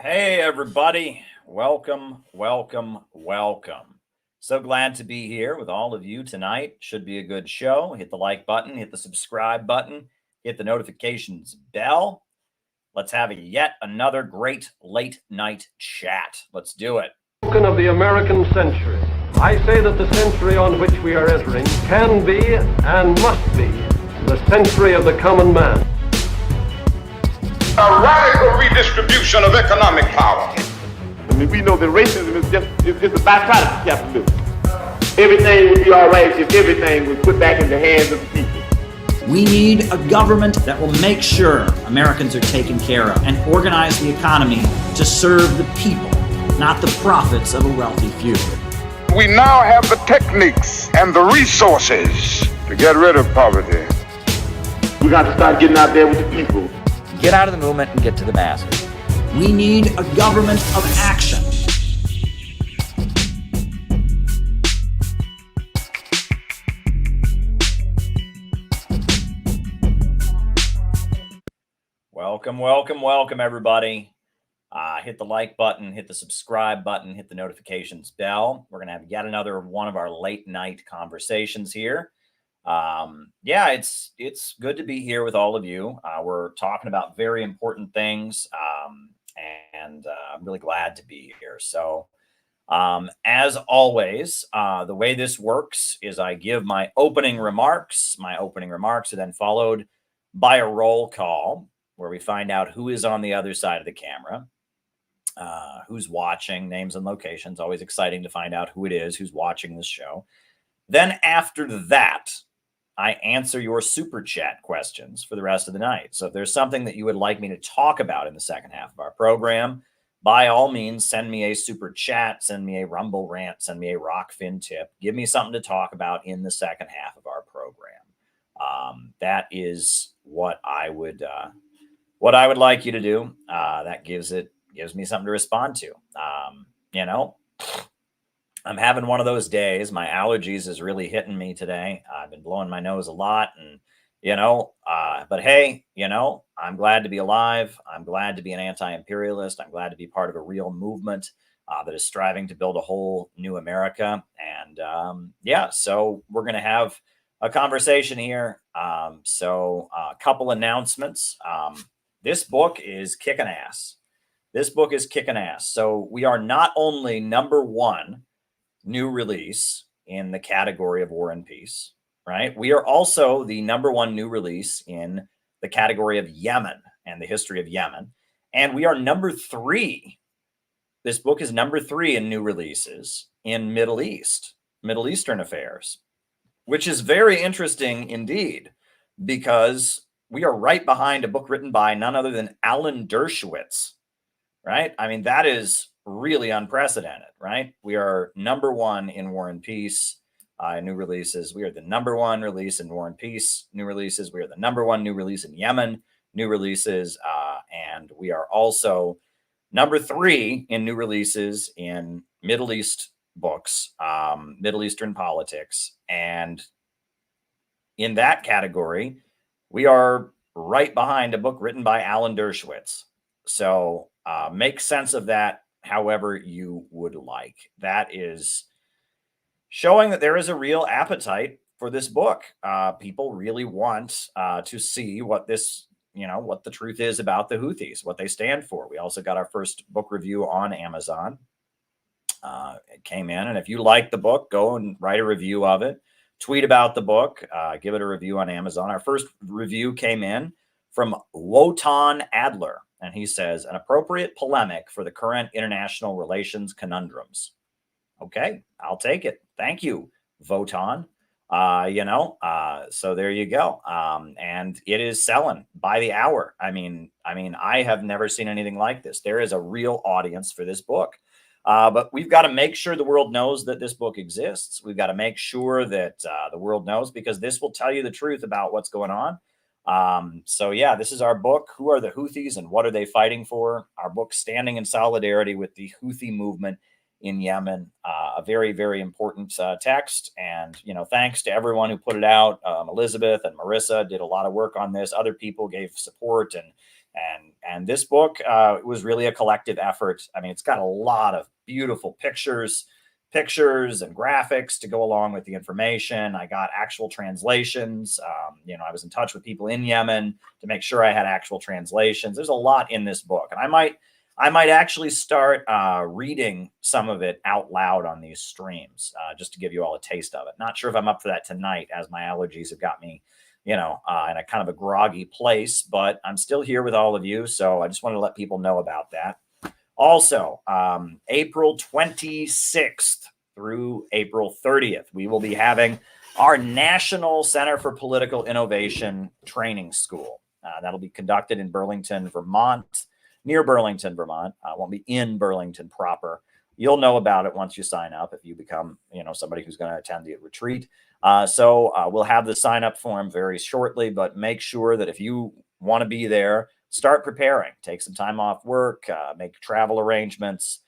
Hey, everybody. Welcome, welcome, welcome. So glad to be here with all of you tonight. Should be a good show. Hit the like button, hit the subscribe button, hit the notifications bell. Let's have yet another great late night chat. Let's do it. Of the American century. I say that the century on which we are entering can be and must be the century of the common man. A radical redistribution of economic power. I mean, we know that racism is just a byproduct of capitalism. Everything would be all right if everything was put back in the hands of the people. We need a government that will make sure Americans are taken care of and organize the economy to serve the people, not the profits of a wealthy few. We now have the techniques and the resources to get rid of poverty. We got to start getting out there with the people. Get out of the movement and get to the masses. We need a government of action. Welcome, welcome, welcome, everybody. Hit the like button, hit the subscribe button, hit the notifications bell. We're going to have yet another one of our late night conversations here. Yeah, it's good to be here with all of you. We're talking about very important things, and I'm really glad to be here. So, as always, the way this works is I give my opening remarks. My opening remarks are then followed by a roll call where we find out who is on the other side of the camera, who's watching, names and locations. Always exciting to find out who it is who's watching this show. Then after that, I answer your super chat questions for the rest of the night. So if there's something that you would like me to talk about in the second half of our program, by all means, send me a super chat, send me a Rumble rant, send me a Rockfin tip. Give me something to talk about in the second half of our program. That is what I would like you to do. That gives me something to respond to. I'm having one of those days. My allergies is really hitting me today. I've been blowing my nose a lot, and but hey, I'm glad to be alive. I'm glad to be an anti-imperialist. I'm glad to be part of a real movement that is striving to build a whole new America. And so we're going to have a conversation here. So a couple announcements. This book is kicking ass. So we are not only number one new release in the category of War and Peace, right? We are also the number one new release in the category of Yemen and the history of Yemen. And we are number three. This book is number three in new releases in Middle Eastern affairs, which is very interesting indeed, because we are right behind a book written by none other than Alan Dershowitz, right? I mean, that is really unprecedented, right? We are number one in War and Peace new releases. We are the number one release in War and Peace new releases. We are the number one new release in Yemen new releases. And we are also number three in new releases in Middle East books, Middle Eastern politics. And in that category, we are right behind a book written by Alan Dershowitz. So make sense of that however you would like. That is showing that there is a real appetite for this book. People really want to see what this, what the truth is about the Houthis, what they stand for. We also got our first book review on Amazon. It came in, and if you like the book, go and write a review of it. Tweet about the book, give it a review on Amazon. Our first review came in from Wotan Adler, and he says, an appropriate polemic for the current international relations conundrums. Okay, I'll take it. Thank you, Wotan. So there you go. And it is selling by the hour. I mean, I have never seen anything like this. There is a real audience for this book. But we've got to make sure the world knows that this book exists. We've got to make sure that the world knows, because this will tell you the truth about what's going on. So yeah, this is our book. Who are the Houthis and what are they fighting for? Our book, Standing in Solidarity with the Houthi Movement in Yemen. A very, very important text. And, thanks to everyone who put it out. Elizabeth and Marissa did a lot of work on this. Other people gave support and And this book was really a collective effort. I mean, it's got a lot of beautiful pictures and graphics to go along with the information. I got actual translations. I was in touch with people in Yemen to make sure I had actual translations. There's a lot in this book, and I might actually start reading some of it out loud on these streams, just to give you all a taste of it. Not sure if I'm up for that tonight, as my allergies have got me, in a kind of a groggy place, but I'm still here with all of you. So I just wanted to let people know about that. Also, April 26th through April 30th, we will be having our National Center for Political Innovation Training School. That'll be conducted in Burlington, Vermont, near Burlington, Vermont. Won't be in Burlington proper. You'll know about it once you sign up if you become, somebody who's going to attend the retreat. So we'll have the sign up form very shortly, but make sure that if you want to be there, start preparing, take some time off work, make travel arrangements.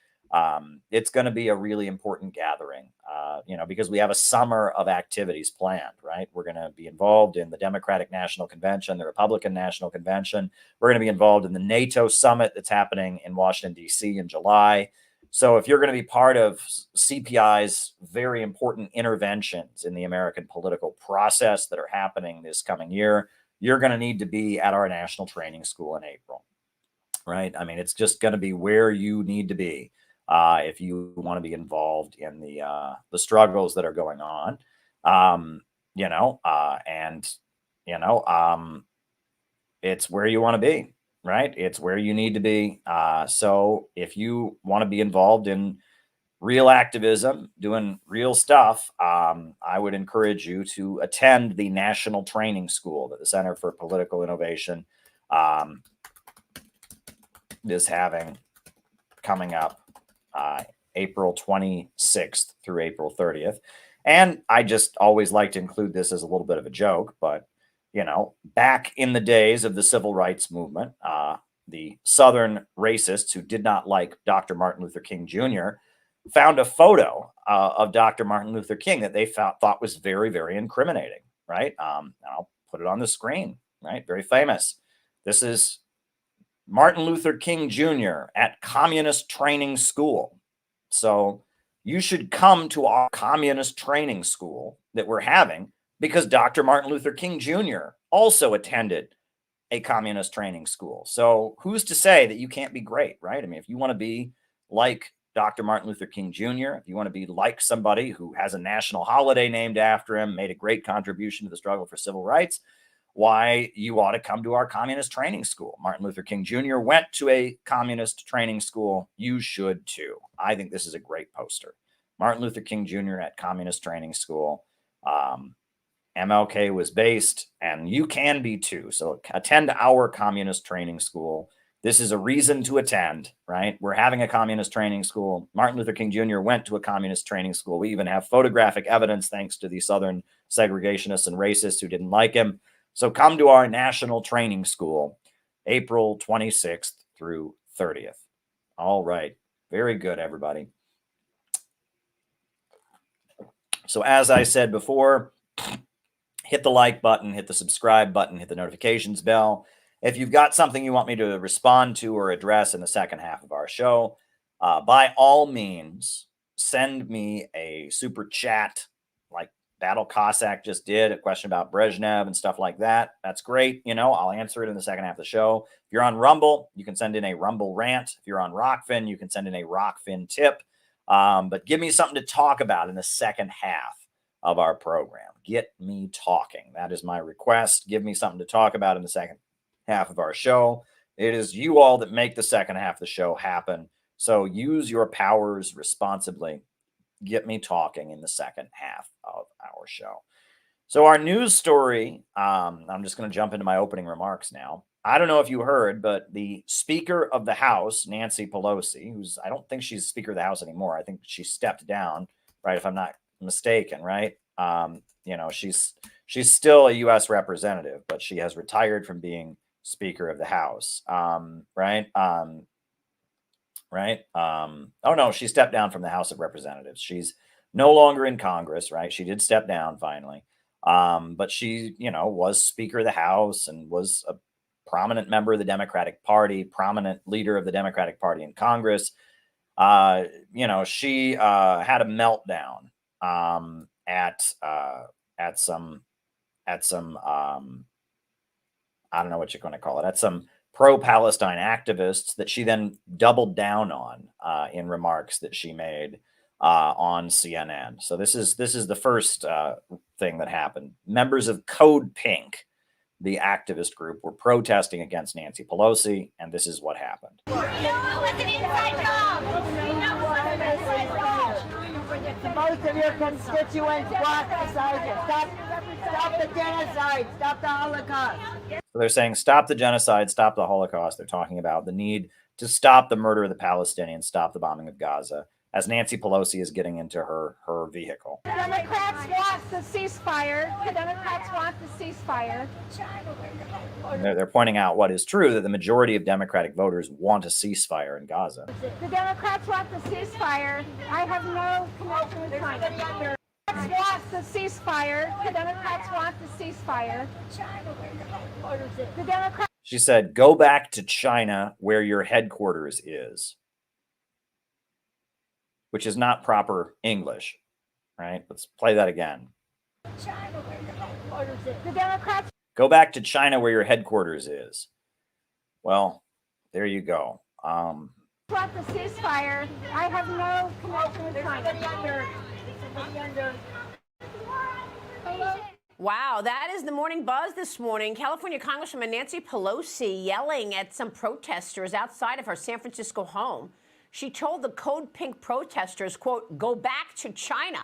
It's going to be a really important gathering, because we have a summer of activities planned, right? We're going to be involved in the Democratic National Convention, the Republican National Convention. We're going to be involved in the NATO summit that's happening in Washington, D.C. in July. So if you're going to be part of CPI's very important interventions in the American political process that are happening this coming year, you're going to need to be at our national training school in April, right? I mean, it's just going to be where you need to be if you want to be involved in the struggles that are going on, it's where you want to be. Right? It's where you need to be. So if you want to be involved in real activism, doing real stuff, I would encourage you to attend the National Training School that the Center for Political Innovation is having coming up April 26th through April 30th. And I just always like to include this as a little bit of a joke, but back in the days of the civil rights movement, the Southern racists who did not like Dr. Martin Luther King Jr. found a photo of Dr. Martin Luther King that they thought was very, very incriminating, right? I'll put it on the screen, right? Very famous. This is Martin Luther King Jr. at Communist Training School. So you should come to our Communist Training School that we're having, because Dr. Martin Luther King Jr. also attended a communist training school. So who's to say that you can't be great, right? I mean, if you want to be like Dr. Martin Luther King Jr., if you want to be like somebody who has a national holiday named after him, made a great contribution to the struggle for civil rights, why, you ought to come to our communist training school. Martin Luther King Jr. went to a communist training school. You should too. I think this is a great poster. Martin Luther King Jr. at communist training school. MLK was based, and you can be too. So attend our communist training school. This is a reason to attend, right? We're having a communist training school. Martin Luther King Jr. went to a communist training school. We even have photographic evidence, thanks to the Southern segregationists and racists who didn't like him. So come to our national training school, April 26th through 30th. All right. Very good, everybody. So as I said before, hit the like button, hit the subscribe button, hit the notifications bell. If you've got something you want me to respond to or address in the second half of our show, by all means, send me a super chat like Battle Cossack just did, a question about Brezhnev and stuff like that. That's great. I'll answer it in the second half of the show. If you're on Rumble, you can send in a Rumble rant. If you're on Rockfin, you can send in a Rockfin tip. But give me something to talk about in the second half of our program. Get me talking. That is my request. Give me something to talk about in the second half of our show. It is you all that make the second half of the show happen. So use your powers responsibly. Get me talking in the second half of our show. So our news story, I'm just going to jump into my opening remarks now. I don't know if you heard, but the Speaker of the House, Nancy Pelosi, I don't think she's Speaker of the House anymore. I think she stepped down, right? If I'm not mistaken, right? She's still a U.S. representative, but she has retired from being Speaker of the House, right? Oh no, she stepped down from the House of Representatives. She's no longer in Congress, right? She did step down finally, but she, was Speaker of the House and was a prominent member of the Democratic Party, prominent leader of the Democratic Party in Congress. She had a meltdown at some I don't know what you're going to call it, at some pro-Palestine activists that she then doubled down on in remarks that she made on CNN. So this is the first thing that happened. Members of Code Pink, the activist group, were protesting against Nancy Pelosi, and this is what happened. You know it was an inside job. You know it was an inside job. Most of your constituents walk beside you. Stop the genocide. Stop the Holocaust. So they're saying stop the genocide, stop the Holocaust. They're talking about the need to stop the murder of the Palestinians, stop the bombing of Gaza, as Nancy Pelosi is getting into her vehicle. The Democrats want the ceasefire. The Democrats want the ceasefire. And they're pointing out what is true, that the majority of Democratic voters want a ceasefire in Gaza. The Democrats want the ceasefire. I have no connection with China. The Democrats want the ceasefire. The Democrats want the ceasefire. The Democrats. She said, go back to China where your headquarters is, which is not proper English, right? Let's play that again. The Democrats. Go back to China where your headquarters is. Well, there you go. Want the ceasefire. I have no connection with China. Wow, that is the morning buzz this morning. California Congresswoman Nancy Pelosi yelling at some protesters outside of her San Francisco home. She told the Code Pink protesters, quote, go back to China,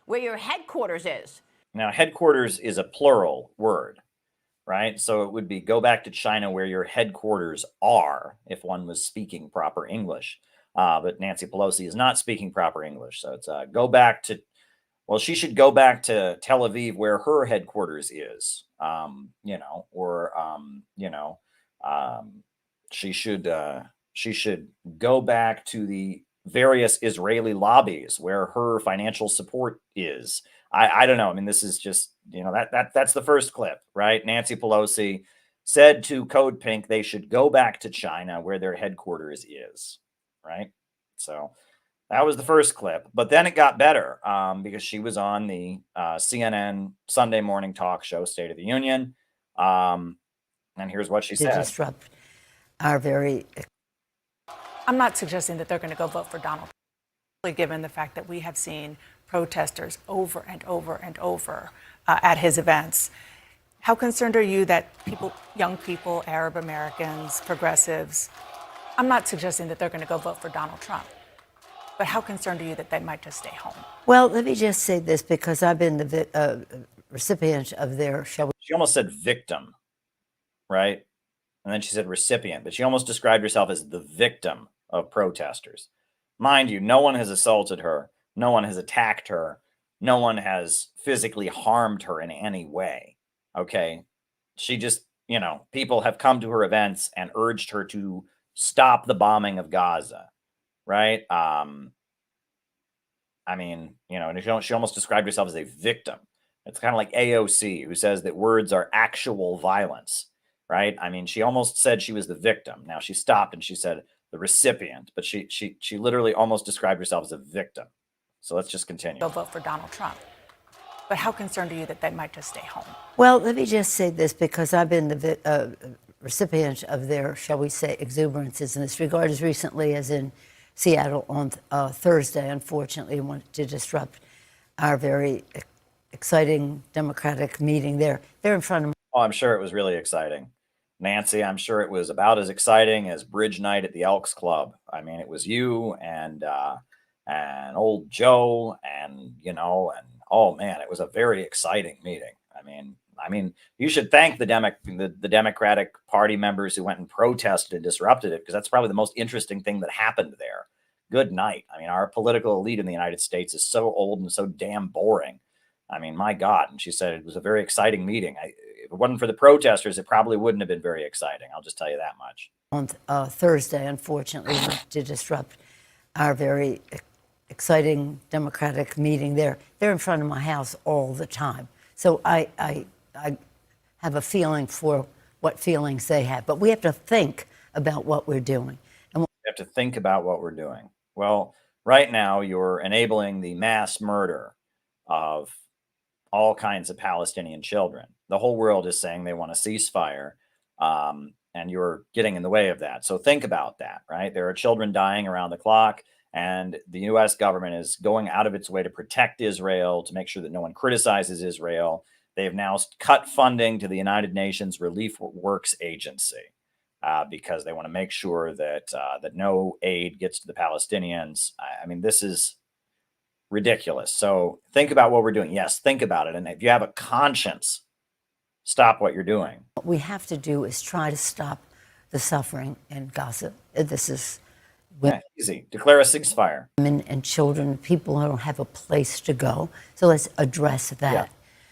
where your headquarters is. Now, headquarters is a plural word, right? So it would be go back to China where your headquarters are, if one was speaking proper English. But Nancy Pelosi is not speaking proper English. So it's go back to, well, she should go back to Tel Aviv where her headquarters is, she should go back to the various Israeli lobbies where her financial support is. I don't know. I mean, this is just, that's the first clip, right? Nancy Pelosi said to Code Pink they should go back to China where their headquarters is, right? So that was the first clip. But then it got better because she was on the CNN Sunday morning talk show, State of the Union. And here's what she said. Disrupt our very... I'm not suggesting that they're going to go vote for Donald Trump, given the fact that we have seen protesters over and over and over at his events. How concerned are you that people, young people, Arab Americans, progressives, I'm not suggesting that they're going to go vote for Donald Trump, but how concerned are you that they might just stay home? Well, let me just say this, because I've been the recipient of their, she almost said victim, right? And then she said recipient, but she almost described herself as the victim of protesters. Mind you, no one has assaulted her. No one has attacked her. No one has physically harmed her in any way. Okay. She just, people have come to her events and urged her to stop the bombing of Gaza. Right. And she almost described herself as a victim. It's kind of like AOC, who says that words are actual violence. Right. I mean, she almost said she was the victim. Now she stopped and she said the recipient, but she literally almost described herself as a victim. So let's just continue. They'll vote for Donald Trump. But how concerned are you that they might just stay home? Well, let me just say this, because I've been the recipient of their, shall we say, exuberances in this regard as recently as in Seattle on Thursday, unfortunately, wanted to disrupt our very exciting Democratic meeting there. They're in front of me. Oh, I'm sure it was really exciting. Nancy, I'm sure it was about as exciting as Bridge Night at the Elks Club. I mean, it was you and old Joe and oh man, it was a very exciting meeting. I mean, you should thank the Democratic Party members who went and protested and disrupted it, because that's probably the most interesting thing that happened there. Good night. I mean, our political elite in the United States is so old and so damn boring. I mean, my God. And she said it was a very exciting meeting. If it wasn't for the protesters, it probably wouldn't have been very exciting. I'll just tell you that much. On Thursday, unfortunately, to disrupt our very exciting Democratic meeting there. They're in front of my house all the time. So I have a feeling for what feelings they have. But we have to think about what we're doing. And we have to think about what we're doing. Well, right now you're enabling the mass murder of all kinds of Palestinian children. The whole world is saying they want a ceasefire, and you're getting in the way of that. So think about that, right? There are children dying around the clock, and the U.S. government is going out of its way to protect Israel, to make sure that no one criticizes Israel. They've now cut funding to the United Nations Relief Works Agency because they want to make sure that that no aid gets to the Palestinians. I mean, this is ridiculous. So think about what we're doing. Yes, think about it. And if you have a conscience, stop what you're doing. what we have to do is try to stop the suffering in Gaza. This is easy. Declare a ceasefire. Women and children, people who don't have a place to go. So let's address that.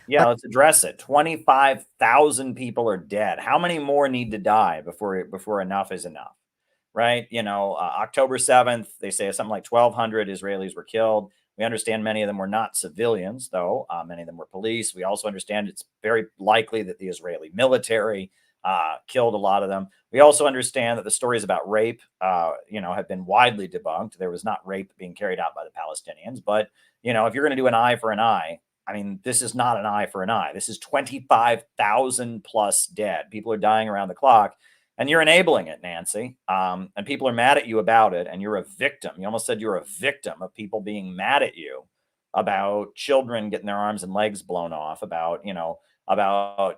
Yeah, let's address it. 25,000 people are dead. How many more need to die before enough is enough? Right? October 7th, they say something like 1,200 Israelis were killed. We understand many of them were not civilians, though. Many of them were police. We also understand it's very likely that the Israeli military killed a lot of them. We also understand that the stories about rape, have been widely debunked. There was not rape being carried out by the Palestinians. But, if you're going to do an eye for an eye, I mean, this is not an eye for an eye. This is 25,000 plus dead. People are dying around the clock. And you're enabling it, Nancy. And people are mad at you about it. And you're a victim. You almost said you're a victim of people being mad at you about children getting their arms and legs blown off, about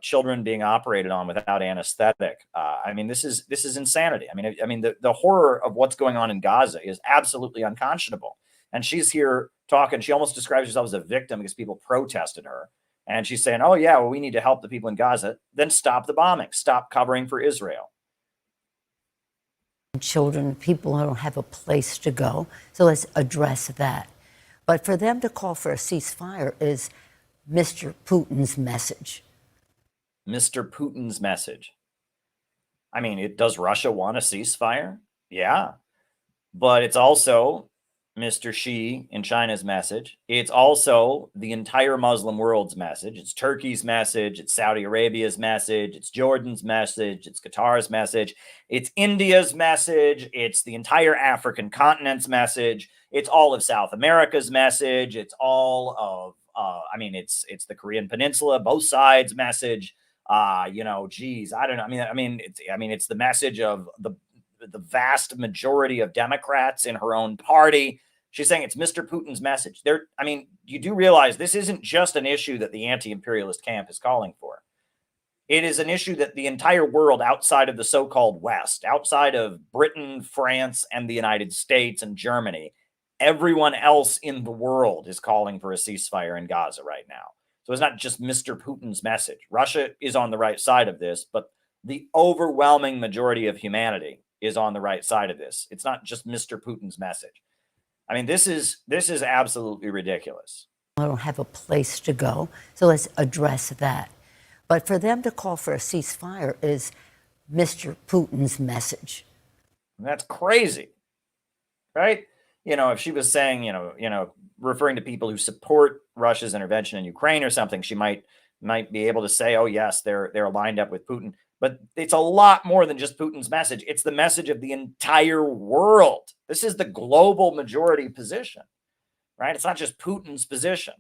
children being operated on without anesthetic. I mean, this is insanity. I mean, the horror of what's going on in Gaza is absolutely unconscionable. And she's here talking. She almost describes herself as a victim because people protested her. And she's saying, oh, yeah, well, we need to help the people in Gaza. Then stop the bombing. Stop covering for Israel. Children, people who don't have a place to go. So let's address that. But for them to call for a ceasefire is Mr. Putin's message. Mr. Putin's message. I mean, does Russia want a ceasefire? Yeah. But it's also Mr. Xi in China's message. It's also the entire Muslim world's message. It's Turkey's message. It's Saudi Arabia's message. It's Jordan's message. It's Qatar's message. It's India's message. It's the entire African continent's message. It's all of South America's message. It's all of, it's the Korean Peninsula, both sides' message. I don't know. It's the message of the vast majority of Democrats in her own party. She's saying it's Mr. Putin's message. You do realize this isn't just an issue that the anti-imperialist camp is calling for. It is an issue that the entire world outside of the so-called West, outside of Britain, France, and the United States and Germany, everyone else in the world is calling for a ceasefire in Gaza right now. So it's not just Mr. Putin's message. Russia is on the right side of this, but the overwhelming majority of humanity is on the right side of this. It's not just Mr. Putin's message. I mean, this is absolutely ridiculous. I don't have a place to go, so let's address that. But for them to call for a ceasefire is Mr. Putin's message. That's crazy, right? If she was saying, referring to people who support Russia's intervention in Ukraine or something, she might be able to say, oh, yes, they're lined up with Putin. But it's a lot more than just Putin's message. It's the message of the entire world. This is the global majority position, right? It's not just Putin's position.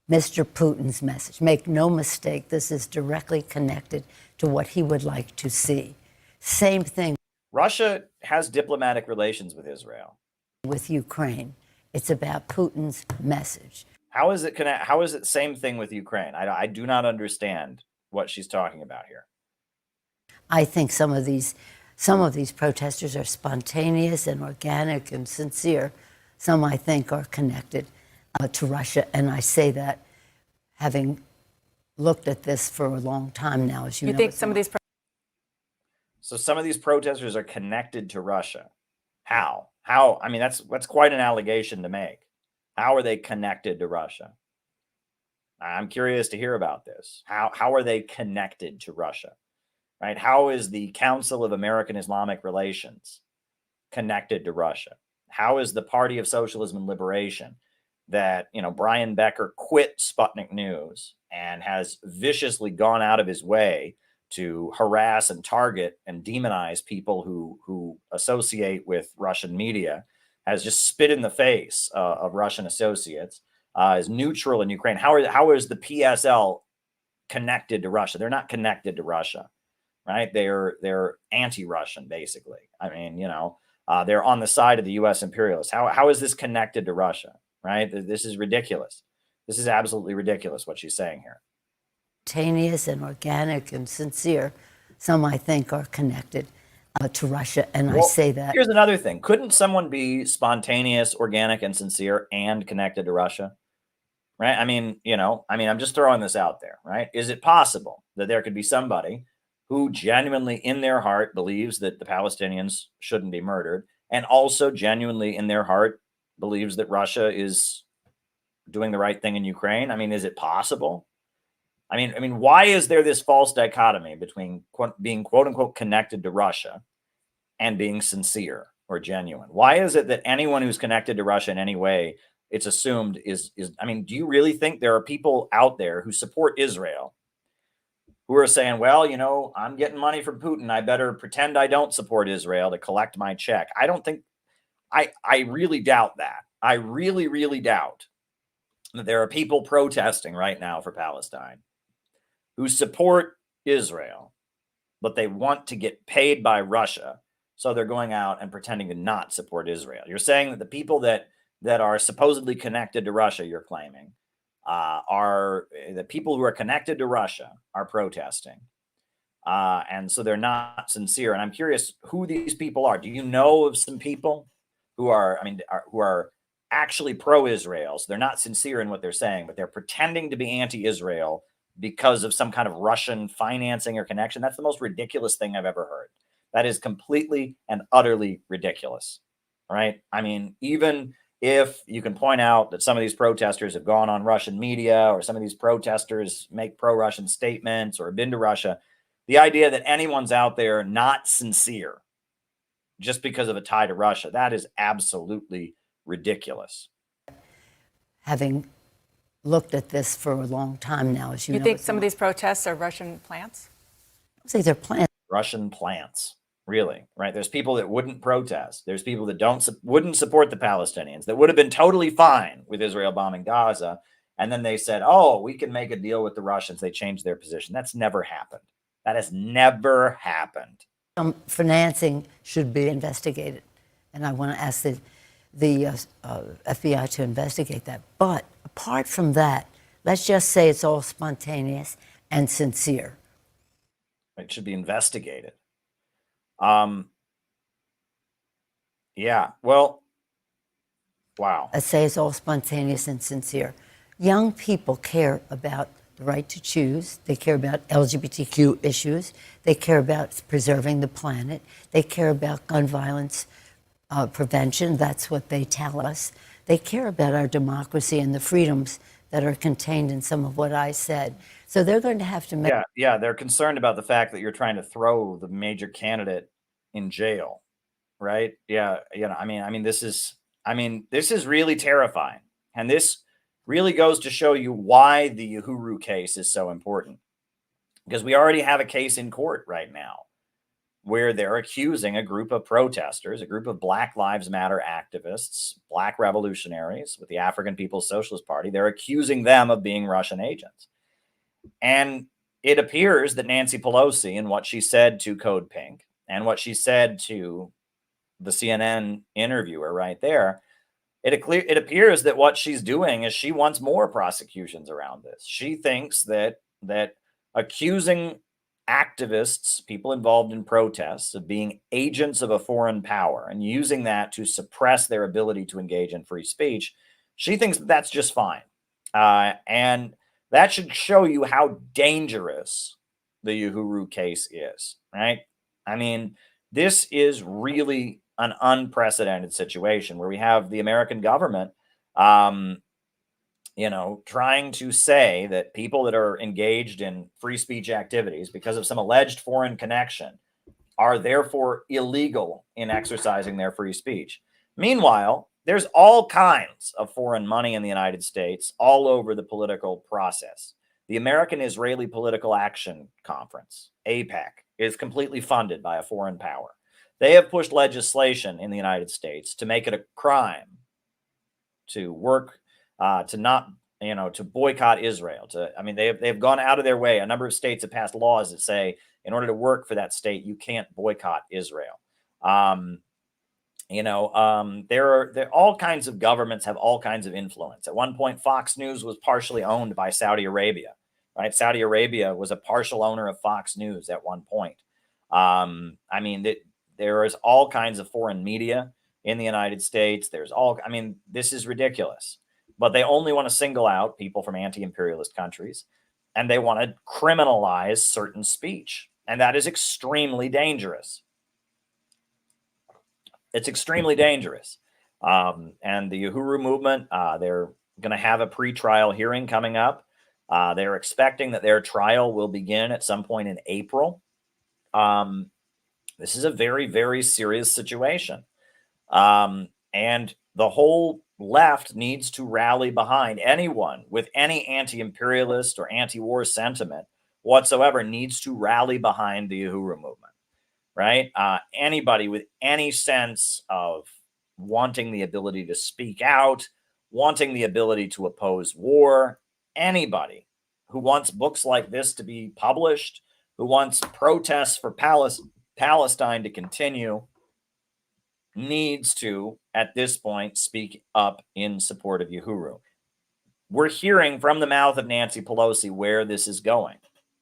Mr. Putin's message. Make no mistake, this is directly connected to what he would like to see. Same thing. Russia has diplomatic relations with Israel. With Ukraine. It's about Putin's message. How is it same thing with Ukraine? I do not understand what she's talking about here. I think some of these protesters are spontaneous and organic and sincere. Some, I think, are connected to Russia. And I say that having looked at this for a long time now, as you know. You think some of these... So some of these protesters are connected to Russia. How? I mean, that's quite an allegation to make. How are they connected to Russia? I'm curious to hear about this. How are they connected to Russia? Right? How is the Council of American Islamic Relations connected to Russia? How is the Party of Socialism and Liberation that, Brian Becker quit Sputnik News and has viciously gone out of his way to harass and target and demonize people who associate with Russian media, has just spit in the face of Russian associates, is neutral in Ukraine. How is the PSL connected to Russia? They're not connected to Russia, right? They're anti-Russian, basically. I mean, they're on the side of the U.S. imperialists. How is this connected to Russia, right? This is ridiculous. This is absolutely ridiculous what she's saying here. Spontaneous and organic and sincere. Some, I think, are connected to Russia, and I say that. Here's another thing. Couldn't someone be spontaneous, organic, and sincere and connected to Russia? Right? I mean, I'm just throwing this out there, right? Is it possible that there could be somebody who genuinely in their heart believes that the Palestinians shouldn't be murdered, and also genuinely in their heart believes that Russia is doing the right thing in Ukraine? I mean, is it possible? I mean, why is there this false dichotomy between being quote unquote connected to Russia and being sincere or genuine? Why is it that anyone who's connected to Russia in any way, it's assumed is, I mean, do you really think there are people out there who support Israel who are saying, well, I'm getting money from Putin, I better pretend I don't support Israel to collect my check? I don't think, I really doubt that. I really, really doubt that there are people protesting right now for Palestine who support Israel, but they want to get paid by Russia, so they're going out and pretending to not support Israel. You're saying that the people that are supposedly connected to Russia, you're claiming, are the people who are connected to Russia are protesting. And so they're not sincere. And I'm curious who these people are. Do you know of some people who are actually pro-Israel? So they're not sincere in what they're saying, but they're pretending to be anti-Israel because of some kind of Russian financing or connection? That's the most ridiculous thing I've ever heard. That is completely and utterly ridiculous, right? I mean, even if you can point out that some of these protesters have gone on Russian media, or some of these protesters make pro-Russian statements or have been to Russia, the idea that anyone's out there not sincere just because of a tie to Russia, that is absolutely ridiculous. Having looked at this for a long time now, as you know. You think some of these protests are Russian plants? I say they're plants. Russian plants, really, right? There's people that wouldn't protest. There's people that wouldn't support the Palestinians, that would have been totally fine with Israel bombing Gaza. And then they said, oh, we can make a deal with the Russians. They changed their position. That's never happened. That has never happened. Financing should be investigated. And I want to ask the FBI to investigate that. But apart from that, let's just say it's all spontaneous and sincere. It should be investigated. Yeah, well, wow. Let's say it's all spontaneous and sincere. Young people care about the right to choose. They care about LGBTQ issues. They care about preserving the planet. They care about gun violence prevention. That's what they tell us. They care about our democracy and the freedoms that are contained in some of what I said. So they're going to have to make... Yeah, they're concerned about the fact that you're trying to throw the major candidate in jail, right? Yeah, I mean, this is really terrifying. And this really goes to show you why the Uhuru case is so important. Because we already have a case in court right now where they're accusing a group of protesters, a group of Black Lives Matter activists, Black revolutionaries with the African People's Socialist Party. They're accusing them of being Russian agents. And it appears that Nancy Pelosi, and what she said to Code Pink and what she said to the CNN interviewer right there, it appears that what she's doing is she wants more prosecutions around this. She thinks that accusing activists, people involved in protests, of being agents of a foreign power and using that to suppress their ability to engage in free speech, she thinks that that's just fine. And that should show you how dangerous the Uhuru case is, right? I mean, this is really an unprecedented situation where we have the American government, trying to say that people that are engaged in free speech activities because of some alleged foreign connection are therefore illegal in exercising their free speech. Meanwhile, there's all kinds of foreign money in the United States all over the political process. The American-Israeli Political Action Conference, AIPAC, is completely funded by a foreign power. They have pushed legislation in the United States to make it a crime to work, to not, to boycott Israel. They've gone out of their way. A number of states have passed laws that say in order to work for that state, you can't boycott Israel. There all kinds of governments have all kinds of influence. At one point, Fox News was partially owned by Saudi Arabia, right? Saudi Arabia was a partial owner of Fox News at one point. There is all kinds of foreign media in the United States. This is ridiculous, but they only want to single out people from anti-imperialist countries, and they want to criminalize certain speech. And that is extremely dangerous. It's extremely dangerous. And the Uhuru movement, they're going to have a pretrial hearing coming up. They're expecting that their trial will begin at some point in April. This is a very, very serious situation. And the whole left needs to rally behind anyone with any anti-imperialist or anti-war sentiment whatsoever needs to rally behind the Uhuru movement, right? Anybody with any sense of wanting the ability to speak out, wanting the ability to oppose war, anybody who wants books like this to be published, who wants protests for Palestine to continue, needs to, at this point, speak up in support of Uhuru. We're hearing from the mouth of Nancy Pelosi where this is going,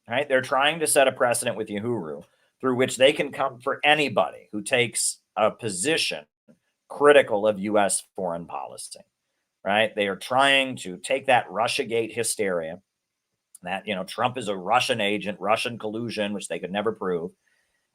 right? They're trying to set a precedent with Uhuru through which they can come for anybody who takes a position critical of U.S. foreign policy, right? They are trying to take that Russiagate hysteria, that, Trump is a Russian agent, Russian collusion, which they could never prove.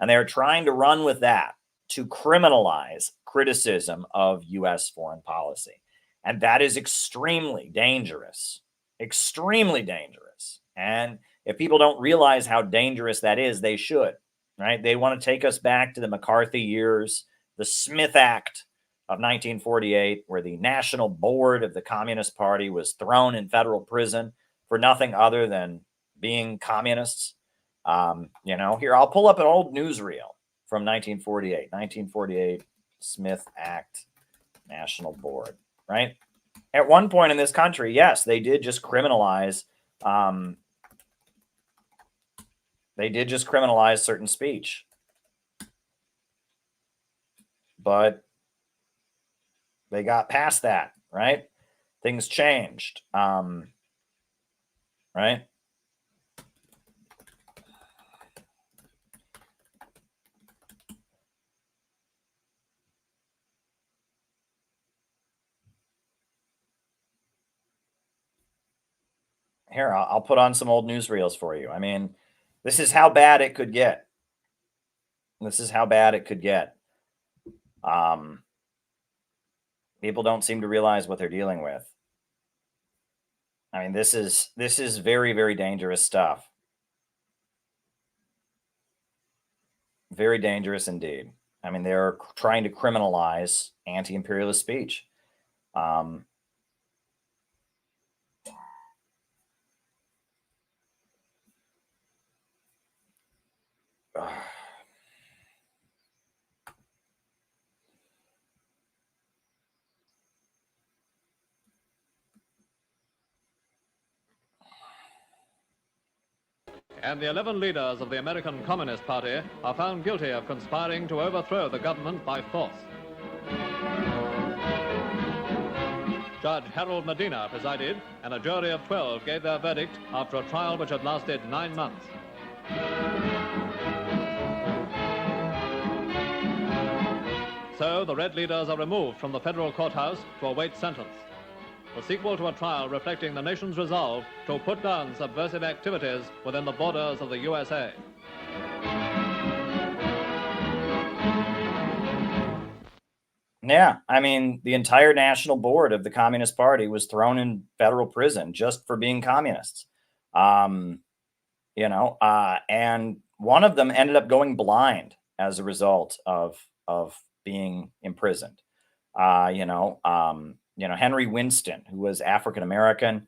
And they're trying to run with that to criminalize criticism of U.S. foreign policy. And that is extremely dangerous, extremely dangerous. And if people don't realize how dangerous that is, they should, right? They want to take us back to the McCarthy years, the Smith Act of 1948, where the National Board of the Communist Party was thrown in federal prison for nothing other than being communists. Here, I'll pull up an old newsreel from 1948, Smith Act, National Board, right? At one point in this country, yes, they did just criminalize, certain speech. But they got past that, right? Things changed, right? Here, I'll put on some old newsreels for you. This is how bad it could get. This is how bad it could get. People don't seem to realize what they're dealing with. This is very, very dangerous stuff. Very dangerous indeed. They're trying to criminalize anti-imperialist speech. And the 11 leaders of the American Communist Party are found guilty of conspiring to overthrow the government by force. Judge Harold Medina presided, and a jury of 12 gave their verdict after a trial which had lasted 9 months. So the Red leaders are removed from the federal courthouse to await sentence. The sequel to a trial reflecting the nation's resolve to put down subversive activities within the borders of the USA. Yeah, the entire national board of the Communist Party was thrown in federal prison just for being communists. And one of them ended up going blind as a result of being imprisoned. Henry Winston, who was African American,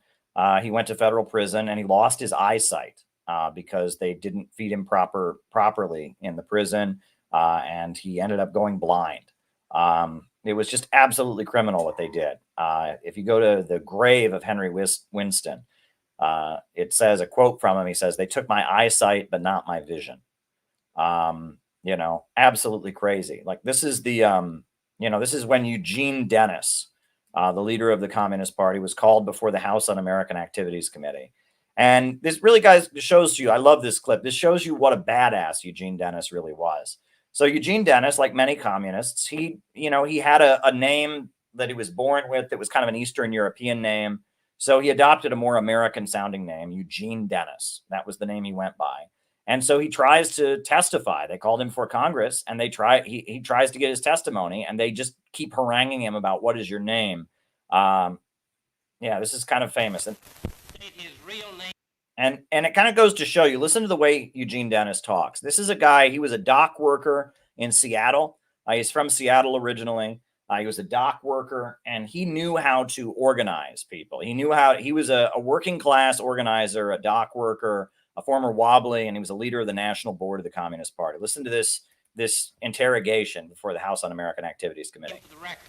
He went to federal prison and he lost his eyesight because they didn't feed him properly in the prison, and he ended up going blind. It was just absolutely criminal what they did. If you go to the grave of Henry Winston, it says a quote from him. He says, "They took my eyesight, but not my vision." Absolutely crazy. Like this is this is when Eugene Dennis, the leader of the Communist Party, was called before the House Un-American Activities Committee. And this really, guys, shows you, I love this clip. This shows you what a badass Eugene Dennis really was. So Eugene Dennis, like many communists, he had a name that he was born with that was kind of an Eastern European name. So he adopted a more American sounding name, Eugene Dennis. That was the name he went by. And so he tries to testify. They called him for Congress, and he tries to get his testimony, and they just keep haranguing him about what is your name. This is kind of famous. His real name. And it kind of goes to show you, listen to the way Eugene Dennis talks. This is a guy, he was a dock worker in Seattle. He's from Seattle originally. He was a dock worker, and he knew how to organize people. He was a working class organizer, a dock worker, a former wobbly, and he was a leader of the National Board of the Communist Party. Listen to this interrogation before the House Un-American Activities Committee. For the record,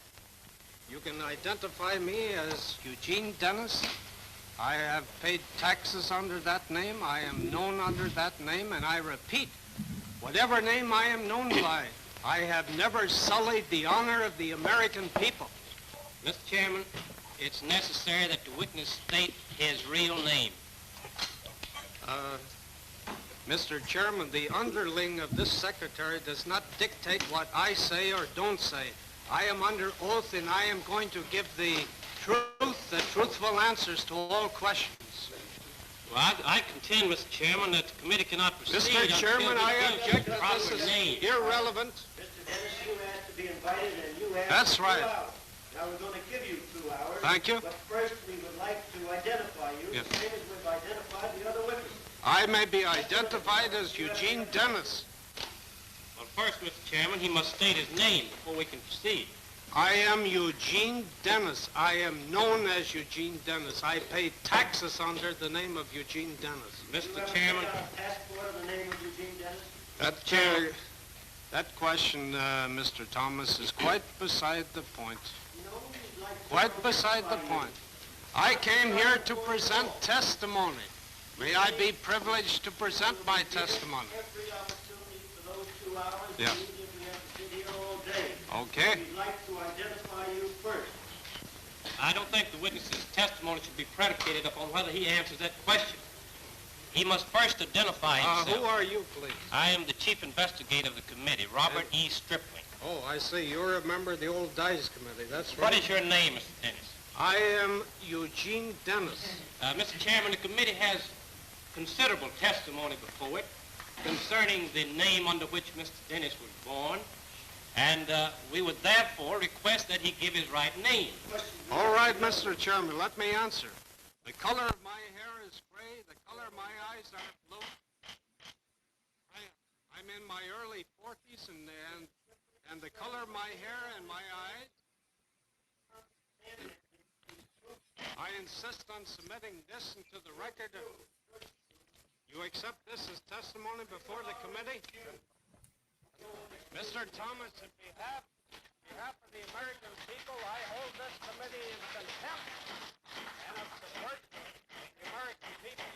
you can identify me as Eugene Dennis. I have paid taxes under that name. I am known under that name, and I repeat, whatever name I am known by, I have never sullied the honor of the American people. Mr. Chairman, it's necessary that the witness state his real name. Mr. Chairman, the underling of this secretary does not dictate what I say or don't say. I am under oath, and I am going to give the truthful answers to all questions. Well, I contend, Mr. Chairman, that the committee cannot proceed. Mr. Chairman, I object. This is name. Irrelevant. Mr. Dennis, you asked to be invited, and you asked That's for right. 2 hours. Now we're going to give you 2 hours. Thank you. But first, we would like to identify you, Yes. the same as we've identified the other witnesses. I may be identified as Eugene Dennis. Well, first, Mr. Chairman, he must state his name before we can proceed. I am Eugene Dennis. I am known as Eugene Dennis. I pay taxes under the name of Eugene Dennis. Mr. Chairman. Passport in the name of Eugene Dennis? That question, Mr. Thomas, is quite beside the point. Quite beside the point. I came here to present testimony. May I be privileged to present my testimony? Every opportunity for those 2 hours. Yeah. We have to sit here all day. Okay. We'd like to identify you first. I don't think the witness's testimony should be predicated upon whether he answers that question. He must first identify himself. Who are you, please? I am the chief investigator of the committee, Robert E. Stripling. Oh, I see. You're a member of the old Dice Committee. That's right. What is your name, Mr. Dennis? I am Eugene Dennis. Mr. Chairman, the committee has considerable testimony before it concerning the name under which Mr. Dennis was born, and we would therefore request that he give his right name. All right, Mr. Chairman, let me answer. The color of my hair is gray. The color of my eyes are blue. I'm in my early 40s, and the color of my hair and my eyes. I insist on submitting this into the record. You accept this as testimony before the committee? Mr. Thomas, on behalf of the American people, I hold this committee in contempt and of support of the American people.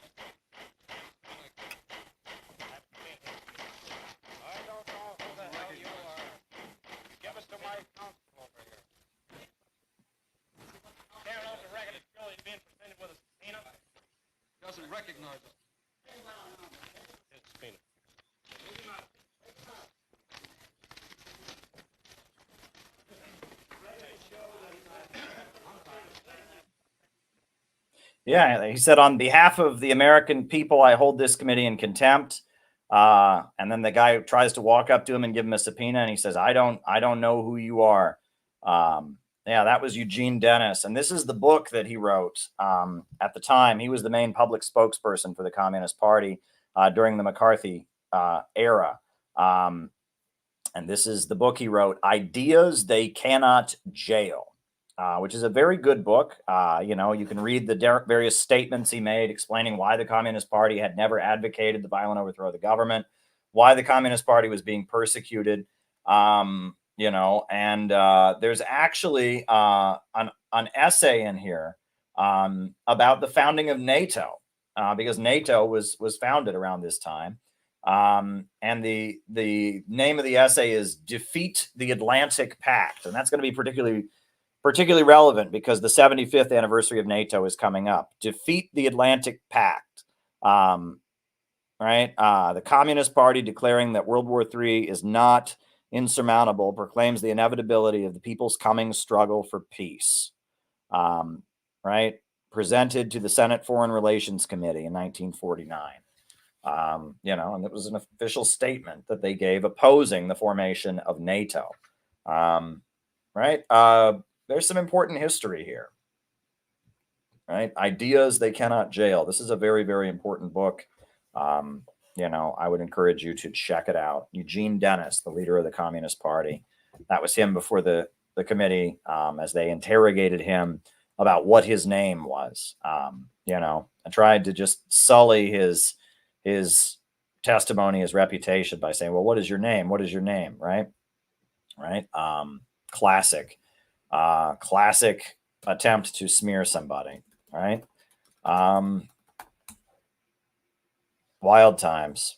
I don't know who the hell you are. Give us to my counsel over here. Carrying off the record, it's surely being presented with a subpoena. Doesn't recognize us. It's a subpoena. Yeah, he said, on behalf of the American people, I hold this committee in contempt. And then the guy tries to walk up to him and give him a subpoena, and he says, I don't know who you are. Yeah, that was Eugene Dennis. And this is the book that he wrote. At the time, he was the main public spokesperson for the Communist Party during the McCarthy era. And this is the book he wrote, Ideas They Cannot Jail. which is a very good book. You can read the various statements he made explaining why the Communist Party had never advocated the violent overthrow of the government, why the Communist Party was being persecuted. And there's actually an essay in here about the founding of NATO, because NATO was founded around this time. And the name of the essay is "Defeat the Atlantic Pact," and that's going to be particularly relevant because the 75th anniversary of NATO is coming up. Defeat the Atlantic Pact. Right? The Communist Party declaring that World War III is not insurmountable proclaims the inevitability of the people's coming struggle for peace. Right? Presented to the Senate Foreign Relations Committee in 1949. And it was an official statement that they gave opposing the formation of NATO. Right? There's some important history here. Right? Ideas they cannot jail. This is a very, very important book. I would encourage you to check it out. Eugene Dennis, the leader of the Communist Party. That was him before the committee, as they interrogated him about what his name was. I tried to just sully his testimony, his reputation by saying, well, what is your name? What is your name? Right. Classic attempt to smear somebody. Right. Wild times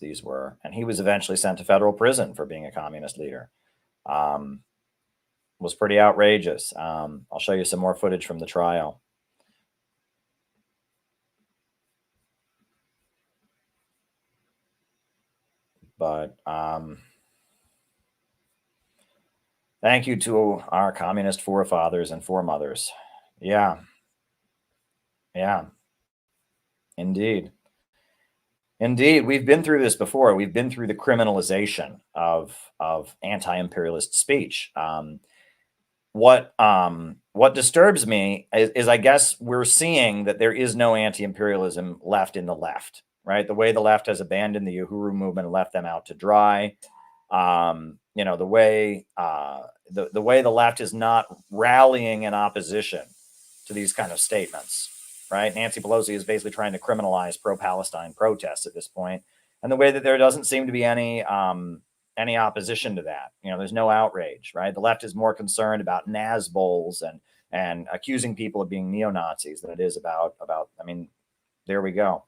these were. And he was eventually sent to federal prison for being a communist leader. Was pretty outrageous. I'll show you some more footage from the trial. But thank you to our communist forefathers and foremothers. Yeah. Indeed. We've been through this before. We've been through the criminalization of anti-imperialist speech. What disturbs me is I guess we're seeing that there is no anti-imperialism left in the left, right? The way the left has abandoned the Uhuru movement and left them out to dry. The way the left is not rallying in opposition to these kind of statements, right? Nancy Pelosi is basically trying to criminalize pro-Palestine protests at this point, and the way that there doesn't seem to be any opposition to that. There's no outrage, right? The left is more concerned about Nazbols and accusing people of being neo-Nazis than it is about. There we go.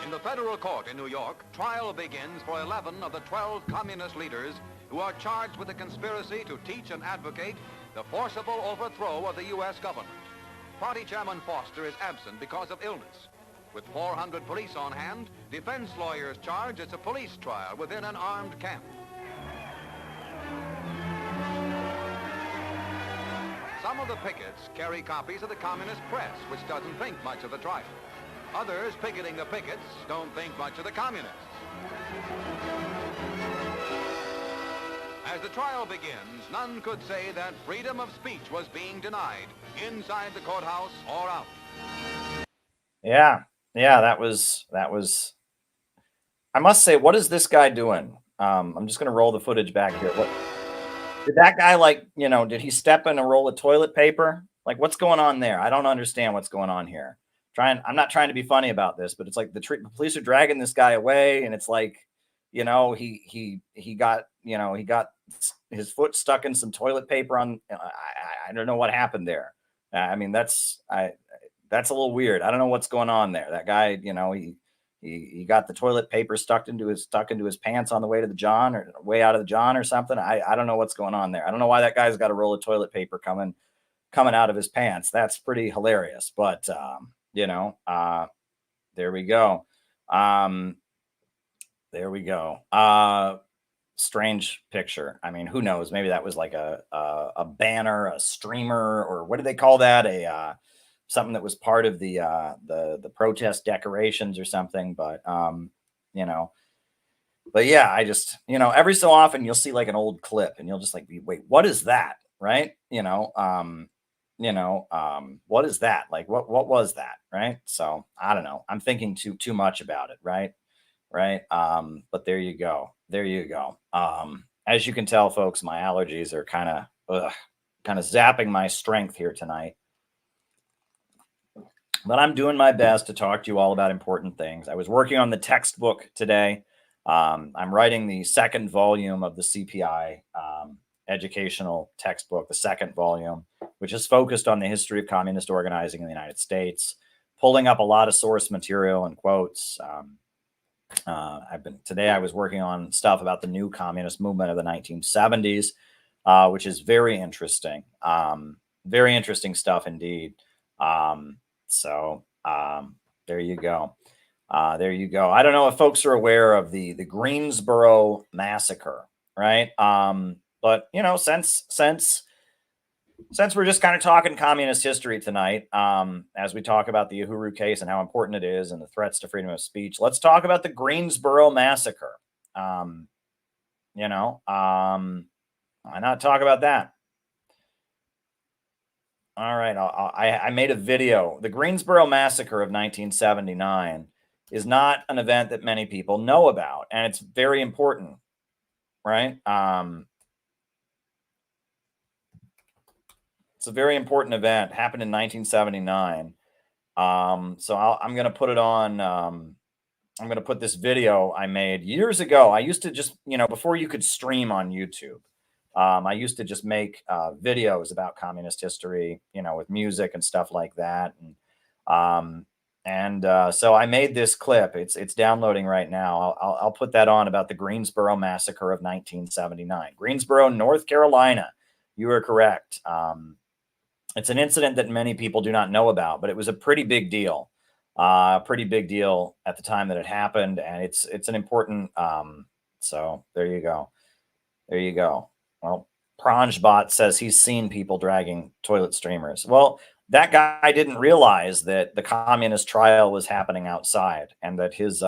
In the federal court in New York, trial begins for 11 of the 12 communist leaders who are charged with a conspiracy to teach and advocate the forcible overthrow of the U.S. government. Party Chairman Foster is absent because of illness. With 400 police on hand, defense lawyers charge it's a police trial within an armed camp. Some of the pickets carry copies of the Communist Press, which doesn't think much of the trial. Others picketing the pickets don't think much of the communists. As the trial begins, none could say that freedom of speech was being denied inside the courthouse or out. Yeah, that was. I must say, what is this guy doing? I'm just going to roll the footage back here. What did that guy did he step in a roll of toilet paper? Like, what's going on there? I don't understand what's going on here. I'm not trying to be funny about this, but it's like the police are dragging this guy away, and it's like, he got his foot stuck in some toilet paper on. I don't know what happened there. That's a little weird. I don't know what's going on there. That guy, he got the toilet paper stuck into his pants on the way to the John or way out of the John or something. I don't know what's going on there. I don't know why that guy's got a roll of toilet paper coming out of his pants. That's pretty hilarious. But there we go. Strange picture. Who knows? Maybe that was like a banner, a streamer, or what do they call that? Something that was part of the protest decorations or something. But but yeah, I just every so often you'll see like an old clip, and you'll just like, wait, what is that? Right? What is that? Like, what was that? Right? So I don't know. I'm thinking too much about it. Right? right? But there you go. There you go. As you can tell, folks, my allergies are kind of zapping my strength here tonight. But I'm doing my best to talk to you all about important things. I was working on the textbook today. I'm writing the second volume of the CPI educational textbook, the second volume, which is focused on the history of communist organizing in the United States, pulling up a lot of source material and quotes. Today I was working on stuff about the new communist movement of the 1970s, which is very interesting. Very interesting stuff indeed. There you go. There you go. I don't know if folks are aware of the Greensboro massacre, right? But you know, since we're just kind of talking communist history tonight, as we talk about the Uhuru case and how important it is and the threats to freedom of speech, let's talk about the Greensboro massacre. Why not talk about that? All right, I made a video. The Greensboro massacre of 1979 is not an event that many people know about, and it's very important, right? It's a very important event. Happened in 1979. So I'm going to put it on. I'm going to put this video I made years ago. I used to just, before you could stream on YouTube, I used to just make videos about communist history, with music and stuff like that. So I made this clip. It's downloading right now. I'll put that on about the Greensboro massacre of 1979. Greensboro, North Carolina. You are correct. It's an incident that many people do not know about, but it was a pretty big deal. Pretty big deal at the time that it happened, and it's an important. So there you go. There you go. Well, Pranjbot says he's seen people dragging toilet streamers. Well, that guy didn't realize that the communist trial was happening outside, and that his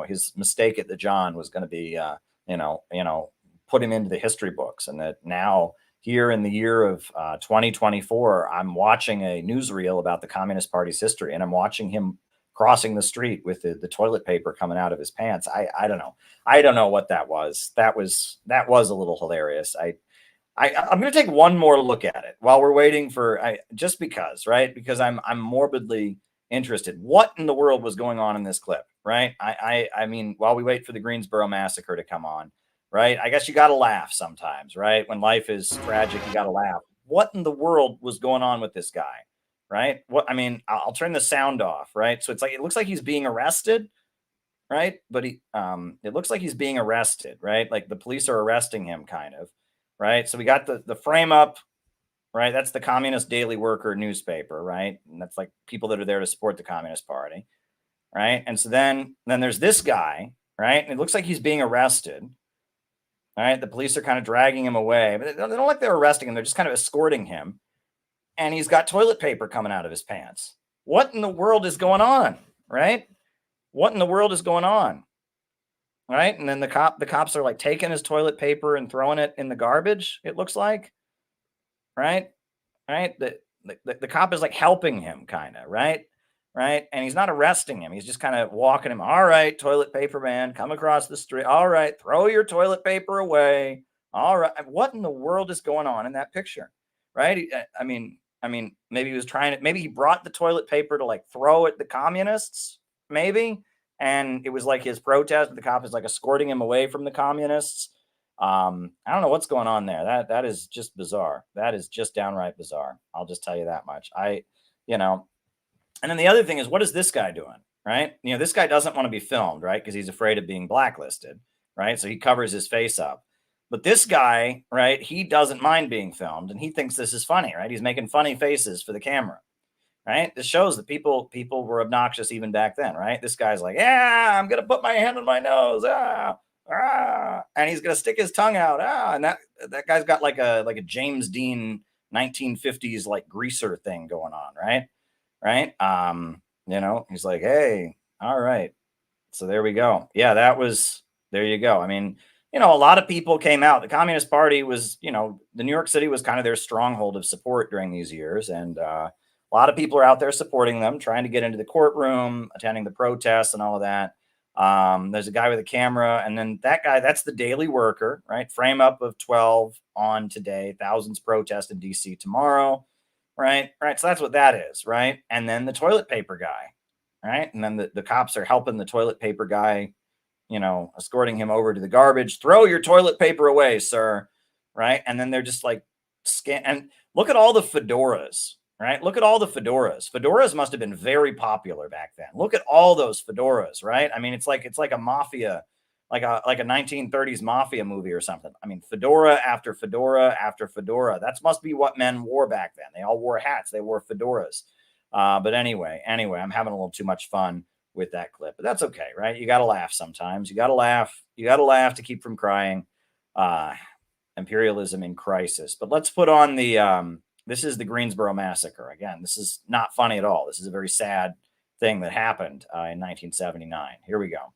his mistake at the John was going to be put him into the history books, and that now here in the year of 2024, I'm watching a newsreel about the Communist Party's history, and I'm watching him crossing the street with the toilet paper coming out of his pants. I don't know. I don't know what that was. That was a little hilarious. I'm going to take one more look at it while we're waiting for just because, right? Because I'm morbidly interested. What in the world was going on in this clip, right? I mean, while we wait for the Greensboro massacre to come on, right? I guess you got to laugh sometimes, right? When life is tragic, you got to laugh. What in the world was going on with this guy, right? I'll turn the sound off, right? So it looks like he's being arrested, right? But it looks like he's being arrested, right? Like the police are arresting him, kind of, right? So we got the frame up, right? That's the Communist Daily Worker newspaper, right? And that's like people that are there to support the Communist Party, right? And so then there's this guy, right? And it looks like he's being arrested. All right, the police are kind of dragging him away, but they don't like they're arresting him. They're just kind of escorting him, and he's got toilet paper coming out of his pants. What in the world is going on, right? What in the world is going on, right? And then the cops are like taking his toilet paper and throwing it in the garbage. It looks like, right? The cop is like helping him, kind of, right? Right. And he's not arresting him. He's just kind of walking him. All right, toilet paper man, come across the street. All right, throw your toilet paper away. All right. What in the world is going on in that picture? Right. I mean, maybe he was maybe he brought the toilet paper to like throw at the communists, maybe. And it was like his protest, but the cop is like escorting him away from the communists. I don't know what's going on there. That is just bizarre. That is just downright bizarre. I'll just tell you that much. And then the other thing is, what is this guy doing, right? This guy doesn't want to be filmed, right? Because he's afraid of being blacklisted, right? So he covers his face up. But this guy, right, he doesn't mind being filmed, and he thinks this is funny, right? He's making funny faces for the camera, right? This shows that people were obnoxious even back then, right? This guy's like, yeah, I'm going to put my hand on my nose, and he's going to stick his tongue out, and that guy's got like a James Dean 1950s like greaser thing going on, right? Right. He's like, hey, all right. So there we go. Yeah, there you go. I mean, a lot of people came out. The Communist Party was, the New York City was kind of their stronghold of support during these years. And a lot of people are out there supporting them, trying to get into the courtroom, attending the protests and all of that. There's a guy with a camera, and then that guy, that's the Daily Worker, right? Frame up of 12 on today, thousands protest in DC tomorrow, right? Right. So that's what that is, right? And then the toilet paper guy, right? And then the cops are helping the toilet paper guy, escorting him over to the garbage. Throw your toilet paper away, sir, right? And then they're just like, and look at all the fedoras, right? Look at all the fedoras. Fedoras must have been very popular back then. Look at all those fedoras, right? I mean, it's like a mafia, like a 1930s mafia movie or something. I mean, fedora after fedora after fedora. That must be what men wore back then. They all wore hats. They wore fedoras. But anyway, I'm having a little too much fun with that clip, but that's okay, right? You got to laugh sometimes. You got to laugh. You got to laugh to keep from crying. Imperialism in crisis. But let's put on the this is the Greensboro massacre. Again, this is not funny at all. This is a very sad thing that happened in 1979. Here we go.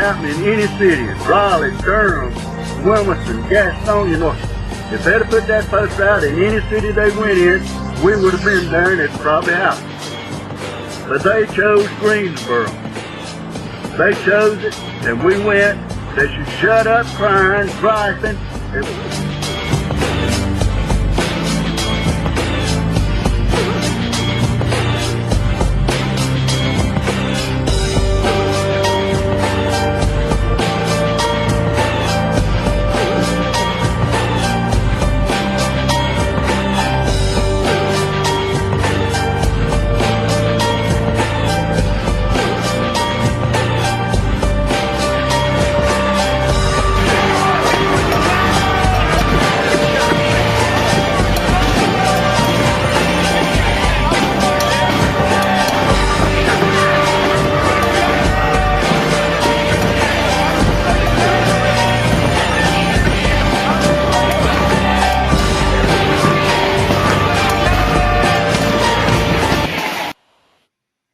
happen in any city, Raleigh, Durham, Wilmington, Gastonia, North. If they'd have put that poster out in any city they went in, we would have been there and it'd probably happened. But they chose Greensboro. They chose it, and we went. They should shut up crying, griping.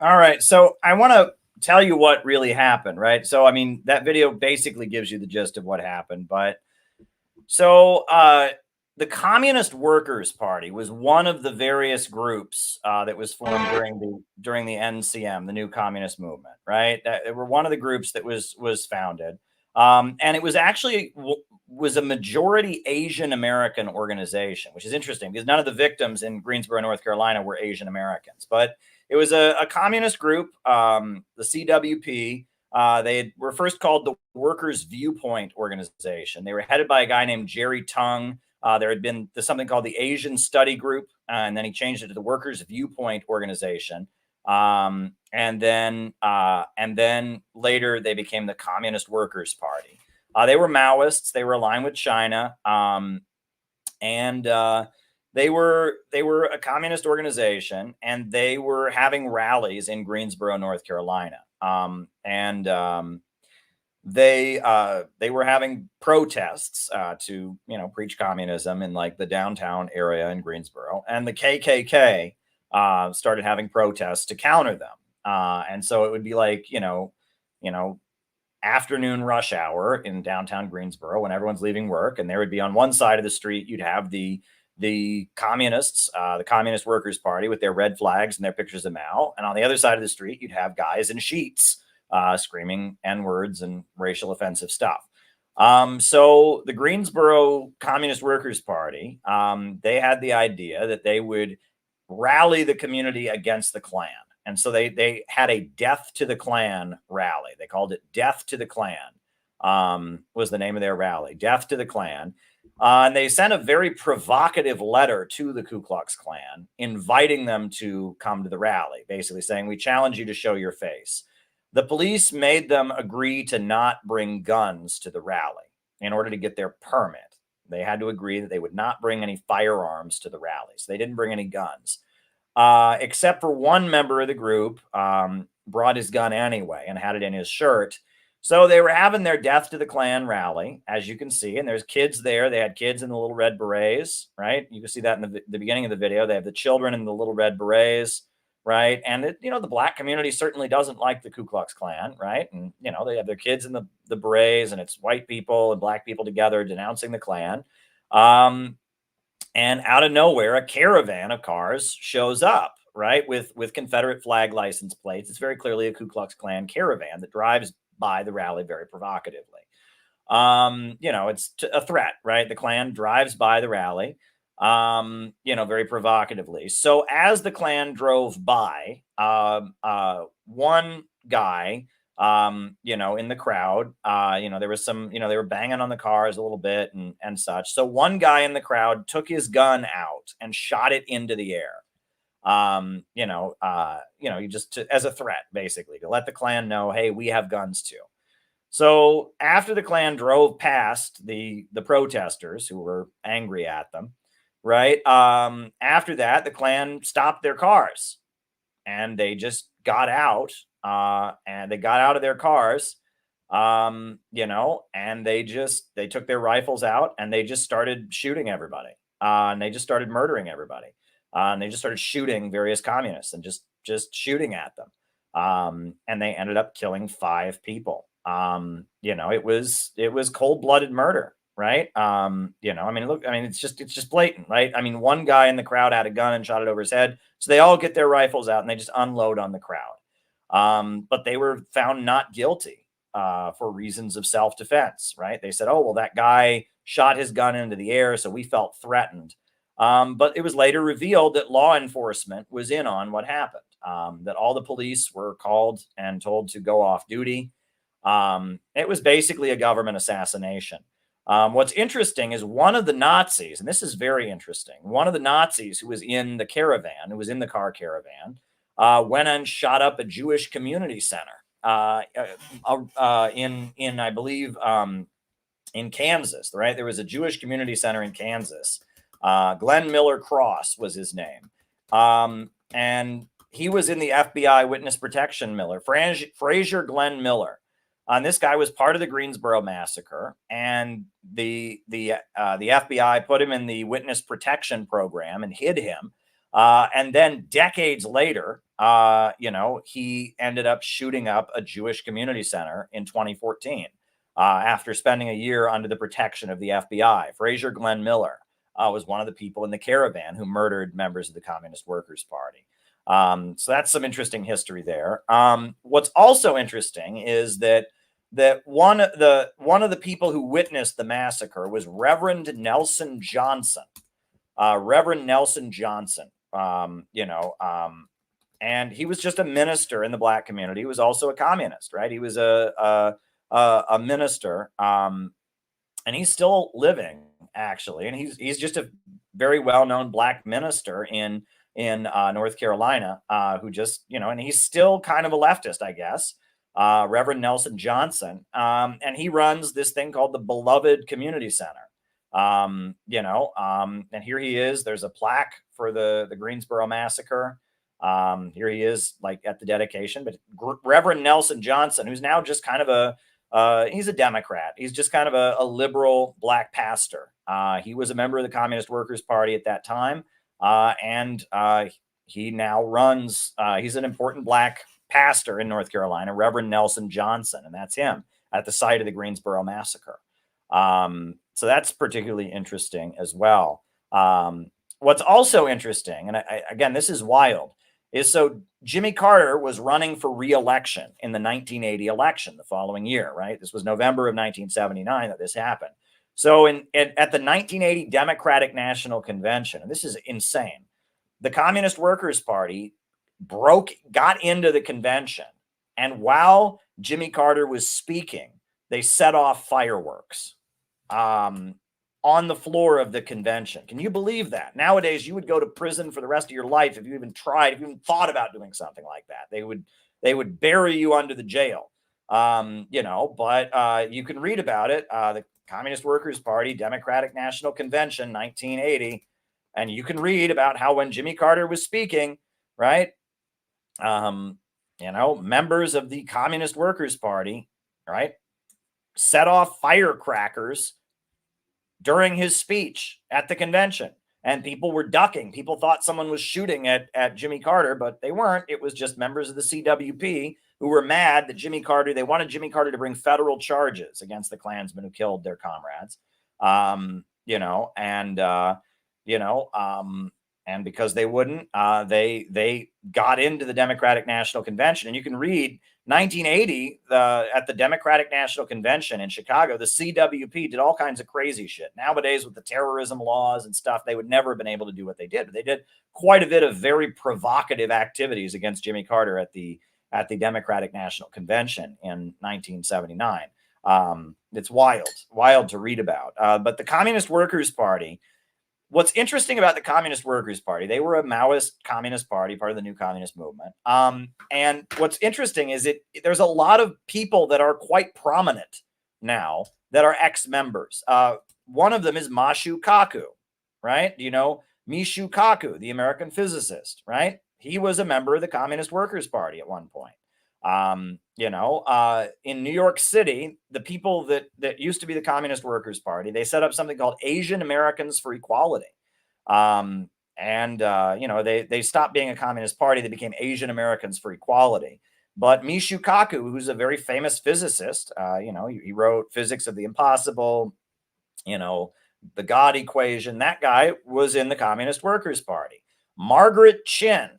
All right, so I want to tell you what really happened, right? So, I mean, that video basically gives you the gist of what happened. But so the Communist Workers' Party was one of the various groups that was formed during the NCM, the New Communist Movement, right? They were one of the groups that was founded, and it was actually was a majority Asian American organization, which is interesting because none of the victims in Greensboro, North Carolina, were Asian Americans, but it was a communist group, the CWP. They were first called the Workers' Viewpoint Organization. They were headed by a guy named Jerry Tung. There had been something called the Asian Study Group, and then he changed it to the Workers' Viewpoint Organization. And then later they became the Communist Workers' Party. They were Maoists. They were aligned with China, and they were a communist organization, and they were having rallies in Greensboro, North Carolina. They were having protests to preach communism in like the downtown area in Greensboro, and the KKK started having protests to counter them. And so it would be like afternoon rush hour in downtown Greensboro when everyone's leaving work, and there would be on one side of the street you'd have the communists, the Communist Workers' Party with their red flags and their pictures of Mao. And on the other side of the street, you'd have guys in sheets screaming N-words and racial offensive stuff. So the Greensboro Communist Workers' Party, they had the idea that they would rally the community against the Klan. And so they had a Death to the Klan rally. They called it Death to the Klan, was the name of their rally, Death to the Klan. And they sent a very provocative letter to the Ku Klux Klan, inviting them to come to the rally, basically saying, we challenge you to show your face. The police made them agree to not bring guns to the rally in order to get their permit. They had to agree that they would not bring any firearms to the rally. So they didn't bring any guns, except for one member of the group brought his gun anyway and had it in his shirt. So they were having their Death to the Klan rally, as you can see, and there's kids there. They had kids in the little red berets, right? You can see that in the beginning of the video. They have the children in the little red berets, right? And the black community certainly doesn't like the Ku Klux Klan, right? And they have their kids in the berets, and it's white people and black people together denouncing the Klan. And out of nowhere, a caravan of cars shows up, right, with Confederate flag license plates. It's very clearly a Ku Klux Klan caravan that drives by the rally very provocatively. It's a threat, right? The Klan drives by the rally, very provocatively. So as the Klan drove by, one guy, in the crowd, there was some, they were banging on the cars a little bit and such. So one guy in the crowd took his gun out and shot it into the air. As a threat, basically, to let the Klan know, hey, we have guns too. So after the Klan drove past the protesters who were angry at them, right? After that, the Klan stopped their cars and they just got out, and they got out of their cars, and they took their rifles out and they just started shooting everybody, and they just started murdering everybody. And they just started shooting various communists and just shooting at them. And they ended up killing 5 people. It was cold-blooded murder, right? Look, it's just blatant, right? One guy in the crowd had a gun and shot it over his head. So they all get their rifles out and they just unload on the crowd. But they were found not guilty for reasons of self-defense, right? They said, oh, well, that guy shot his gun into the air, so we felt threatened. But it was later revealed that law enforcement was in on what happened, that all the police were called and told to go off duty. It was basically a government assassination. What's interesting is one of the Nazis, and this is very interesting, one of the Nazis who was in the caravan, who was in the car caravan, went and shot up a Jewish community center in I believe, in Kansas, right? There was a Jewish community center in Kansas. Glenn Miller Cross was his name. And he was in the FBI witness protection Miller, Frazier Glenn Miller. This guy was part of the Greensboro massacre, and the FBI put him in the witness protection program and hid him. And then decades later, he ended up shooting up a Jewish community center in 2014 after spending a year under the protection of the FBI. Frazier Glenn Miller was one of the people in the caravan who murdered members of the Communist Workers' Party. So that's some interesting history there. What's also interesting is that one of the people who witnessed the massacre was Reverend Nelson Johnson. Reverend Nelson Johnson, and he was just a minister in the Black community. He was also a communist, right? He was a minister, and he's still living, actually. And he's just a very well-known Black minister in North Carolina, who just, and he's still kind of a leftist, I guess. Reverend Nelson Johnson, and he runs this thing called the Beloved Community Center. And here he is. There's a plaque for the Greensboro massacre. Here he is, like, at the dedication. But Reverend Nelson Johnson, who's now just kind of he's a Democrat. He's just kind of a liberal Black pastor. He was a member of the Communist Workers' Party at that time, and he now runs. He's an important Black pastor in North Carolina, Reverend Nelson Johnson, and that's him at the site of the Greensboro massacre. So that's particularly interesting as well. What's also interesting, and again, this is wild, is so Jimmy Carter was running for re-election in the 1980 election the following year, right? This was November of 1979 that this happened. So at the 1980 Democratic National Convention, and this is insane, the Communist Workers' Party got into the convention, and while Jimmy Carter was speaking, they set off fireworks on the floor of the convention. Can you believe that? Nowadays, you would go to prison for the rest of your life if you even thought about doing something like that. They would bury you under the jail. But you can read about it. The Communist Workers' Party, Democratic National Convention, 1980, and you can read about how when Jimmy Carter was speaking, right, members of the Communist Workers' Party, right, set off firecrackers during his speech at the convention, and people were ducking. People thought someone was shooting at Jimmy Carter, but they weren't. It was just members of the CWP who were mad that they wanted Jimmy Carter to bring federal charges against the Klansmen who killed their comrades. And because they wouldn't, they got into the Democratic National Convention. And you can read 1980 at the Democratic National Convention in Chicago, the CWP did all kinds of crazy shit. Nowadays, with the terrorism laws and stuff, they would never have been able to do what they did. But they did quite a bit of very provocative activities against Jimmy Carter at the Democratic National Convention in 1979. It's wild to read about. But the Communist Workers' Party, what's interesting about the Communist Workers' Party, they were a Maoist communist party, part of the new communist movement. And what's interesting is there's a lot of people that are quite prominent now that are ex-members. One of them is Mashu Kaku, right? Do you know Michio Kaku, the American physicist, right? He was a member of the Communist Workers' Party at one point. In New York City, the people that used to be the Communist Workers' Party, they set up something called Asian Americans for Equality. They stopped being a communist party. They became Asian Americans for Equality. But Michio Kaku, who's a very famous physicist, he wrote Physics of the Impossible, the God equation. That guy was in the Communist Workers' Party. Margaret Chin,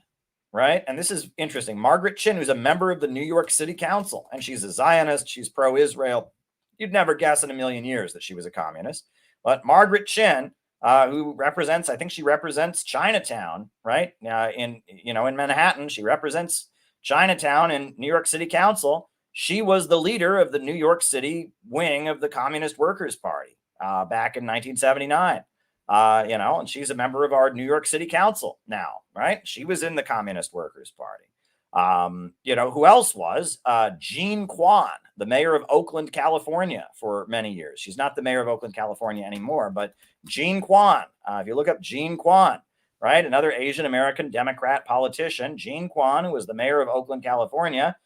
right? And this is interesting. Margaret Chin, who's a member of the New York City Council, and she's a Zionist. She's pro-Israel. You'd never guess in a million years that she was a communist. But Margaret Chin, who represents, I think she represents Chinatown, right? In Manhattan, she represents Chinatown in New York City Council. She was the leader of the New York City wing of the Communist Workers' Party back in 1979. And she's a member of our New York City Council now, right? She was in the Communist Workers' Party. Who else was? Jean Quan, the mayor of Oakland, California for many years. She's not the mayor of Oakland, California anymore, but Jean Quan, if you look up Jean Quan, right? Another Asian American Democrat politician, Jean Quan, who was the mayor of Oakland, California.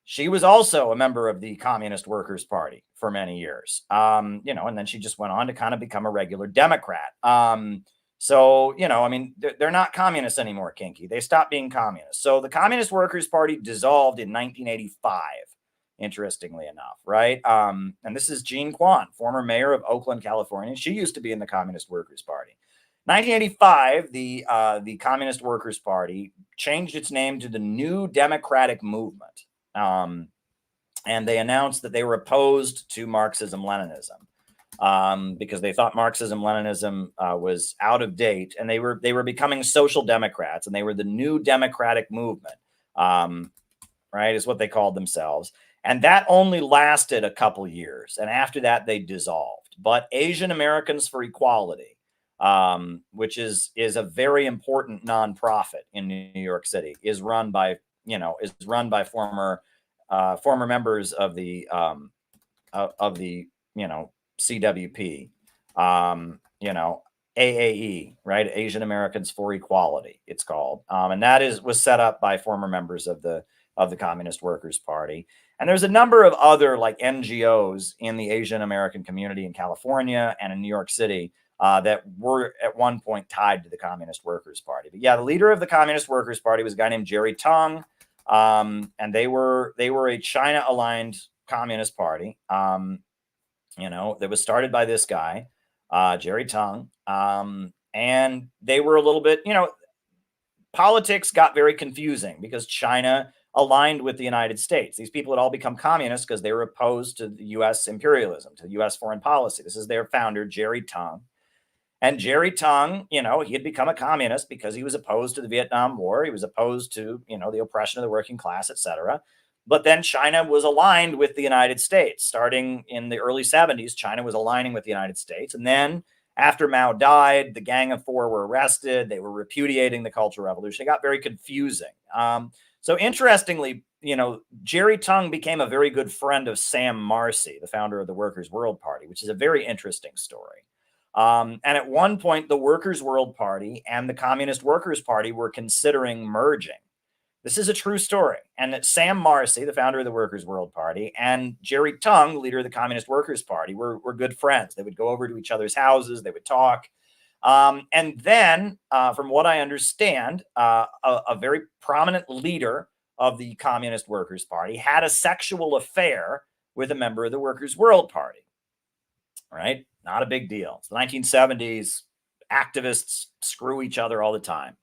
She was also a member of the Communist Workers' Party for many years, and then she just went on to kind of become a regular Democrat. They're not communists anymore, Kinky. They stopped being communists. So the Communist Workers' Party dissolved in 1985, interestingly enough, right? And this is Jean Quan, former mayor of Oakland, California. She used to be in the Communist Workers' Party. 1985, the Communist Workers' Party changed its name to the New Democratic Movement. And they announced that they were opposed to Marxism-Leninism because they thought Marxism-Leninism was out of date, and they were becoming social democrats, and they were the New Democratic Movement, right, is what they called themselves. And that only lasted a couple years, and after that they dissolved. But Asian Americans for Equality, which is a very important nonprofit in New York City, is run by former members of the CWP, AAE, right? Asian Americans for Equality, it's called, and that was set up by former members of the Communist Workers' Party. And there's a number of other like NGOs in the Asian American community in California and in New York City that were at one point tied to the Communist Workers' Party. But yeah, the leader of the Communist Workers' Party was a guy named Jerry Tung. And they were a China-aligned communist party, that was started by this guy, Jerry Tung. And they were a little bit, politics got very confusing because China aligned with the United States. These people had all become communists because they were opposed to the U.S. imperialism, to U.S. foreign policy. This is their founder, Jerry Tung. And Jerry Tung, he had become a communist because he was opposed to the Vietnam War. He was opposed to, the oppression of the working class, etc. But then China was aligned with the United States. Starting in the early 70s, China was aligning with the United States. And then after Mao died, the Gang of Four were arrested. They were repudiating the Cultural Revolution. It got very confusing. So interestingly, Jerry Tung became a very good friend of Sam Marcy, the founder of the Workers' World Party, which is a very interesting story. And at one point, the Workers' World Party and the Communist Workers' Party were considering merging. This is a true story. And that Sam Marcy, the founder of the Workers' World Party, and Jerry Tung, leader of the Communist Workers' Party, were good friends. They would go over to each other's houses. They would talk. And then, from what I understand, a very prominent leader of the Communist Workers' Party had a sexual affair with a member of the Workers' World Party. Right? Not a big deal. It's the 1970s. Activists screw each other all the time.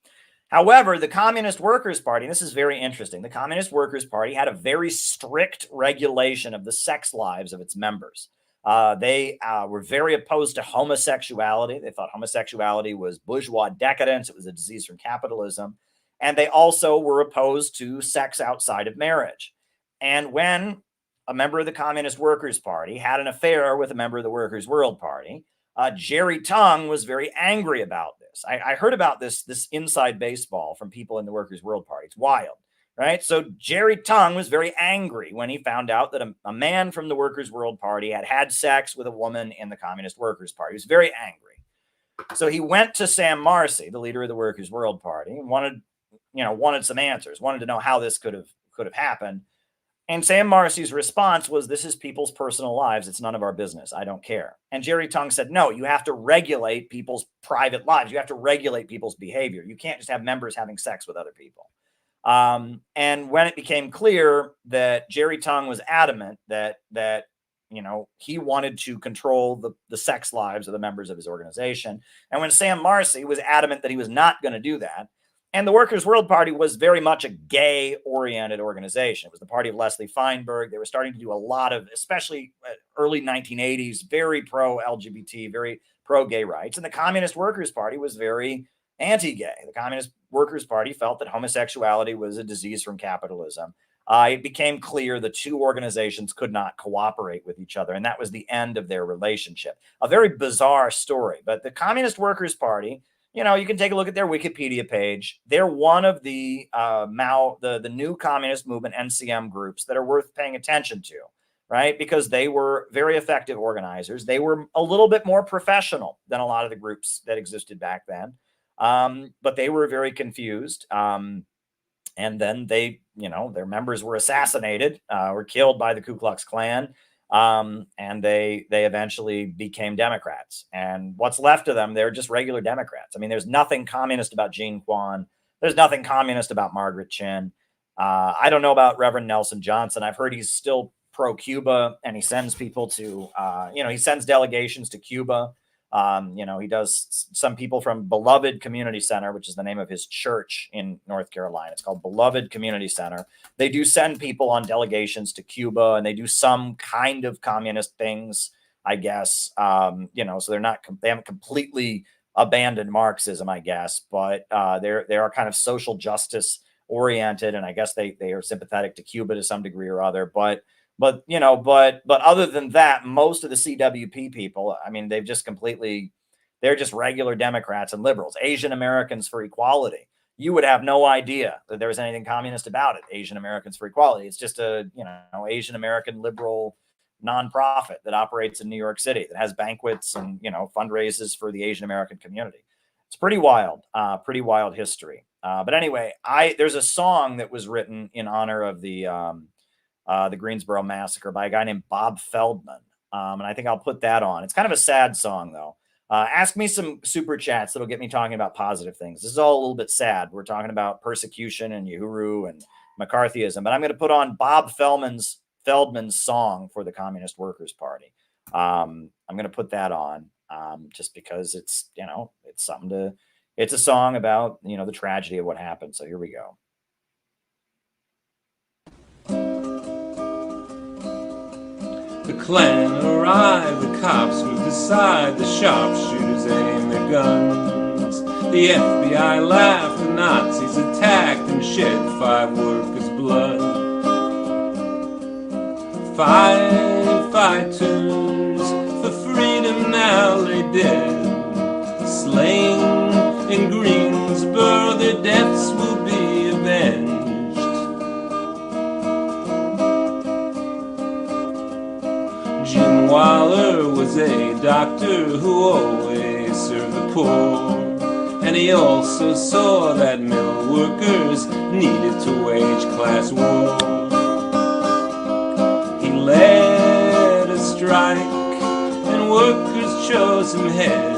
However, the Communist Workers' Party, and this is very interesting, the Communist Workers' Party had a very strict regulation of the sex lives of its members. They were very opposed to homosexuality. They thought homosexuality was bourgeois decadence. It was a disease from capitalism. And they also were opposed to sex outside of marriage. And when a member of the Communist Workers' Party had an affair with a member of the Workers' World Party, Jerry Tung was very angry about this. I heard about this inside baseball from people in the Workers' World Party. It's wild, right? So Jerry Tung was very angry when he found out that a man from the Workers' World Party had sex with a woman in the Communist Workers' Party. He was very angry. So he went to Sam Marcy, the leader of the Workers' World Party, and wanted some answers, wanted to know how this could have happened. And Sam Marcy's response was, this is people's personal lives. It's none of our business. I don't care. And Jerry Tung said, no, you have to regulate people's private lives. You have to regulate people's behavior. You can't just have members having sex with other people. And when it became clear that Jerry Tung was adamant that he wanted to control the sex lives of the members of his organization, and when Sam Marcy was adamant that he was not going to do that, and the Workers' World Party was very much a gay-oriented organization. It was the party of Leslie Feinberg. They were starting to do a lot of, especially early 1980s, very pro-LGBT, very pro-gay rights. And the Communist Workers' Party was very anti-gay. The Communist Workers' Party felt that homosexuality was a disease from capitalism. It became clear the two organizations could not cooperate with each other, and that was the end of their relationship. A very bizarre story, but the Communist Workers' Party, you can take a look at their Wikipedia page. They're one of the the new communist movement NCM groups that are worth paying attention to, right? Because they were very effective organizers. They were a little bit more professional than a lot of the groups that existed back then, but they were very confused. And then they, their members were assassinated, were killed by the Ku Klux Klan. And they eventually became Democrats, and what's left of them, they're just regular Democrats. I mean, there's nothing communist about Gene Kwan. There's nothing communist about Margaret Chin. I don't know about Reverend Nelson Johnson. I've heard he's still pro-Cuba, and he sends people to, he sends delegations to Cuba. He does. Some people from Beloved Community Center, which is the name of his church in North Carolina. It's called Beloved Community Center. They do send people on delegations to Cuba, and they do some kind of communist things, I guess. So they haven't completely abandoned Marxism, I guess, but they are kind of social justice oriented, and I guess they are sympathetic to Cuba to some degree or other. But other than that, most of the CWP people, I mean, they're just regular Democrats and liberals. Asian Americans for Equality. You would have no idea that there was anything communist about it. Asian Americans for Equality. It's just a, Asian American liberal nonprofit that operates in New York City that has banquets and, fundraisers for the Asian American community. It's pretty wild history. But anyway, there's a song that was written in honor of the Greensboro Massacre by a guy named Bob Feldman. And I think I'll put that on. It's kind of a sad song, though. Ask me some super chats that'll get me talking about positive things. This is all a little bit sad. We're talking about persecution and Uhuru and McCarthyism, but I'm going to put on Bob Feldman's song for the Communist Workers' Party. I'm going to put that on just because it's a song about, the tragedy of what happened. So here we go. The Klan arrived, the cops moved aside, the sharpshooters aimed their guns. The FBI laughed, the Nazis attacked and shed 5 workers' blood. 5 fighters for freedom now lay dead, slain in Greensboro, their deaths will be avenged. Jim Waller was a doctor who always served the poor, and he also saw that mill workers needed to wage class war. He led a strike, and workers chose him head,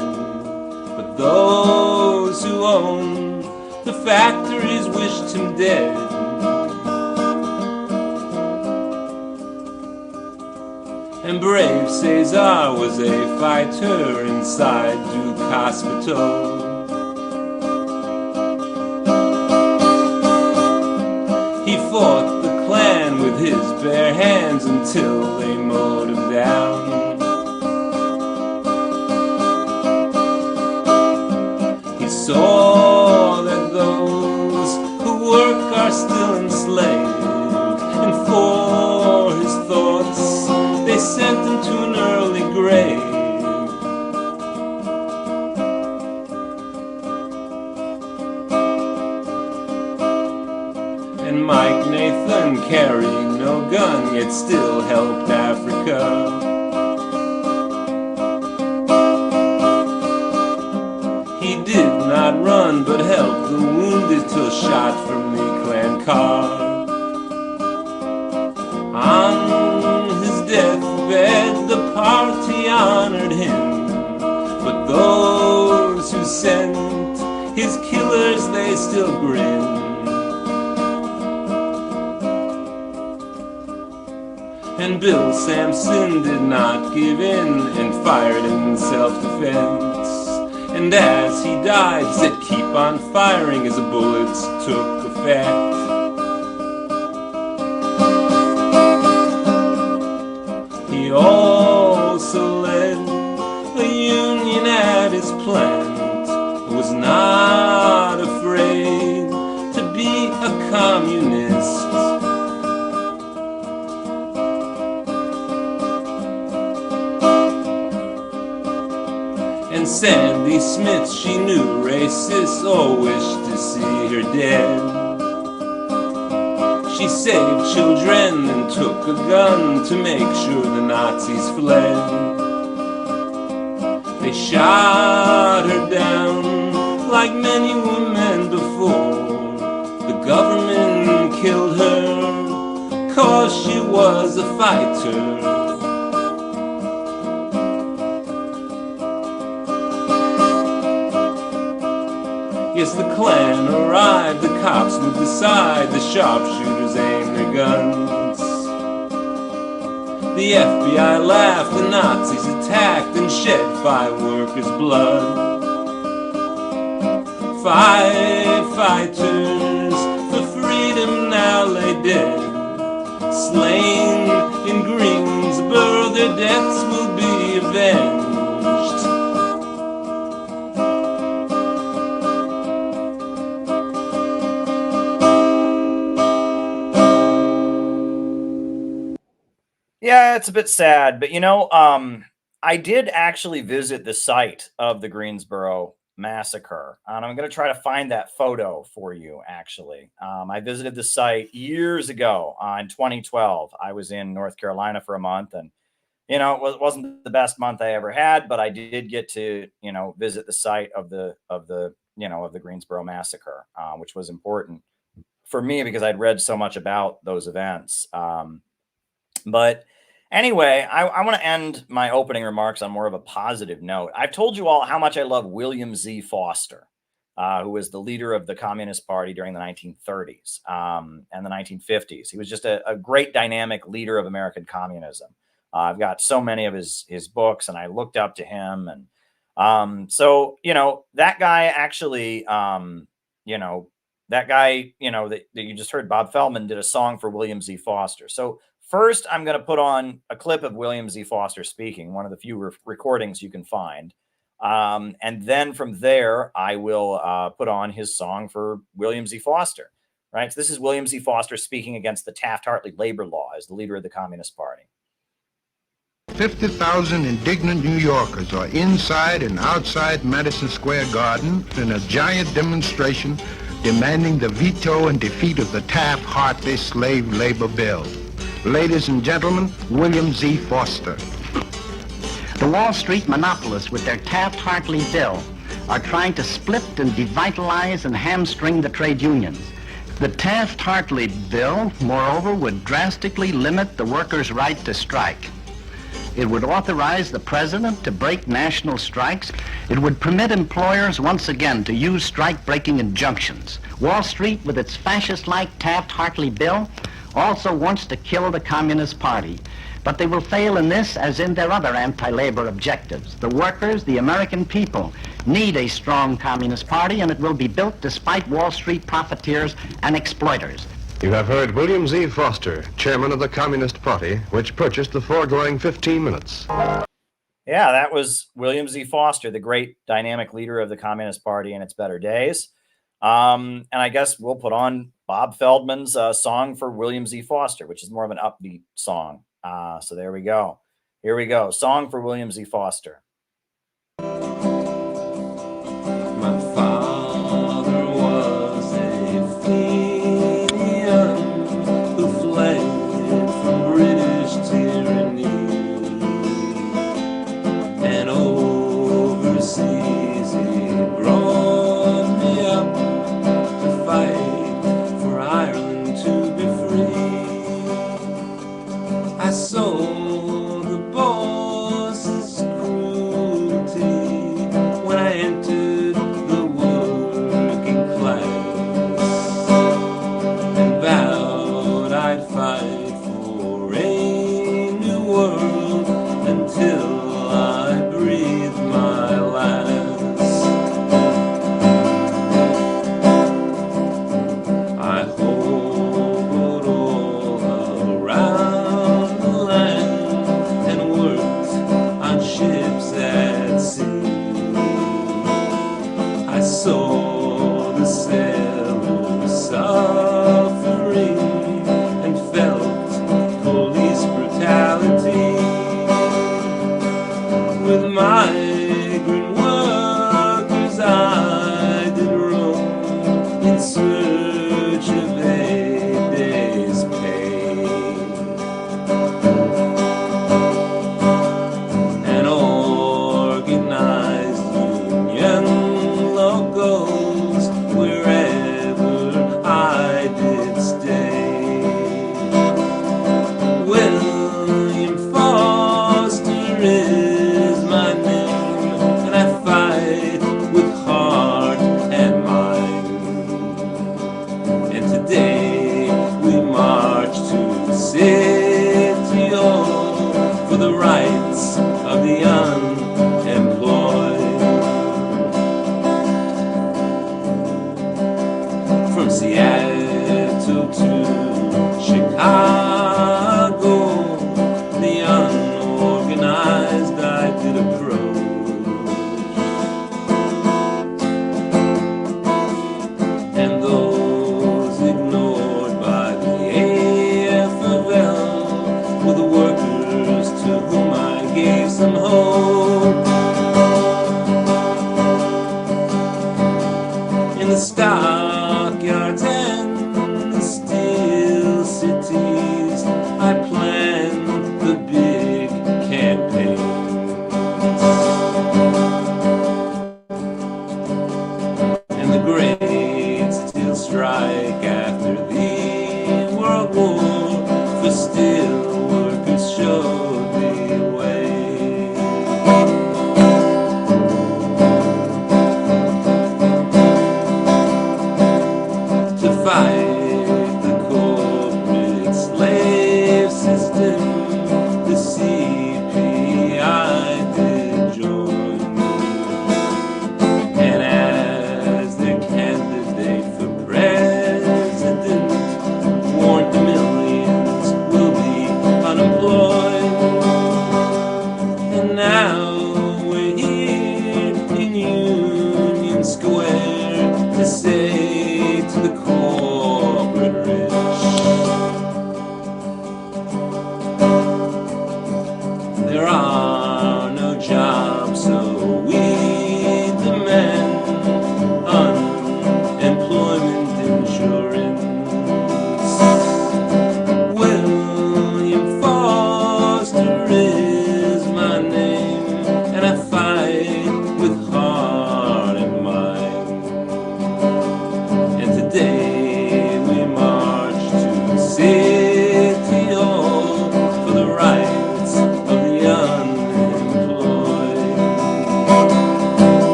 but those who owned the factories wished him dead. And brave Cesar was a fighter inside Duke Hospital. He fought the Klan with his bare hands until they mowed him down. He saw that those who work are still enslaved, and for his thoughts they sent him to an early grave. And Mike Nathan carried no gun, yet still helped Africa. He did not run, but helped the wounded till shot from the Klan car. On his deathbed, the party honored him, but those who sent his killers, they still grin. And Bill Sampson did not give in and fired in self-defense. And as he died, he said, keep on firing, as the bullets took effect. He also led a union at his plant, was not afraid to be a communist. And Sandy Smith, she knew racists all wished to see her dead. She saved children and took a gun to make sure the Nazis fled. They shot her down like many women before. The government killed her 'cause she was a fighter. Yes, the Klan arrived, the cops moved aside, the sharpshooters aimed their guns. The FBI laughed, the Nazis attacked and shed 5 workers' blood. 5 fighters for freedom now lay dead, slain in Greensboro, their deaths will be avenged. Yeah, it's a bit sad, but I did actually visit the site of the Greensboro massacre, and I'm going to try to find that photo for you. Actually, I visited the site years ago in 2012. I was in North Carolina for a month, and it wasn't the best month I ever had, but I did get to visit the site of the Greensboro massacre, which was important for me because I'd read so much about those events. But anyway, I want to end my opening remarks on more of a positive note. I've told you all how much I love William Z. Foster, who was the leader of the Communist Party during the 1930s and the 1950s. He was just a great dynamic leader of American communism. I've got so many of his books, and I looked up to him. And so, that guy actually, that you just heard, Bob Feldman, did a song for William Z. Foster. So first, I'm going to put on a clip of William Z. Foster speaking, one of the few recordings you can find. And then from there, I will put on his song for William Z. Foster. Right? So this is William Z. Foster speaking against the Taft-Hartley labor law as the leader of the Communist Party. 50,000 indignant New Yorkers are inside and outside Madison Square Garden in a giant demonstration demanding the veto and defeat of the Taft-Hartley slave labor bill. Ladies and gentlemen, William Z. Foster. The Wall Street monopolists with their Taft-Hartley bill are trying to split and devitalize and hamstring the trade unions. The Taft-Hartley bill, moreover, would drastically limit the workers' right to strike. It would authorize the president to break national strikes. It would permit employers once again to use strike-breaking injunctions. Wall Street, with its fascist-like Taft-Hartley bill, also wants to kill the Communist Party. But they will fail in this as in their other anti-labor objectives. The workers, the American people, need a strong Communist Party, and it will be built despite Wall Street profiteers and exploiters. You have heard William Z. Foster, chairman of the Communist Party, which purchased the foregoing 15 minutes. Yeah, that was William Z. Foster, the great dynamic leader of the Communist Party in its better days. And I guess we'll put on Bob Feldman's song for William Z. Foster, which is more of an upbeat song. So there we go. Here we go. Song for William Z. Foster. My father was a Fenian who fled from British tyranny, and overseas he brought me up to fight for Ireland to be free. I saw the boss's crew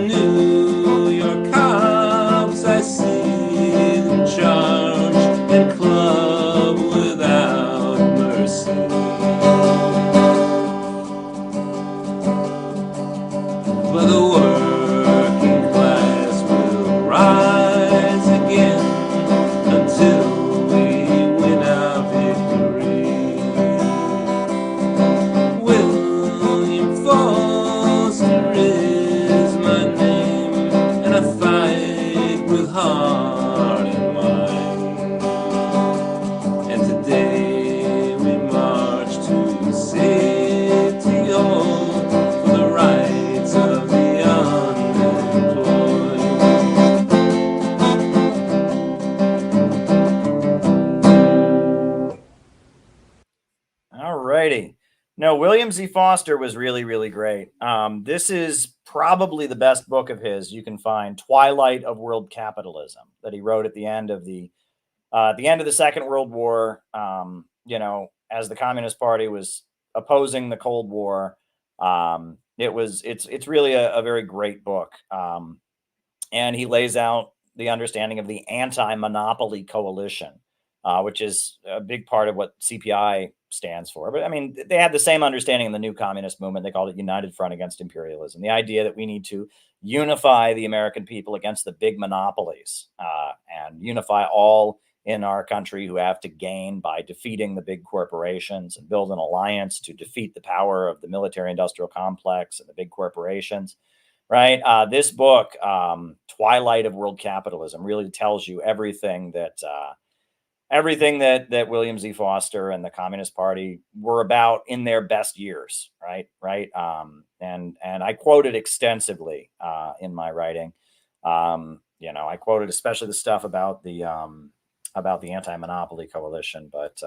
New York cops, I see them charge and club without mercy. But the working class will rise again until we win our victory. William Foster is my name, and I fight with heart and mind. And today we march to City Hall for the rights of the unemployed. All righty. No, William Z. Foster was really, really great. This is probably the best book of his you can find, Twilight of World Capitalism, that he wrote at the end of the Second World War. As the Communist Party was opposing the Cold War, it's really a very great book, and he lays out the understanding of the anti-monopoly coalition, which is a big part of what CPI stands for. But I mean, they had the same understanding in the new communist movement. They called it United Front Against Imperialism. The idea that we need to unify the American people against the big monopolies, and unify all in our country who have to gain by defeating the big corporations, and build an alliance to defeat the power of the military industrial complex and the big corporations. Right. This book, Twilight of World Capitalism, really tells you everything that William Z. Foster and the Communist Party were about in their best years, right? And I quoted extensively in my writing. I quoted especially the stuff about the anti-monopoly coalition. But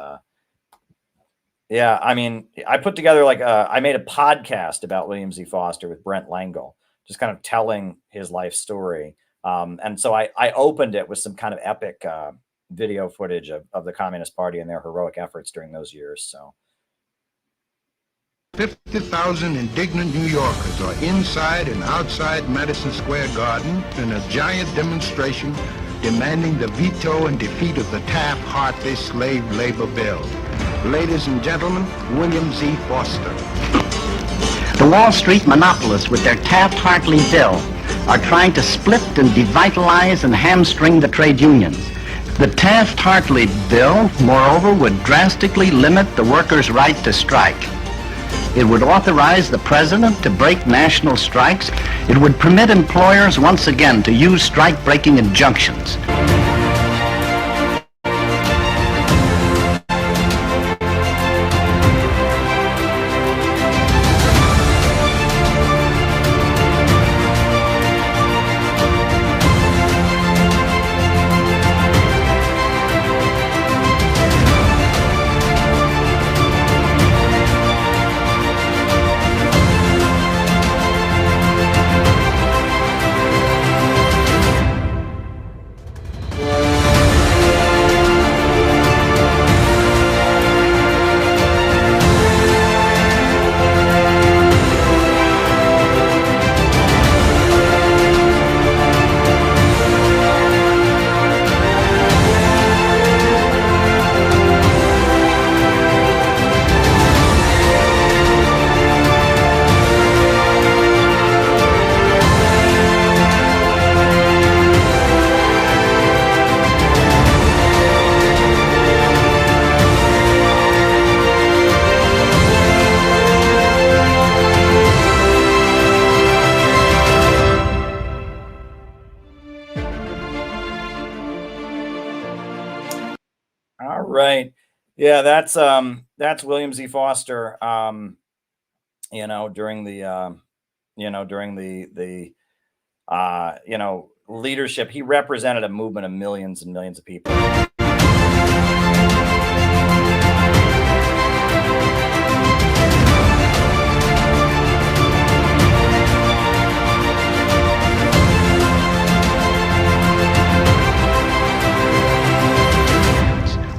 yeah, I mean, I put together I made a podcast about William Z. Foster with Brent Langle, just kind of telling his life story. And so I opened it with some kind of epic video footage of the Communist Party and their heroic efforts during those years. So 50,000 indignant New Yorkers are inside and outside Madison Square Garden in a giant demonstration demanding the veto and defeat of the Taft-Hartley slave labor bill. Ladies and gentlemen, William Z. Foster. The Wall Street monopolists with their Taft-Hartley bill are trying to split and devitalize and hamstring the trade unions. The Taft-Hartley bill, moreover, would drastically limit the workers' right to strike. It would authorize the president to break national strikes. It would permit employers once again to use strike-breaking injunctions. Right. Yeah, that's William Z. Foster. During the leadership, he represented a movement of millions and millions of people.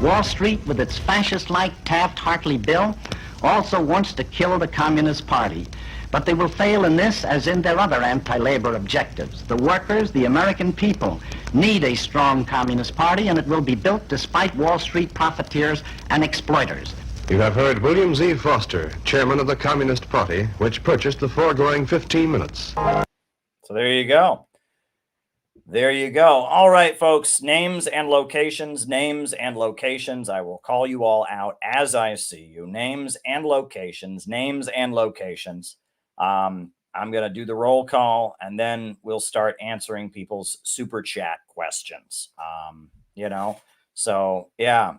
Wall Street, with its fascist-like Taft-Hartley bill, also wants to kill the Communist Party. But they will fail in this as in their other anti-labor objectives. The workers, the American people, need a strong Communist Party, and it will be built despite Wall Street profiteers and exploiters. You have heard William Z. Foster, chairman of the Communist Party, which purchased the foregoing 15 minutes. So there you go. There you go. All right, folks, names and locations, names and locations. I will call you all out as I see you. Names and locations, names and locations. I'm going to do the roll call, and then we'll start answering people's super chat questions. So yeah.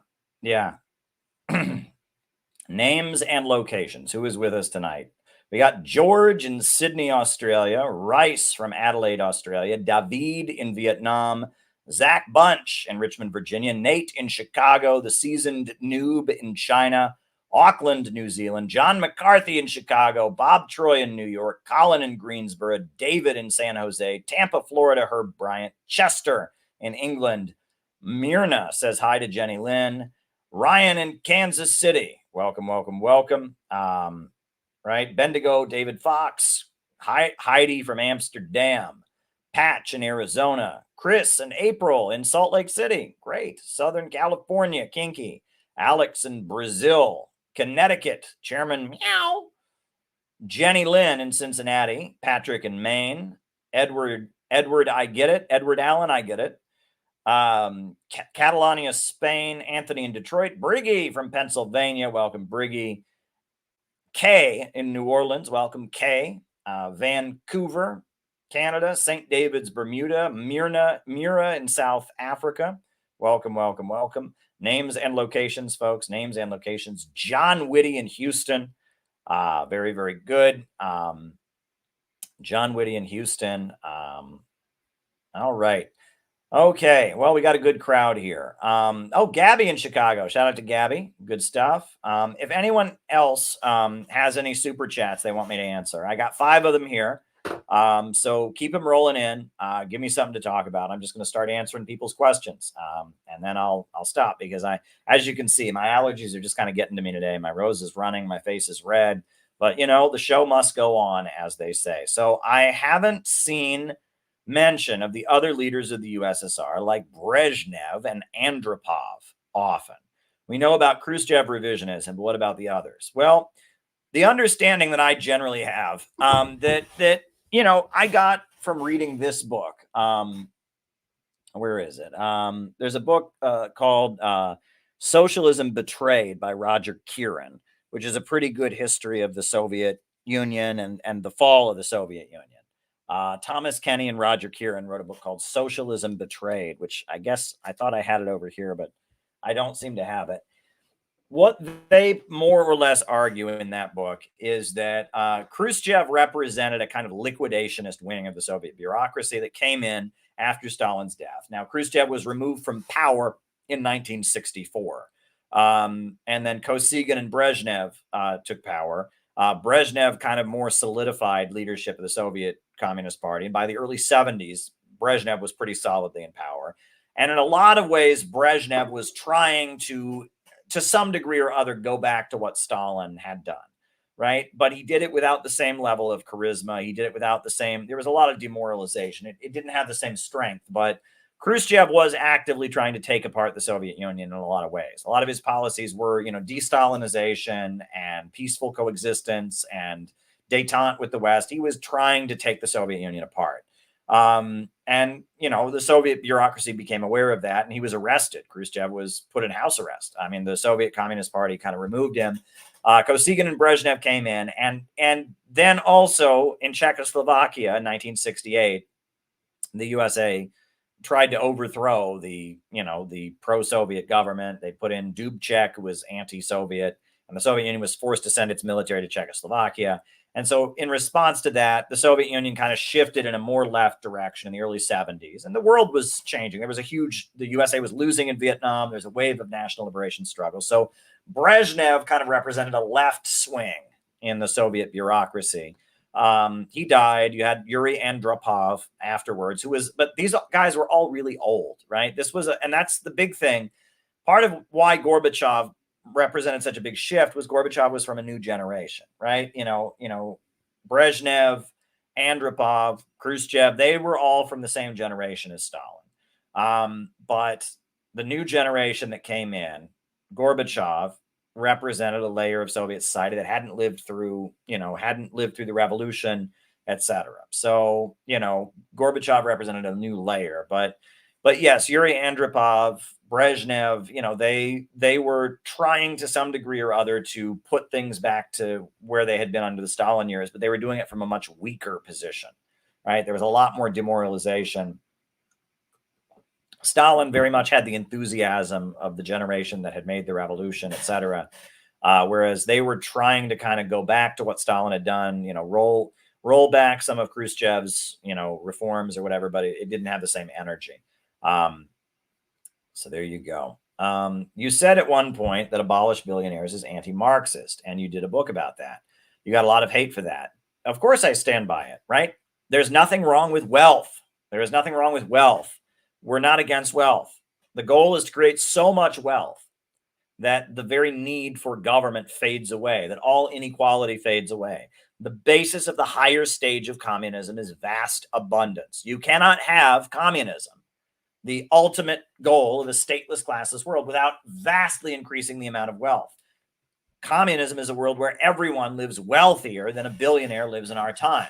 Names and locations. Who is with us tonight? We got George in Sydney, Australia, Rice from Adelaide, Australia, David in Vietnam, Zach Bunch in Richmond, Virginia, Nate in Chicago, the seasoned noob in China, Auckland, New Zealand, John McCarthy in Chicago, Bob Troy in New York, Colin in Greensboro, David in San Jose, Tampa, Florida, Herb Bryant, Chester in England, Myrna says hi to Jenny Lynn, Ryan in Kansas City. Welcome. Right. Bendigo, David Fox, Heidi from Amsterdam, Patch in Arizona, Chris and April in Salt Lake City. Great. Southern California, Kinky, Alex in Brazil, Connecticut, Chairman Meow, Jenny Lynn in Cincinnati, Patrick in Maine, Edward, I get it. Edward Allen, I get it. Catalonia, Spain, Anthony in Detroit, Briggy from Pennsylvania. Welcome, Briggy. Kay in New Orleans. Welcome, Kay. Vancouver, Canada. St. David's, Bermuda. Mira in South Africa. Welcome. Names and locations, folks. Names and locations. John Whitty in Houston. Very, very good. John Whitty in Houston. All right. Okay, well, we got a good crowd here. Gabby in Chicago. Shout out to Gabby. Good stuff. If anyone else has any super chats they want me to answer, I got 5 of them here. So keep them rolling in. Give me something to talk about. I'm just going to start answering people's questions, and then I'll stop because as you can see, my allergies are just kind of getting to me today. My nose is running, my face is red, but the show must go on, as they say. So I haven't seen mention of the other leaders of the USSR like Brezhnev and Andropov often. We know about Khrushchev revisionism, but what about the others? Well, the understanding that I generally have that I got from reading this book. Where is it? There's a book called Socialism Betrayed by Roger Kieran, which is a pretty good history of the Soviet Union and the fall of the Soviet Union. Thomas Kenny and Roger Kieran wrote a book called Socialism Betrayed, which I guess I thought I had it over here, but I don't seem to have it. What they more or less argue in that book is that Khrushchev represented a kind of liquidationist wing of the Soviet bureaucracy that came in after Stalin's death. Now, Khrushchev was removed from power in 1964. And then Kosygin and Brezhnev took power. Brezhnev kind of more solidified leadership of the Soviet Communist Party. And by the early 70s, Brezhnev was pretty solidly in power. And in a lot of ways, Brezhnev was trying to some degree or other, go back to what Stalin had done, right? But he did it without the same level of charisma. He did it without there was a lot of demoralization. It didn't have the same strength, but Khrushchev was actively trying to take apart the Soviet Union in a lot of ways. A lot of his policies were, de-Stalinization and peaceful coexistence and détente with the West. He was trying to take the Soviet Union apart. The Soviet bureaucracy became aware of that, and he was arrested. Khrushchev was put in house arrest. I mean, the Soviet Communist Party kind of removed him. Kosygin and Brezhnev came in, and then also in Czechoslovakia in 1968, the USA tried to overthrow the pro-Soviet government. They put in Dubček, who was anti-Soviet, and the Soviet Union was forced to send its military to Czechoslovakia. And so in response to that, the Soviet Union kind of shifted in a more left direction in the early 70s. And the world was changing. There was the USA was losing in Vietnam. There's a wave of national liberation struggle. So Brezhnev kind of represented a left swing in the Soviet bureaucracy. He died. You had Yuri Andropov afterwards, but these guys were all really old, right? And that's the big thing. Part of why Gorbachev represented such a big shift was Gorbachev was from a new generation, right? Brezhnev, Andropov, Khrushchev, they were all from the same generation as Stalin. But the new generation that came in, Gorbachev represented a layer of Soviet society that hadn't lived through the revolution, etc. So, Gorbachev represented a new layer, but yes, Yuri Andropov, Brezhnev, they were trying to some degree or other to put things back to where they had been under the Stalin years, but they were doing it from a much weaker position, right? There was a lot more demoralization. Stalin very much had the enthusiasm of the generation that had made the revolution, etc. Whereas they were trying to kind of go back to what Stalin had done, roll back some of Khrushchev's, reforms or whatever, but it didn't have the same energy. So there you go. You said at one point that abolish billionaires is anti-Marxist, and you did a book about that. You got a lot of hate for that. Of course, I stand by it, right? There's nothing wrong with wealth. There is nothing wrong with wealth. We're not against wealth. The goal is to create so much wealth that the very need for government fades away, that all inequality fades away. The basis of the higher stage of communism is vast abundance. You cannot have communism, the ultimate goal of a stateless, classless world, without vastly increasing the amount of wealth. Communism is a world where everyone lives wealthier than a billionaire lives in our time.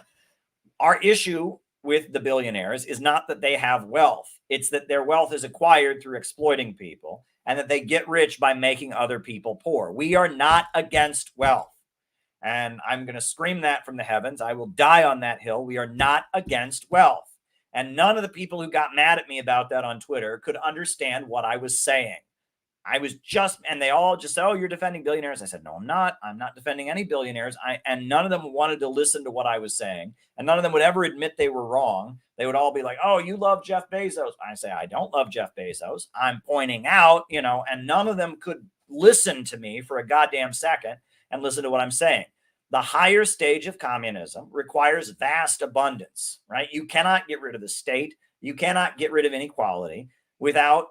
Our issue with the billionaires is not that they have wealth. It's that their wealth is acquired through exploiting people and that they get rich by making other people poor. We are not against wealth. And I'm going to scream that from the heavens. I will die on that hill. We are not against wealth. And none of the people who got mad at me about that on Twitter could understand what I was saying. And they all just said, oh, you're defending billionaires. I said, no, I'm not. I'm not defending any billionaires. And none of them wanted to listen to what I was saying. And none of them would ever admit they were wrong. They would all be like, oh, you love Jeff Bezos. I say, I don't love Jeff Bezos. I'm pointing out, and none of them could listen to me for a goddamn second and listen to what I'm saying. The higher stage of communism requires vast abundance, right? You cannot get rid of the state. You cannot get rid of inequality without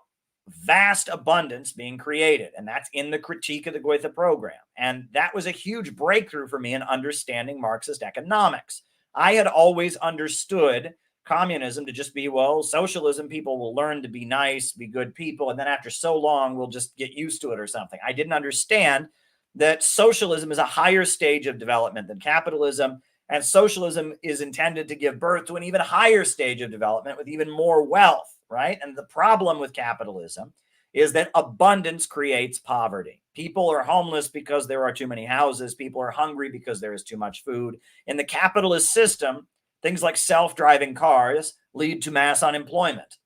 vast abundance being created. And that's in the critique of the Goethe program. And that was a huge breakthrough for me in understanding Marxist economics. I had always understood communism to just be, well, socialism, people will learn to be nice, be good people. And then after so long, we'll just get used to it or something. I didn't understand that socialism is a higher stage of development than capitalism, and socialism is intended to give birth to an even higher stage of development with even more wealth, right? And the problem with capitalism is that abundance creates poverty. People are homeless because there are too many houses. People are hungry because there is too much food. In the capitalist system, things like self-driving cars lead to mass unemployment,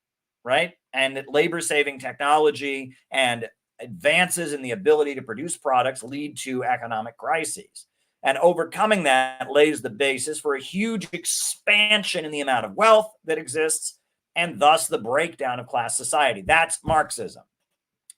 right? And labor-saving technology and advances in the ability to produce products lead to economic crises. And overcoming that lays the basis for a huge expansion in the amount of wealth that exists, and thus the breakdown of class society. That's Marxism.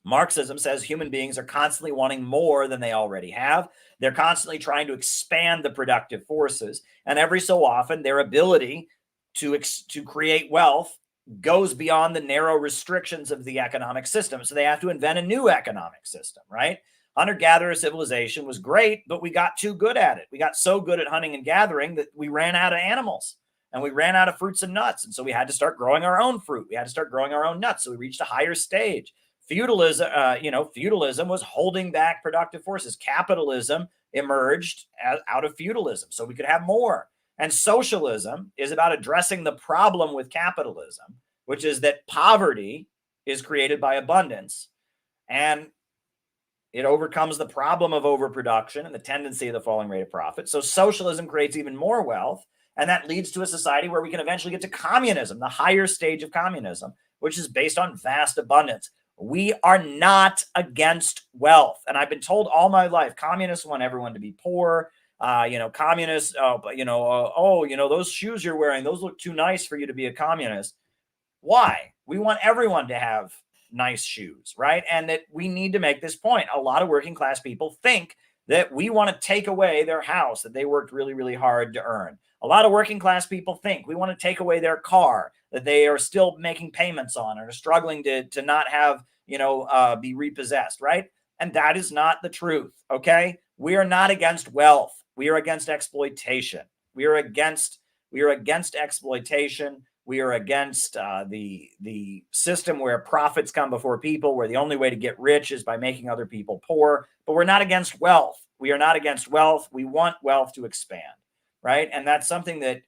Marxism says human beings are constantly wanting more than they already have. They're constantly trying to expand the productive forces. And every so often, their ability to create wealth goes beyond the narrow restrictions of the economic system. So they have to invent a new economic system, right? Hunter-gatherer civilization was great, but we got too good at it. We got so good at hunting and gathering that we ran out of animals and we ran out of fruits and nuts. And so we had to start growing our own fruit. We had to start growing our own nuts. So we reached a higher stage. Feudalism was holding back productive forces. Capitalism emerged out of feudalism so we could have more. And socialism is about addressing the problem with capitalism, which is that poverty is created by abundance, and it overcomes the problem of overproduction and the tendency of the falling rate of profit. So socialism creates even more wealth, and that leads to a society where we can eventually get to communism, the higher stage of communism, which is based on vast abundance. We are not against wealth. And I've been told all my life, communists want everyone to be poor. Communists, those shoes you're wearing, those look too nice for you to be a communist. Why? We want everyone to have nice shoes, right? And that we need to make this point. A lot of working class people think that we want to take away their house that they worked really, really hard to earn. A lot of working class people think we want to take away their car that they are still making payments on and are struggling to not have, be repossessed, right? And that is not the truth, okay? We are not against wealth. We are against exploitation. We are against exploitation. We are against the system where profits come before people, where the only way to get rich is by making other people poor. But we're not against wealth. We are not against wealth. We want wealth to expand, right? And that's something that,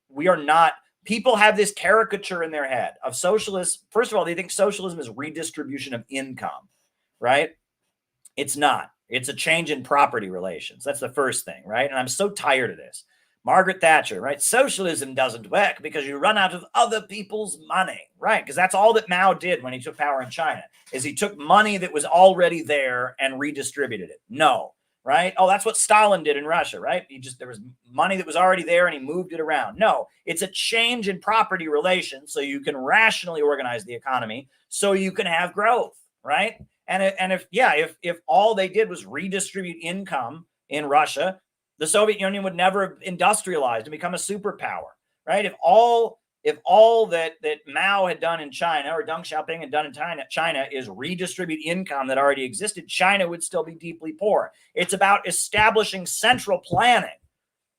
we are not. People have this caricature in their head of socialists. First of all, they think socialism is redistribution of income, right? It's not. It's a change in property relations. That's the first thing, right? And I'm so tired of this. Margaret Thatcher, right? Socialism doesn't work because you run out of other people's money, right? Because that's all that Mao did when he took power in China, is he took money that was already there and redistributed it. No, right? Oh, that's what Stalin did in Russia, right? There was money that was already there and he moved it around. No, it's a change in property relations so you can rationally organize the economy so you can have growth, right? And if all they did was redistribute income in Russia, the Soviet Union would never have industrialized and become a superpower, right? If all that Mao had done in China, or Deng Xiaoping had done in China is redistribute income that already existed, China would still be deeply poor. It's about establishing central planning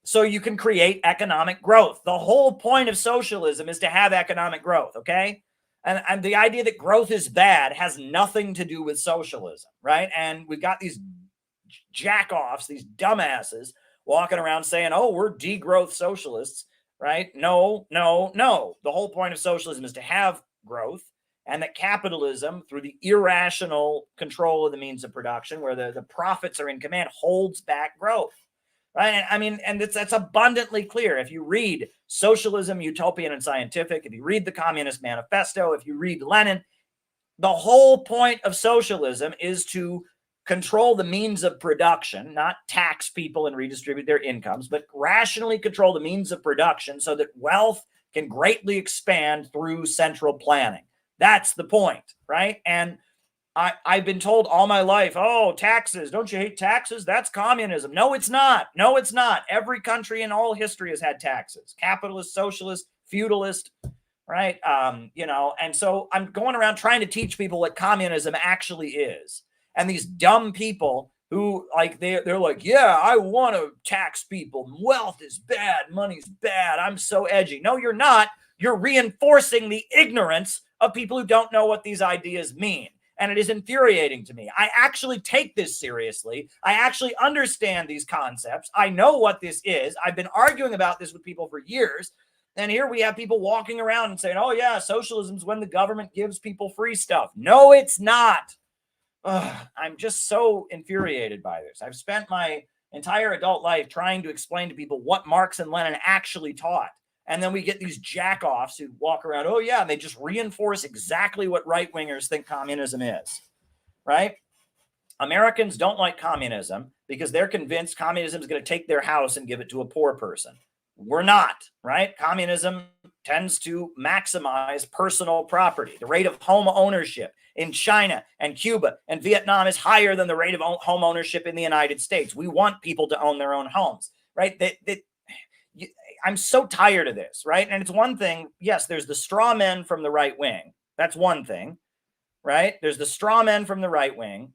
so you can create economic growth. The whole point of socialism is to have economic growth, okay? And the idea that growth is bad has nothing to do with socialism, right? And we've got these jack-offs, these dumbasses walking around saying, oh, we're degrowth socialists, right? No. The whole point of socialism is to have growth, and that capitalism, through the irrational control of the means of production, where the profits are in command, holds back growth, right? And that's abundantly clear. If you read Socialism, Utopian and Scientific, if you read the Communist Manifesto, if you read Lenin, the whole point of socialism is to control the means of production, not tax people and redistribute their incomes, but rationally control the means of production so that wealth can greatly expand through central planning. That's the point, right? And I've been told all my life, oh, taxes, don't you hate taxes? That's communism. No, it's not. No, it's not. Every country in all history has had taxes. Capitalist, socialist, feudalist, right? And so I'm going around trying to teach people what communism actually is. And these dumb people who they're like, yeah, I want to tax people. Wealth is bad. Money's bad. I'm so edgy. No, you're not. You're reinforcing the ignorance of people who don't know what these ideas mean. And it is infuriating to me. I actually take this seriously. I actually understand these concepts. I know what this is. I've been arguing about this with people for years. And here we have people walking around and saying, oh, yeah, socialism is when the government gives people free stuff. No, it's not. I'm just so infuriated by this. I've spent my entire adult life trying to explain to people what Marx and Lenin actually taught. And then we get these jack-offs who walk around, oh, yeah, and they just reinforce exactly what right-wingers think communism is, right? Americans don't like communism because they're convinced communism is going to take their house and give it to a poor person. We're not, right? Communism tends to maximize personal property. The rate of home ownership in China and Cuba and Vietnam is higher than the rate of home ownership in the United States. We want people to own their own homes, right? I'm so tired of this, right? And it's one thing, yes, there's the straw men from the right wing. That's one thing, right? There's the straw men from the right wing.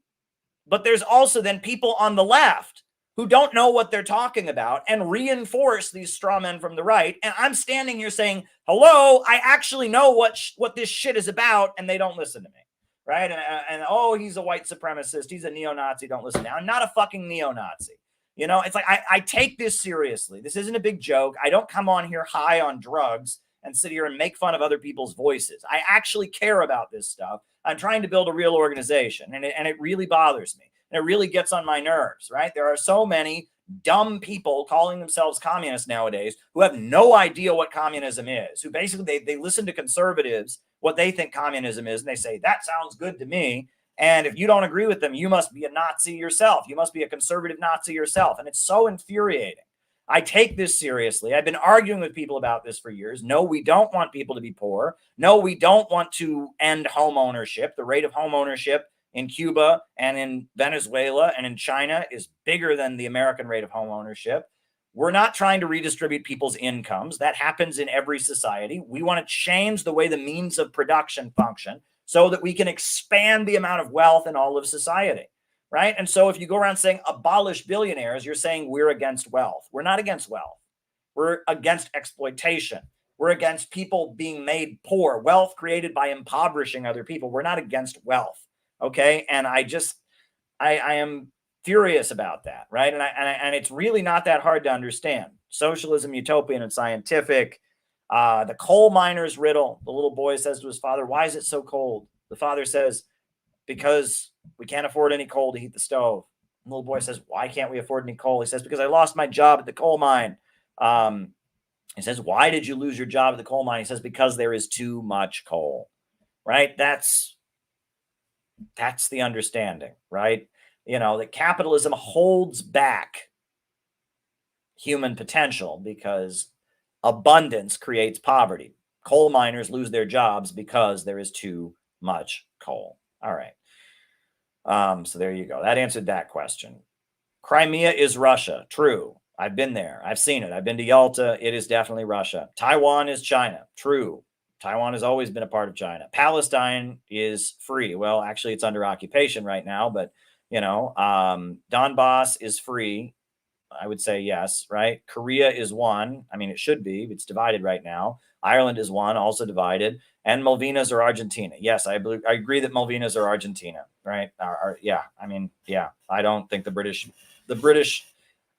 But there's also then people on the left who don't know what they're talking about and reinforce these straw men from the right. And I'm standing here saying, hello, I actually know what this shit is about, and they don't listen to me, right? And oh, he's a white supremacist. He's a neo-Nazi. Don't listen to me. I'm not a fucking neo-Nazi. You know, it's like I take this seriously. This isn't a big joke. I don't come on here high on drugs and sit here and make fun of other people's voices. I actually care about this stuff. I'm trying to build a real organization, and it really bothers me. And it really gets on my nerves, right? There are so many dumb people calling themselves communists nowadays who have no idea what communism is, who basically they listen to conservatives, what they think communism is, and they say, that sounds good to me. And if you don't agree with them, you must be a Nazi yourself. You must be a conservative Nazi yourself. And it's so infuriating. I take this seriously. I've been arguing with people about this for years. No, we don't want people to be poor. No, we don't want to end home ownership. The rate of home ownership in Cuba and in Venezuela and in China is bigger than the American rate of home ownership. We're not trying to redistribute people's incomes. That happens in every society. We want to change the way the means of production function so that we can expand the amount of wealth in all of society. right? And so if you go around saying abolish billionaires, you're saying we're against wealth. We're not against wealth. We're against exploitation. We're against people being made poor, wealth created by impoverishing other people. We're not against wealth, okay? And I am furious about that, right? And it's really not that hard to understand. Socialism, utopian, and scientific. The coal miner's riddle. The little boy says to his father, "Why is it so cold?" The father says, "Because we can't afford any coal to heat the stove." And the little boy says, "Why can't we afford any coal?" He says, "Because I lost my job at the coal mine." He says, "Why did you lose your job at the coal mine?" He says, "Because there is too much coal," right? That's the understanding, right? That capitalism holds back human potential because abundance creates poverty. Coal miners lose their jobs because there is too much coal. All right. So there you go. That answered that question. Crimea is Russia. True. I've been there. I've seen it. I've been to Yalta. It is definitely Russia. Taiwan is China. True. Taiwan has always been a part of China. Palestine is free. Well, actually, it's under occupation right now, but Donbass is free. I would say yes, right? Korea is one. I mean, it should be. It's divided right now. Ireland is one, also divided. And Malvinas are Argentina. Yes, I agree that Malvinas are Argentina, right? Yeah, I mean, yeah. I don't think the British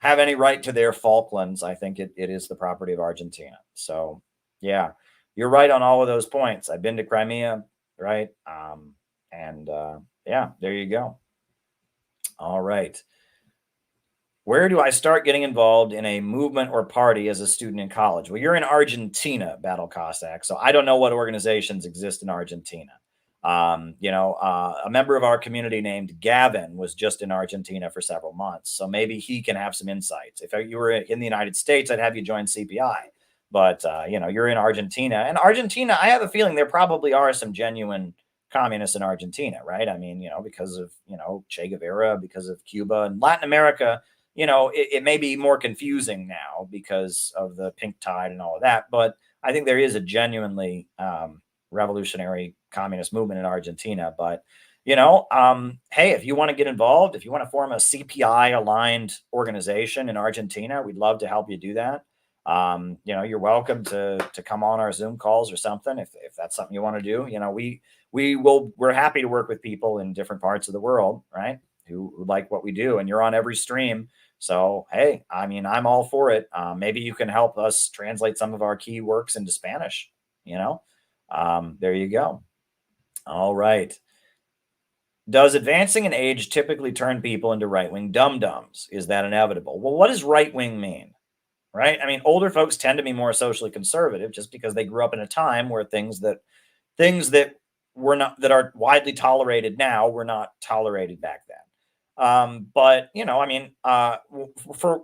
have any right to their Falklands. I think it is the property of Argentina. So, yeah, you're right on all of those points. I've been to Crimea, right? Yeah, there you go. All right. Where do I start getting involved in a movement or party as a student in college? Well, you're in Argentina, Battle Cossack. So I don't know what organizations exist in Argentina. A member of our community named Gavin was just in Argentina for several months. So maybe he can have some insights. If you were in the United States, I'd have you join CPI. But, you're in Argentina. And Argentina, I have a feeling there probably are some genuine communists in Argentina, right? I mean, because of, Che Guevara, because of Cuba and Latin America. It may be more confusing now because of the pink tide and all of that, but I think there is a genuinely revolutionary communist movement in Argentina. But, hey, if you want to get involved, if you want to form a CPI aligned organization in Argentina, we'd love to help you do that. You're welcome to come on our Zoom calls or something if that's something you want to do. We're happy to work with people in different parts of the world, right? Who like what we do, and you're on every stream. So, hey, I mean, I'm all for it. Maybe you can help us translate some of our key works into Spanish, there you go. All right. Does advancing in age typically turn people into right-wing dum-dums? Is that inevitable? Well, what does right-wing mean? Right? I mean, older folks tend to be more socially conservative just because they grew up in a time where things that are widely tolerated now were not tolerated back then. But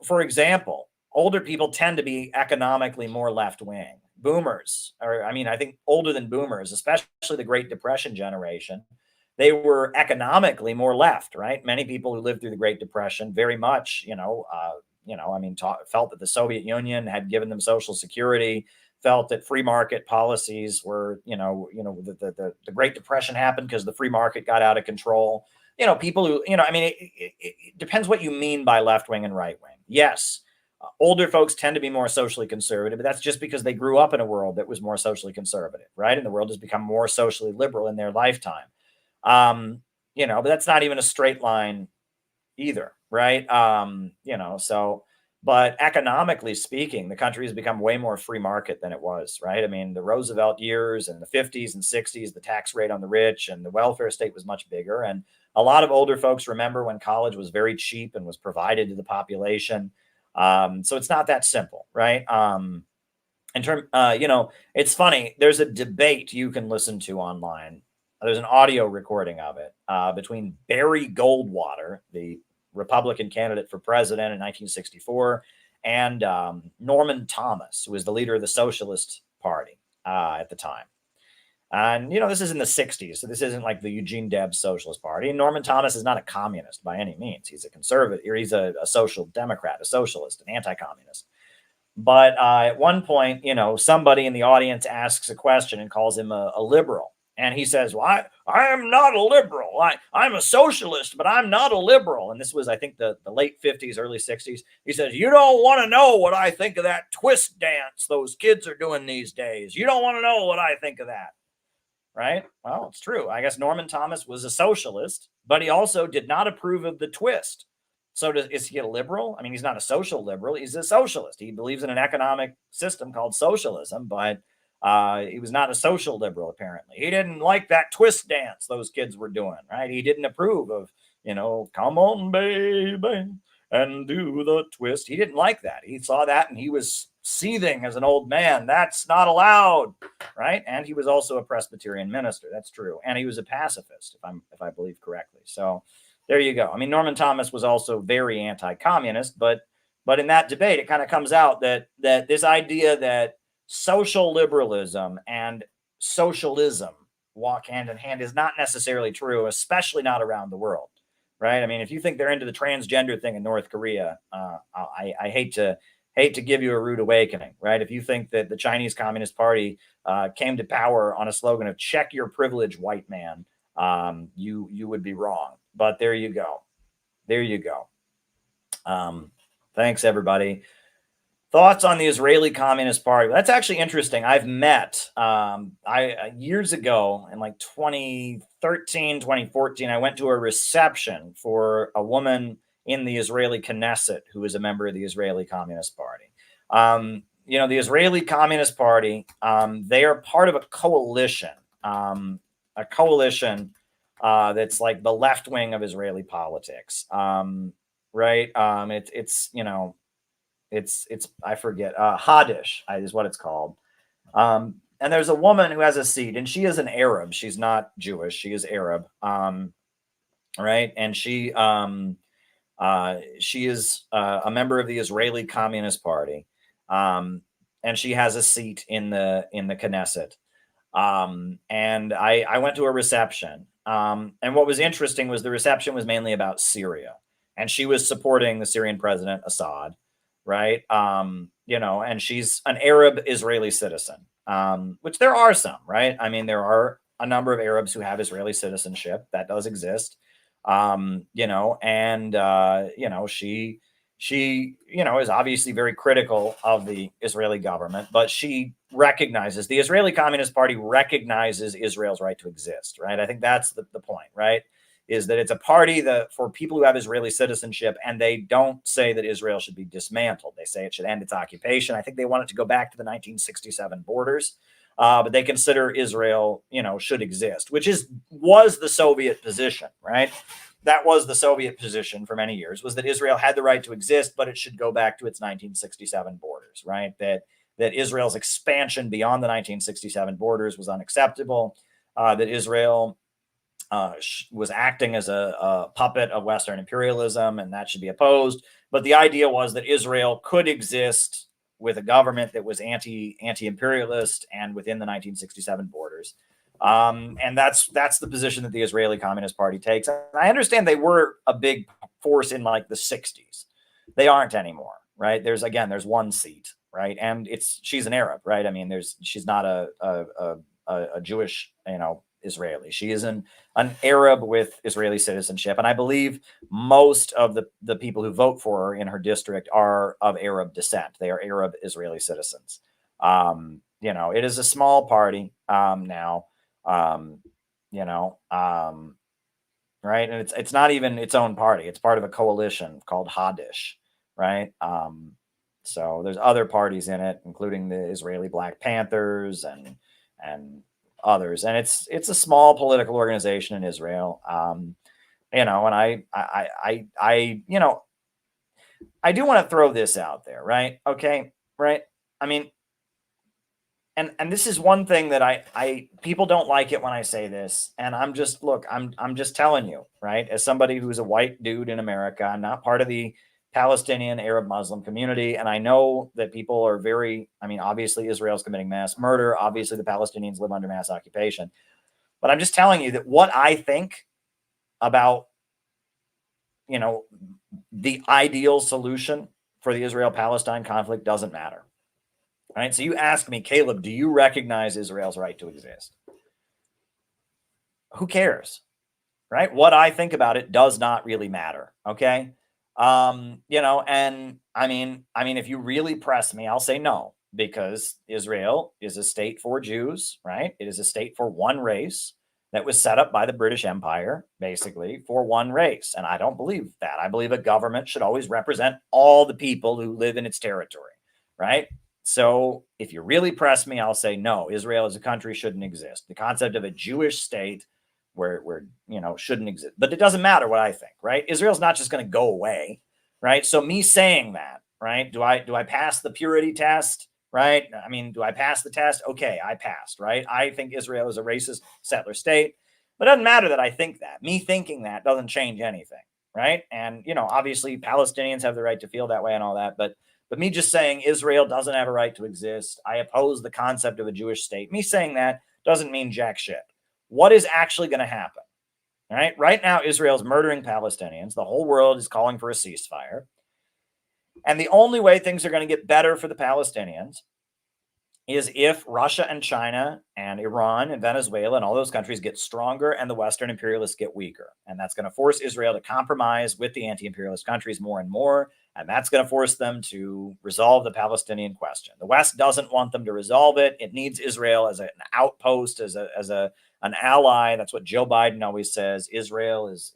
for example, older people tend to be economically more left-wing. Boomers, I think older than boomers, especially the Great Depression generation, they were economically more left, right? Many people who lived through the Great Depression very much, felt that the Soviet Union had given them Social Security, felt that free market policies were, the Great Depression happened because the free market got out of control. People who, it depends what you mean by left wing and right wing. Yes, older folks tend to be more socially conservative, but that's just because they grew up in a world that was more socially conservative, right? And the world has become more socially liberal in their lifetime. But that's not even a straight line either, right? But economically speaking, the country has become way more free market than it was, right? I mean, the Roosevelt years and the 50s and 60s, the tax rate on the rich and the welfare state was much bigger. And a lot of older folks remember when college was very cheap and was provided to the population. So it's not that simple, right? It's funny. There's a debate you can listen to online. There's an audio recording of it between Barry Goldwater, the Republican candidate for president in 1964, and Norman Thomas, who was the leader of the Socialist Party at the time. And, this is in the 60s, so this isn't like the Eugene Debs Socialist Party. And Norman Thomas is not a communist by any means. He's a conservative, or he's a social democrat, a socialist, an anti-communist. But at one point, somebody in the audience asks a question and calls him a liberal. And he says, well, I am not a liberal. I'm a socialist, but I'm not a liberal. And this was, I think, the late 50s, early 60s. He says, you don't want to know what I think of that twist dance those kids are doing these days. You don't want to know what I think of that. Right? Well, it's true. I guess Norman Thomas was a socialist, but he also did not approve of the twist. So is he a liberal? I mean, he's not a social liberal. He's a socialist. He believes in an economic system called socialism, but he was not a social liberal, apparently. He didn't like that twist dance those kids were doing, right? He didn't approve of, come on, baby, and do the twist. He didn't like that. He saw that and he was seething as an old man. That's not allowed, right? And he was also a Presbyterian minister. That's true. And he was a pacifist, if I believe correctly. So there you go. I mean, Norman Thomas was also very anti-communist, but in that debate, it kind of comes out that this idea that social liberalism and socialism walk hand in hand is not necessarily true, especially not around the world, right? I mean, if you think they're into the transgender thing in North Korea, I hate to give you a rude awakening, right? If you think that the Chinese Communist Party came to power on a slogan of "check your privilege, white man," you would be wrong. But there you go. There you go. Thanks, everybody. Thoughts on the Israeli Communist Party? That's actually interesting. I've met years ago in like 2013, 2014, I went to a reception for a woman in the Israeli Knesset who is a member of the Israeli Communist Party. The Israeli Communist Party, they are part of a coalition that's like the left wing of Israeli politics, right? It's I forget, Hadish is what it's called. And there's a woman who has a seat, and she is an Arab. She's not Jewish. She is Arab. Right. And she is a member of the Israeli Communist Party. And she has a seat in the Knesset. And I went to a reception. And what was interesting was the reception was mainly about Syria, and she was supporting the Syrian president Assad. Right. And she's an Arab Israeli citizen, which there are some, right? I mean, there are a number of Arabs who have Israeli citizenship. That does exist. She is obviously very critical of the Israeli government, but she recognizes, the Israeli Communist Party recognizes Israel's right to exist, right? I think that's the point, right? Is that it's a party for people who have Israeli citizenship, and they don't say that Israel should be dismantled. They say it should end its occupation. I think they want it to go back to the 1967 borders, but they consider Israel, should exist, which was the Soviet position, right? That was the Soviet position for many years, was that Israel had the right to exist, but it should go back to its 1967 borders, right? That Israel's expansion beyond the 1967 borders was unacceptable, that Israel was acting as a puppet of Western imperialism, and that should be opposed. But the idea was that Israel could exist with a government that was anti-imperialist and within the 1967 borders. And that's the position that the Israeli Communist Party takes. And I understand they were a big force in like the 60s. They aren't anymore, right? There's one seat, right? And she's an Arab, right? I mean, she's not a Jewish, Israeli. She is an Arab with Israeli citizenship. And I believe most of the people who vote for her in her district are of Arab descent. They are Arab Israeli citizens. It is a small party now, right? And it's not even its own party. It's part of a coalition called Hadish, right? So there's other parties in it, including the Israeli Black Panthers and others, and it's a small political organization in Israel. And I do want to throw this out there, right? Okay, right? I mean, and this is one thing that people don't like it when I say this, and I'm just telling you, right? As somebody who's a white dude in America, I'm not part of the Palestinian Arab Muslim community. And I know that people are obviously Israel's committing mass murder. Obviously the Palestinians live under mass occupation. But I'm just telling you that what I think about, the ideal solution for the Israel-Palestine conflict doesn't matter. Right? So you ask me, Caleb, do you recognize Israel's right to exist? who cares, right? What I think about it does not really matter. Okay. And I mean, if you really press me, I'll say no, because Israel is a state for Jews, right? It is a state for one race that was set up by the British Empire, basically for one race. And I don't believe that. I believe a government should always represent all the people who live in its territory, right? So if you really press me, I'll say no, Israel as a country shouldn't exist. The concept of a Jewish state where shouldn't exist. But it doesn't matter what I think, right? Israel's not just going to go away, right? So me saying that, right? Do I pass the purity test, right? I mean, do I pass the test? Okay, I passed, right? I think Israel is a racist settler state, but it doesn't matter that I think that. Me thinking that doesn't change anything, right? And obviously Palestinians have the right to feel that way and all that, but me just saying Israel doesn't have a right to exist, I oppose the concept of a Jewish state. Me saying that doesn't mean jack shit. What is actually going to happen? All right. Right now, Israel's murdering Palestinians. The whole world is calling for a ceasefire. And the only way things are going to get better for the Palestinians is if Russia and China and Iran and Venezuela and all those countries get stronger and the Western imperialists get weaker. And that's going to force Israel to compromise with the anti-imperialist countries more and more. And that's going to force them to resolve the Palestinian question. The West doesn't want them to resolve it. It needs Israel as an outpost, as an ally. That's what Joe Biden always says. Israel is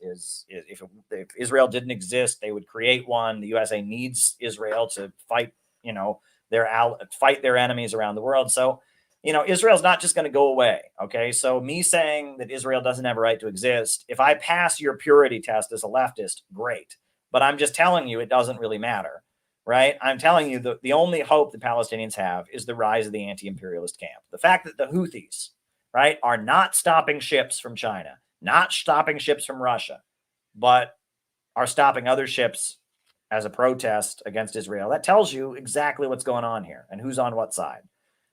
if Israel didn't exist, they would create one. The USA needs Israel to fight, fight their enemies around the world. So, Israel's not just going to go away. Okay. So me saying that Israel doesn't have a right to exist, if I pass your purity test as a leftist, great. But I'm just telling you, it doesn't really matter, right? I'm telling you the only hope the Palestinians have is the rise of the anti-imperialist camp. The fact that the Houthis, right, are not stopping ships from China, not stopping ships from Russia, but are stopping other ships as a protest against Israel. That tells you exactly what's going on here and who's on what side,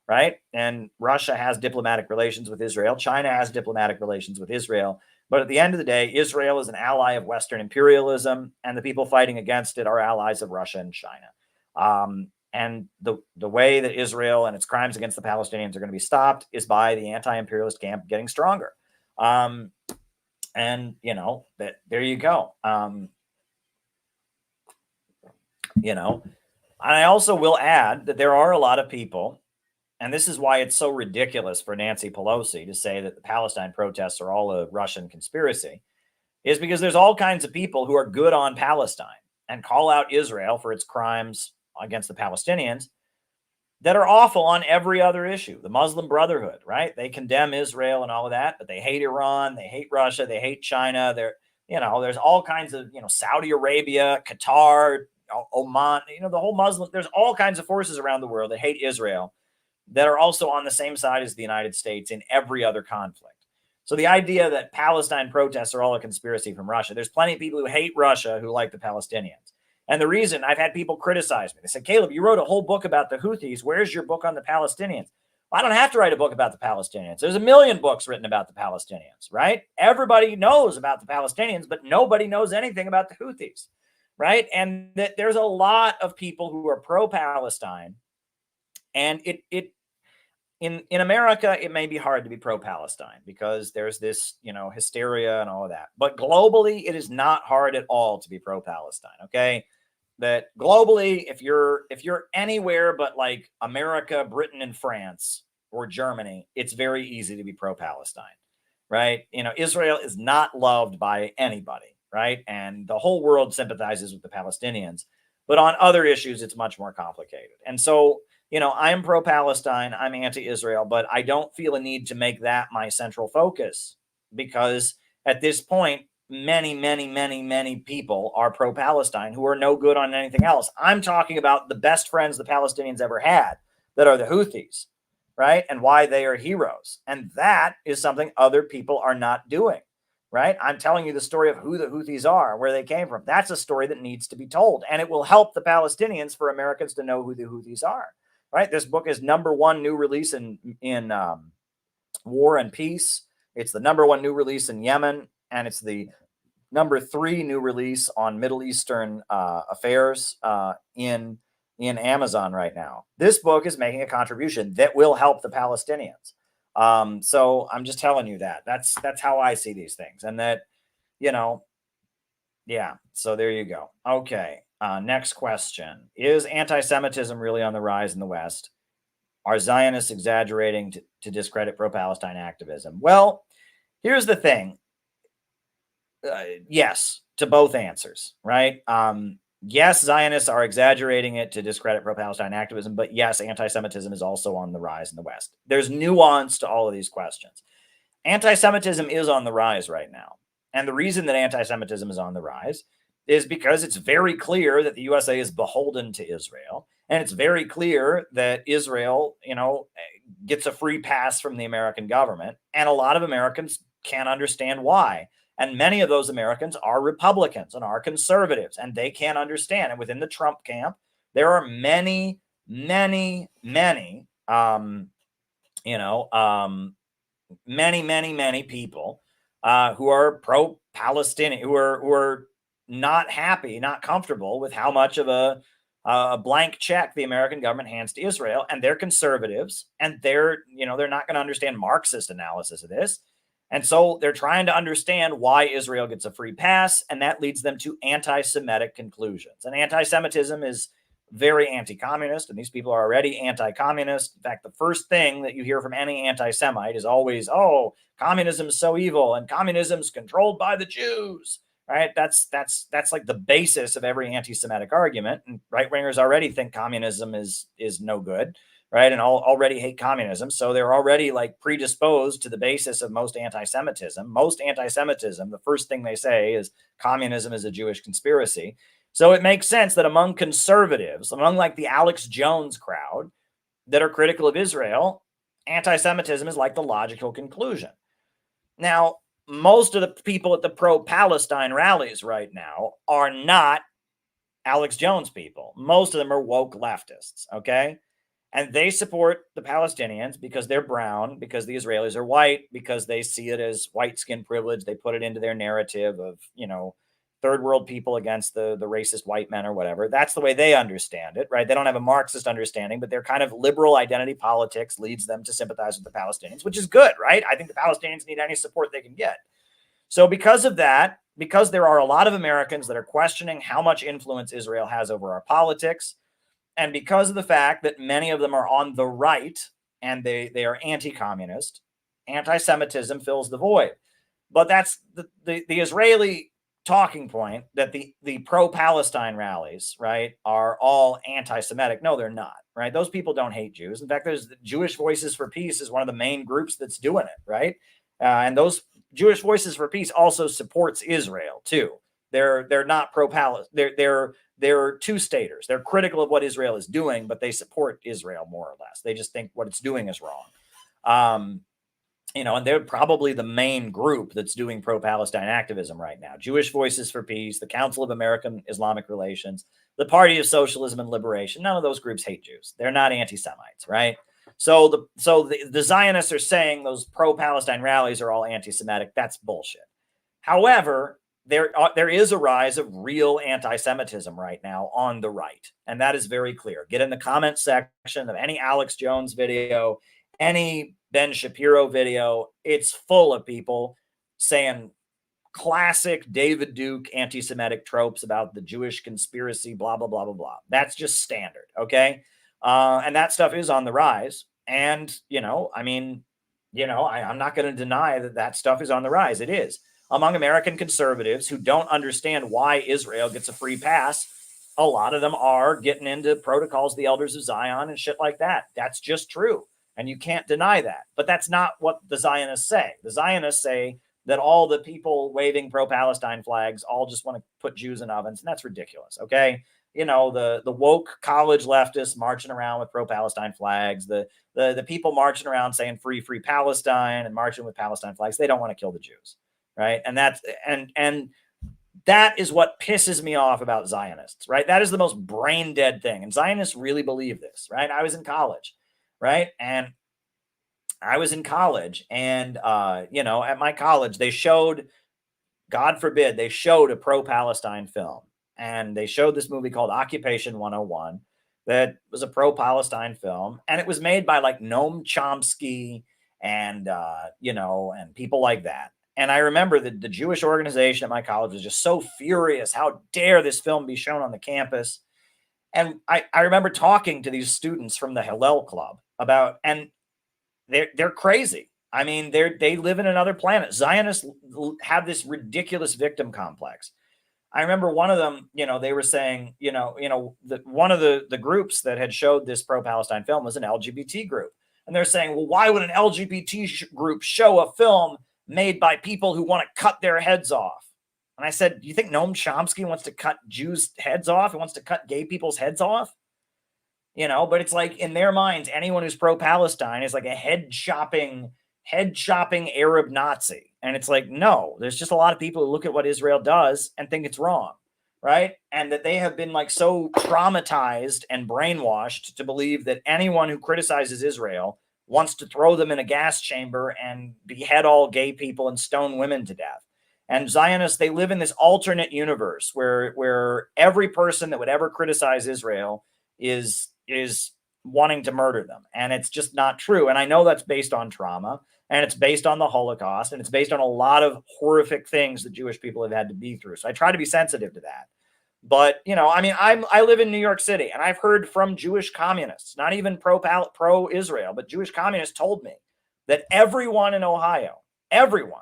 right? And Russia has diplomatic relations with Israel. China has diplomatic relations with Israel. But at the end of the day, Israel is an ally of Western imperialism, and the people fighting against it are allies of Russia and China. And the way that Israel and its crimes against the Palestinians are going to be stopped is by the anti-imperialist camp getting stronger. And that there you go. And I also will add that there are a lot of people, and this is why it's so ridiculous for Nancy Pelosi to say that the Palestine protests are all a Russian conspiracy, is because there's all kinds of people who are good on Palestine and call out Israel for its crimes against the Palestinians that are awful on every other issue. The Muslim Brotherhood, right? They condemn Israel and all of that, but they hate Iran, they hate Russia, they hate China. There's all kinds of, Saudi Arabia, Qatar, Oman, the whole Muslim, there's all kinds of forces around the world that hate Israel that are also on the same side as the United States in every other conflict. So the idea that Palestine protests are all a conspiracy from Russia, there's plenty of people who hate Russia who like the Palestinians. And the reason I've had people criticize me, they said, Caleb, you wrote a whole book about the Houthis. Where's your book on the Palestinians? Well, I don't have to write a book about the Palestinians. There's a million books written about the Palestinians, right? Everybody knows about the Palestinians, but nobody knows anything about the Houthis, right? And that there's a lot of people who are pro-Palestine. And in America, it may be hard to be pro-Palestine because there's this, hysteria and all of that. But globally, it is not hard at all to be pro-Palestine. Okay, that globally, if you're anywhere but like America, Britain, and France or Germany, it's very easy to be pro-Palestine, right? Israel is not loved by anybody, right? And the whole world sympathizes with the Palestinians. But on other issues, it's much more complicated. And so, I'm pro-Palestine, I'm anti-Israel, but I don't feel a need to make that my central focus because at this point, many, many, many, many people are pro-Palestine who are no good on anything else. I'm talking about the best friends the Palestinians ever had that are the Houthis, right? And why they are heroes. And that is something other people are not doing. Right? I'm telling you the story of who the Houthis are, where they came from. That's a story that needs to be told. And it will help the Palestinians for Americans to know who the Houthis are. Right? This book is #1 new release in War and Peace. It's the #1 new release in Yemen. And it's the #3 new release on Middle Eastern affairs in Amazon right now. This book is making a contribution that will help the Palestinians. So I'm just telling you that. That's how I see these things. And that, yeah. So there you go. Okay. Next question. Is anti-Semitism really on the rise in the West? Are Zionists exaggerating to discredit pro-Palestine activism? Well, here's the thing. Yes, to both answers, right? Yes, Zionists are exaggerating it to discredit pro-Palestine activism, but yes, anti-Semitism is also on the rise in the West. There's nuance to all of these questions. Anti-Semitism is on the rise right now. And the reason that anti-Semitism is on the rise is because it's very clear that the USA is beholden to Israel. And it's very clear that Israel, gets a free pass from the American government. And a lot of Americans can't understand why. And many of those Americans are Republicans and are conservatives, and they can't understand. And within the Trump camp, there are many, many, many, many people who are pro-Palestinian, who are not happy, not comfortable with how much of a blank check the American government hands to Israel, and they're conservatives, and they're not going to understand Marxist analysis of this. And so they're trying to understand why Israel gets a free pass, and that leads them to anti-Semitic conclusions. And anti-Semitism is very anti-communist, and these people are already anti-communist. In fact, the first thing that you hear from any anti-Semite is always, "Oh, communism is so evil, and communism is controlled by the Jews." Right? That's like the basis of every anti-Semitic argument. And right-wingers already think communism is no good, right? And already hate communism. So they're already like predisposed to the basis of most anti-Semitism. Most anti-Semitism, the first thing they say is communism is a Jewish conspiracy. So it makes sense that among conservatives, among like the Alex Jones crowd that are critical of Israel, anti-Semitism is like the logical conclusion. Now, most of the people at the pro-Palestine rallies right now are not Alex Jones people. Most of them are woke leftists, okay? And they support the Palestinians because they're brown, because the Israelis are white, because they see it as white skin privilege. They put it into their narrative of, third world people against the racist white men or whatever. That's the way they understand it, right? They don't have a Marxist understanding, but their kind of liberal identity politics leads them to sympathize with the Palestinians, which is good, right? I think the Palestinians need any support they can get. So because of that, because there are a lot of Americans that are questioning how much influence Israel has over our politics, and because of the fact that many of them are on the right and they are anti-communist, anti-Semitism fills the void. But that's the Israeli talking point, that the pro-Palestine rallies, right, are all anti-Semitic. No, they're not, right? Those people don't hate Jews. In fact, there's Jewish Voices for Peace is one of the main groups that's doing it, right? And those Jewish Voices for Peace also supports Israel too. They're not pro-Palestine. They're two-staters. They're critical of what Israel is doing, but they support Israel more or less. They just think what it's doing is wrong. And they're probably the main group that's doing pro-Palestine activism right now. Jewish Voices for Peace, the Council of American Islamic Relations, the Party of Socialism and Liberation. None of those groups hate Jews. They're not anti-Semites, right? So the Zionists are saying those pro-Palestine rallies are all anti-Semitic. That's bullshit. However, there is a rise of real anti-Semitism right now on the right, and that is very clear. Get in the comment section of any Alex Jones video, any Ben Shapiro video. It's full of people saying classic David Duke anti-Semitic tropes about the Jewish conspiracy, blah, blah, blah, blah, blah. That's just standard, okay? And that stuff is on the rise. And, I'm not going to deny that stuff is on the rise. It is. Among American conservatives who don't understand why Israel gets a free pass, a lot of them are getting into protocols of the Elders of Zion and shit like that. That's just true. And you can't deny that. But that's not what the Zionists say. The Zionists say that all the people waving pro-Palestine flags all just want to put Jews in ovens. And that's ridiculous, okay? The woke college leftists marching around with pro-Palestine flags, the people marching around saying free Palestine and marching with Palestine flags, they don't want to kill the Jews, right? And that is what pisses me off about Zionists, right? That is the most brain dead thing. And Zionists really believe this, right? I was in college, right? And at my college, they showed, God forbid, they showed a pro-Palestine film. And they showed this movie called Occupation 101 that was a pro-Palestine film. And it was made by like Noam Chomsky and and people like that. And I remember that the Jewish organization at my college was just so furious. How dare this film be shown on the campus? And I remember talking to these students from the Hillel Club about, and they're crazy. I mean, they live in another planet. Zionists have this ridiculous victim complex. I remember one of them, they were saying, that one of the groups that had showed this pro-Palestine film was an LGBT group. And they're saying, well, why would an LGBT group show a film made by people who want to cut their heads off? And I said, do you think Noam Chomsky wants to cut Jews' heads off? He wants to cut gay people's heads off? But it's like, in their minds, anyone who's pro-Palestine is like a head-chopping Arab Nazi. And it's like, no, there's just a lot of people who look at what Israel does and think it's wrong, right? And that they have been like so traumatized and brainwashed to believe that anyone who criticizes Israel wants to throw them in a gas chamber and behead all gay people and stone women to death. And Zionists, they live in this alternate universe where every person that would ever criticize Israel is wanting to murder them. And it's just not true. And I know that's based on trauma, and it's based on the Holocaust, and it's based on a lot of horrific things that Jewish people have had to be through. So I try to be sensitive to that. But, I live in New York City, and I've heard from Jewish communists, not even pro-Israel, but Jewish communists told me that everyone in Ohio, everyone,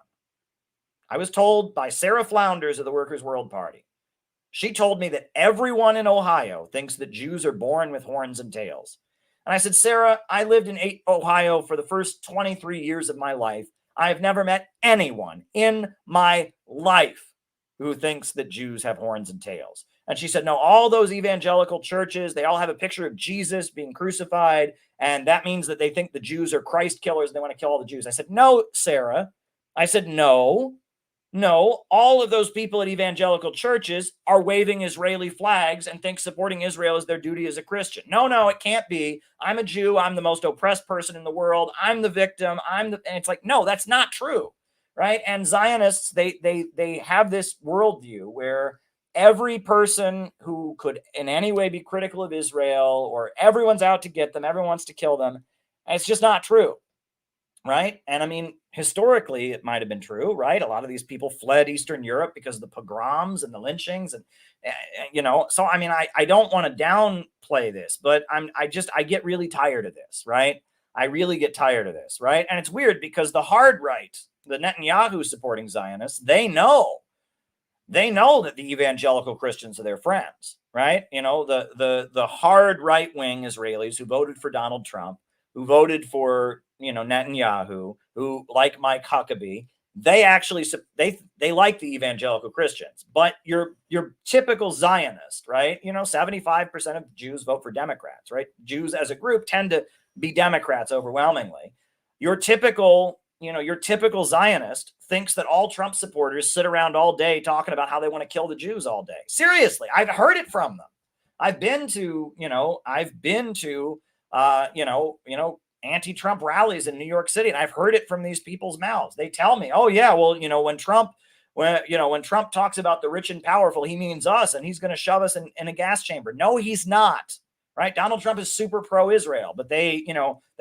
I was told by Sarah Flounders of the Workers' World Party, she told me that everyone in Ohio thinks that Jews are born with horns and tails. And I said, Sarah, I lived in Ohio for the first 23 years of my life. I have never met anyone in my life who thinks that Jews have horns and tails. And she said, no, all those evangelical churches, they all have a picture of Jesus being crucified. And that means that they think the Jews are Christ killers and they want to kill all the Jews. I said, no, Sarah. I said, no, all of those people at evangelical churches are waving Israeli flags and think supporting Israel is their duty as a Christian. No, it can't be. I'm a Jew. I'm the most oppressed person in the world. I'm the victim. and it's like, no, that's not true, right? And Zionists, they have this worldview where every person who could in any way be critical of Israel, or everyone's out to get them, everyone wants to kill them. And it's just not true. Right. And I mean, historically, it might have been true. Right. A lot of these people fled Eastern Europe because of the pogroms and the lynchings. And, so I mean, I don't want to downplay this, but I get really tired of this. Right. I really get tired of this. Right. And it's weird because the hard right, the Netanyahu supporting Zionists, they know that the evangelical Christians are their friends. Right. The hard right wing Israelis who voted for Donald Trump, who voted for Netanyahu, who like Mike Huckabee, they actually they like the evangelical Christians. But your typical Zionist, right? 75% of Jews vote for Democrats, right? Jews as a group tend to be Democrats overwhelmingly. Your typical Zionist thinks that all Trump supporters sit around all day talking about how they want to kill the Jews all day. Seriously, I've heard it from them. I've been to anti-Trump rallies in New York City, and I've heard it from these people's mouths. They tell me, oh yeah, well, when Trump talks about the rich and powerful, he means us, and he's going to shove us in a gas chamber. No, he's not. Right? Donald Trump is super pro-Israel, but they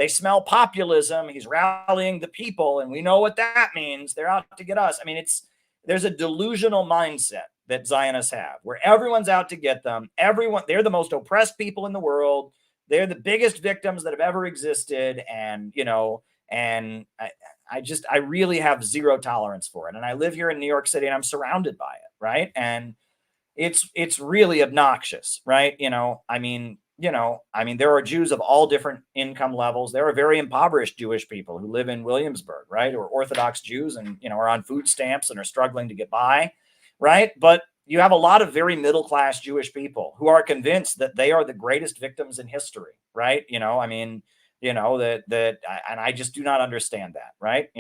smell populism. He's rallying the people, and we know what that means. They're out to get us. I mean, there's a delusional mindset that Zionists have, where everyone's out to get them. They're the most oppressed people in the world. They're the biggest victims that have ever existed. And, I really have zero tolerance for it. And I live here in New York City, and I'm surrounded by it. Right. And it's really obnoxious. Right. There are Jews of all different income levels. There are very impoverished Jewish people who live in Williamsburg, right, or Orthodox Jews and, are on food stamps and are struggling to get by, right? But you have a lot of very middle-class Jewish people who are convinced that they are the greatest victims in history, right? And I just do not understand that, right?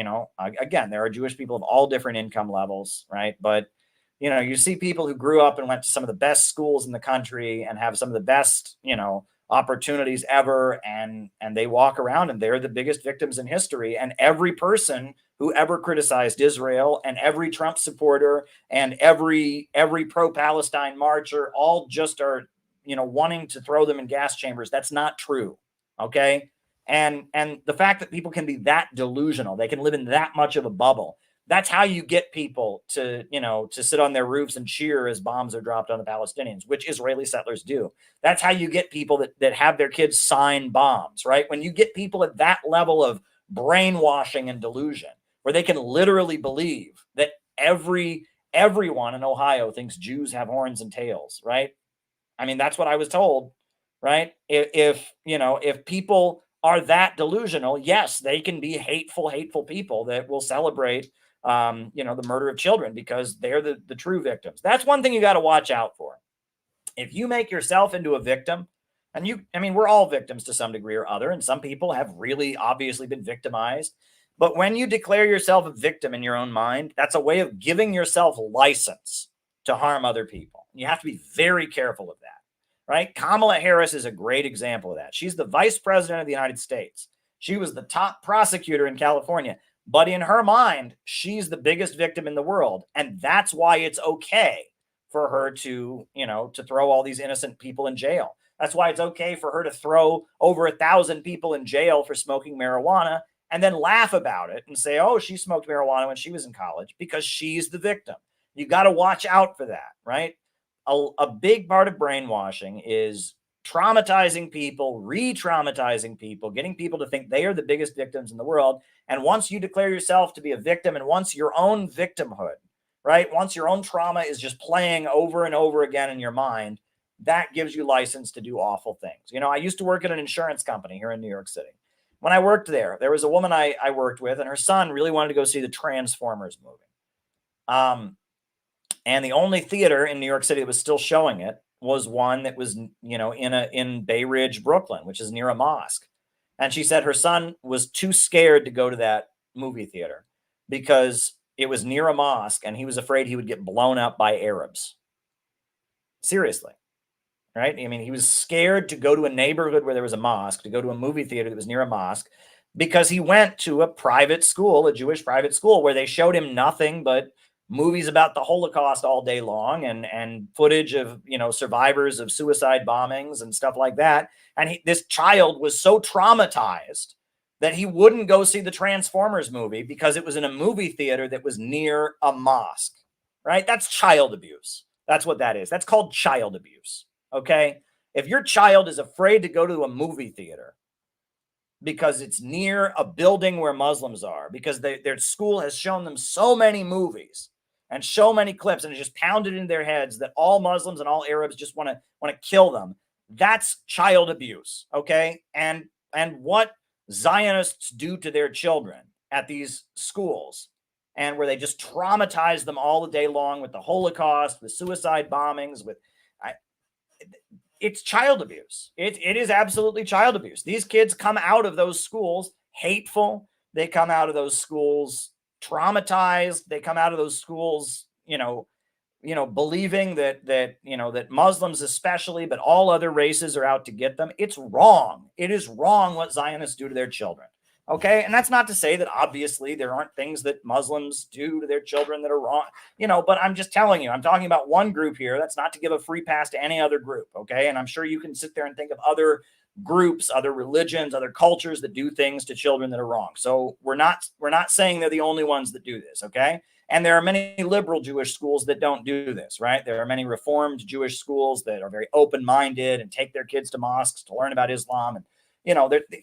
Again, there are Jewish people of all different income levels, right? But you see people who grew up and went to some of the best schools in the country and have some of the best, opportunities ever. And they walk around and they're the biggest victims in history. And every person who ever criticized Israel and every Trump supporter and every pro-Palestine marcher all just are, wanting to throw them in gas chambers. That's not true. Okay. And the fact that people can be that delusional, they can live in that much of a bubble. That's how you get people to, to sit on their roofs and cheer as bombs are dropped on the Palestinians, which Israeli settlers do. That's how you get people that have their kids sign bombs, right? When you get people at that level of brainwashing and delusion, where they can literally believe that everyone in Ohio thinks Jews have horns and tails, right? I mean, that's what I was told, right? If people are that delusional, yes, they can be hateful people that will celebrate, the murder of children because they're the true victims. That's one thing you got to watch out for. If you make yourself into a victim, and we're all victims to some degree or other, and some people have really obviously been victimized. But when you declare yourself a victim in your own mind, that's a way of giving yourself license to harm other people. You have to be very careful of that. Right? Kamala Harris is a great example of that. She's the vice president of the United States. She was the top prosecutor in California. But in her mind, she's the biggest victim in the world. And that's why it's okay for her to throw all these innocent people in jail. That's why it's okay for her to throw over 1,000 people in jail for smoking marijuana and then laugh about it and say, oh, she smoked marijuana when she was in college, because she's the victim. You got to watch out for that, right? A big part of brainwashing is traumatizing people, re-traumatizing people, getting people to think they are the biggest victims in the world. And once you declare yourself to be a victim, and once your own victimhood, right, once your own trauma is just playing over and over again in your mind, that gives you license to do awful things. I used to work at an insurance company here in New York City. When I worked there was a woman I worked with, and her son really wanted to go see the Transformers movie. And the only theater in New York City that was still showing it was one that was, in Bay Ridge, Brooklyn, which is near a mosque. And she said her son was too scared to go to that movie theater because it was near a mosque and he was afraid he would get blown up by Arabs. Seriously. Right? He was scared to go to a neighborhood where there was a mosque, to go to a movie theater that was near a mosque, because he went to a private school, a Jewish private school, where they showed him nothing but movies about the Holocaust all day long and footage of, survivors of suicide bombings and stuff like that. And this child was so traumatized that he wouldn't go see the Transformers movie because it was in a movie theater that was near a mosque, right? That's child abuse. That's what that is. That's called child abuse. Okay. If your child is afraid to go to a movie theater because it's near a building where Muslims are, because their school has shown them so many movies and so many clips, and it's just pounded into their heads that all Muslims and all Arabs just want to kill them, that's child abuse. Okay. And what Zionists do to their children at these schools, and where they just traumatize them all the day long with the Holocaust, with suicide bombings, it's child abuse. It is absolutely child abuse. These kids come out of those schools hateful. They come out of those schools traumatized. They come out of those schools, believing that Muslims especially, but all other races are out to get them. It's wrong. It is wrong what Zionists do to their children. Okay. And that's not to say that obviously there aren't things that Muslims do to their children that are wrong, but I'm just telling you, I'm talking about one group here. That's not to give a free pass to any other group. Okay. And I'm sure you can sit there and think of other groups, other religions, other cultures that do things to children that are wrong. So we're not saying they're the only ones that do this. Okay. And there are many liberal Jewish schools that don't do this, right? There are many Reformed Jewish schools that are very open-minded and take their kids to mosques to learn about Islam. And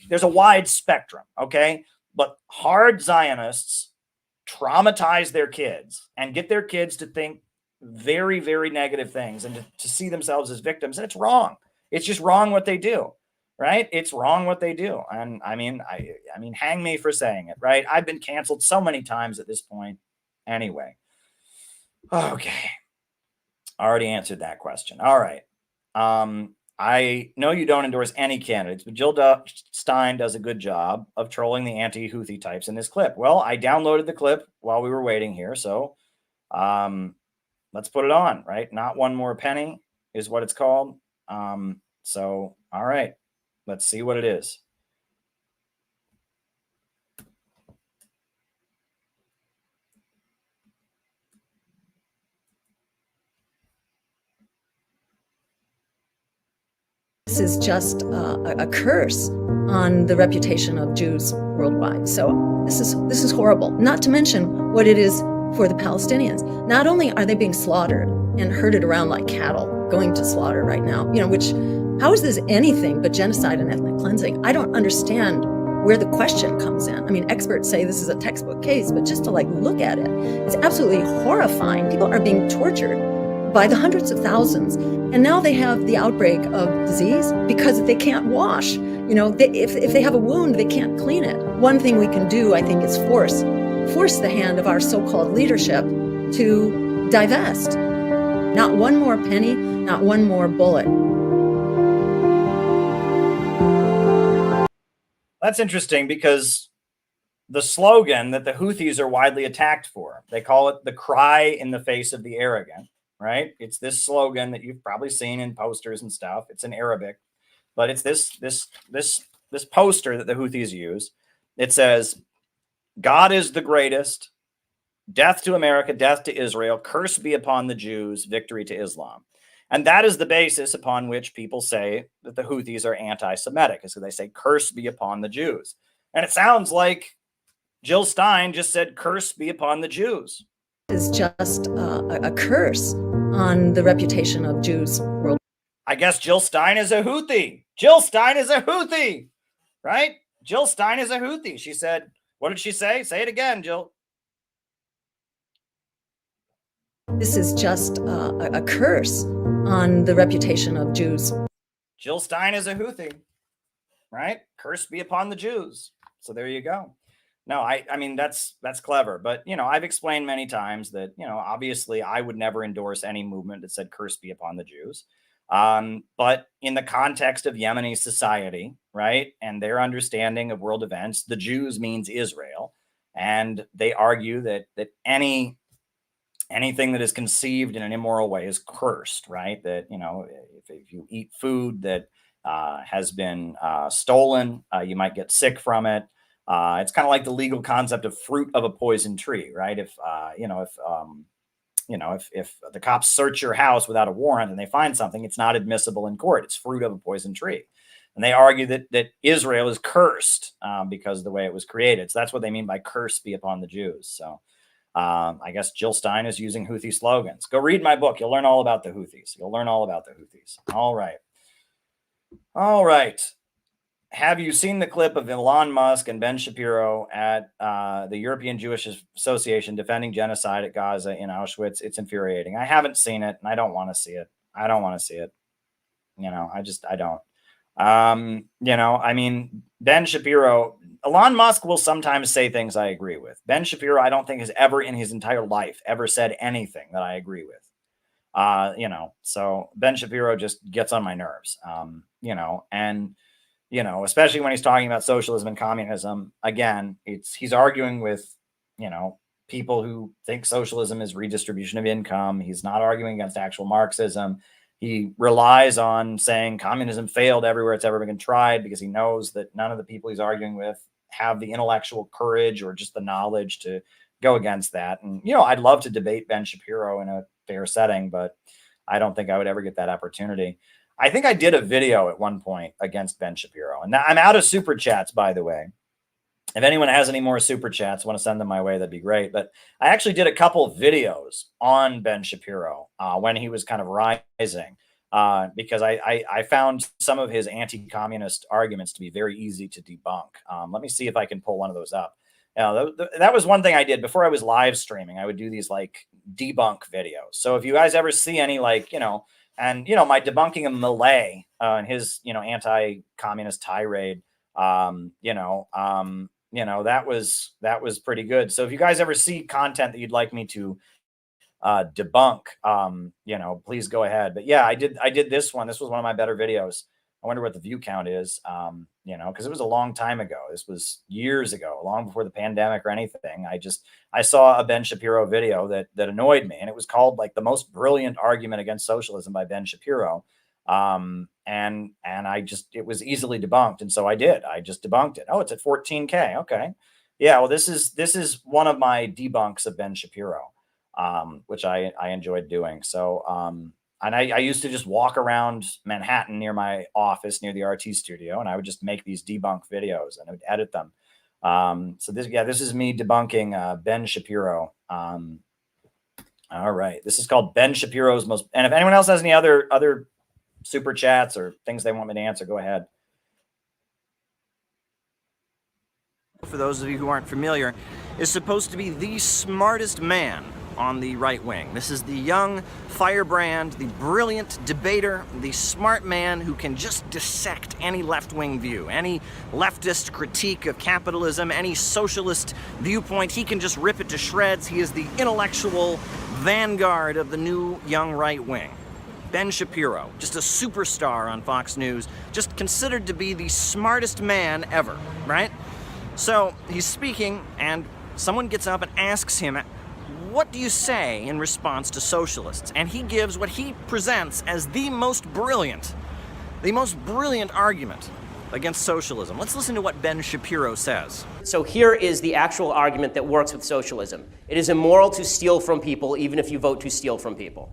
there's a wide spectrum, okay? But hard Zionists traumatize their kids and get their kids to think very, very negative things and to see themselves as victims. And it's wrong. It's just wrong what they do, right? It's wrong what they do. And I mean, hang me for saying it, right? I've been canceled so many times at this point. Anyway. Okay. Already answered that question. All right. I know you don't endorse any candidates, but Jill Stein does a good job of trolling the anti-Houthi types in this clip. Well, I downloaded the clip while we were waiting here, so let's put it on, right? Not One More Penny is what it's called. So, all right, let's see what it is. This is just a curse on the reputation of Jews worldwide. So this is horrible. Not to mention what it is for the Palestinians. Not only are they being slaughtered and herded around like cattle, going to slaughter right now, which, how is this anything but genocide and ethnic cleansing? I don't understand where the question comes in. I mean, experts say this is a textbook case, but just to look at it, it's absolutely horrifying. People are being tortured by the hundreds of thousands. And now they have the outbreak of disease because they can't wash. If they have a wound, they can't clean it. One thing we can do, I think, is force the hand of our so-called leadership to divest. Not one more penny, not one more bullet. That's interesting because the slogan that the Houthis are widely attacked for, they call it the cry in the face of the arrogant, right? It's this slogan that you've probably seen in posters and stuff. It's in Arabic, but it's this poster that the Houthis use. It says, "God is the greatest. Death to America, death to Israel, curse be upon the Jews, victory to Islam." And that is the basis upon which people say that the Houthis are anti-Semitic, is that they say, curse be upon the Jews. And it sounds like Jill Stein just said, curse be upon the Jews. Is just a curse on the reputation of Jews worldwide. I guess Jill Stein is a Houthi. Jill Stein is a Houthi, right? Jill Stein is a Houthi. She said, what did she say? Say it again, Jill. This is just a curse on the reputation of Jews. Jill Stein is a Houthi, right? Curse be upon the Jews. So there you go. No, I mean, that's clever. But, I've explained many times that, obviously I would never endorse any movement that said curse be upon the Jews. But in the context of Yemeni society, right, and their understanding of world events, the Jews means Israel. And they argue that anything that is conceived in an immoral way is cursed, right? That, if you eat food that has been stolen, you might get sick from it. It's kind of like the legal concept of fruit of a poison tree, right? If the cops search your house without a warrant and they find something, it's not admissible in court. It's fruit of a poison tree. And they argue that Israel is cursed because of the way it was created. So that's what they mean by curse be upon the Jews. So I guess Jill Stein is using Houthi slogans. Go read my book. You'll learn all about the Houthis. You'll learn all about the Houthis. All right. All right. Have you seen the clip of Elon Musk and Ben Shapiro at the European Jewish Association defending genocide at Gaza in Auschwitz? It's infuriating. I haven't seen it, and I don't want to see it. I don't want to see it. I don't. I mean, Ben Shapiro, Elon Musk will sometimes say things I agree with. Ben Shapiro, I don't think has ever in his entire life ever said anything that I agree with. So Ben Shapiro just gets on my nerves, especially when he's talking about socialism and communism. Again, he's arguing with, people who think socialism is redistribution of income. He's not arguing against actual Marxism. He relies on saying communism failed everywhere it's ever been tried because he knows that none of the people he's arguing with have the intellectual courage or just the knowledge to go against that. And, I'd love to debate Ben Shapiro in a fair setting, but I don't think I would ever get that opportunity. I think I did a video at one point against Ben Shapiro, and I'm out of super chats, by the way. If anyone has any more super chats, want to send them my way, that'd be great. But I actually did a couple of videos on Ben Shapiro when he was kind of rising, because I found some of his anti-communist arguments to be very easy to debunk. Let me see if I can pull one of those up. That was one thing I did before I was live streaming. I would do these debunk videos. So if you guys ever see any my debunking of Millet and his anti-communist tirade, that was pretty good. So if you guys ever see content that you'd like me to debunk, please go ahead. But yeah, I did this one. This was one of my better videos. I wonder what the view count is, because it was a long time ago. This was years ago, long before the pandemic or anything. I saw a Ben Shapiro video that annoyed me, and it was called the most brilliant argument against socialism by Ben Shapiro. And it was easily debunked. And so I just debunked it. Oh, it's at 14K. Okay. Yeah. Well, this is one of my debunks of Ben Shapiro, which I enjoyed doing. So, And I used to just walk around Manhattan near my office, near the RT studio, and I would just make these debunk videos and I would edit them. So this is me debunking Ben Shapiro. All right, this is called Ben Shapiro's most. And if anyone else has any other super chats or things they want me to answer, go ahead. For those of you who aren't familiar, is supposed to be the smartest man on the right wing. This is the young firebrand, the brilliant debater, the smart man who can just dissect any left-wing view, any leftist critique of capitalism, any socialist viewpoint. He can just rip it to shreds. He is the intellectual vanguard of the new young right wing. Ben Shapiro, just a superstar on Fox News, just considered to be the smartest man ever, right? So he's speaking, and someone gets up and asks him, what do you say in response to socialists? And he gives what he presents as the most brilliant argument against socialism. Let's listen to what Ben Shapiro says. So here is the actual argument that works with socialism. It is immoral to steal from people, even if you vote to steal from people.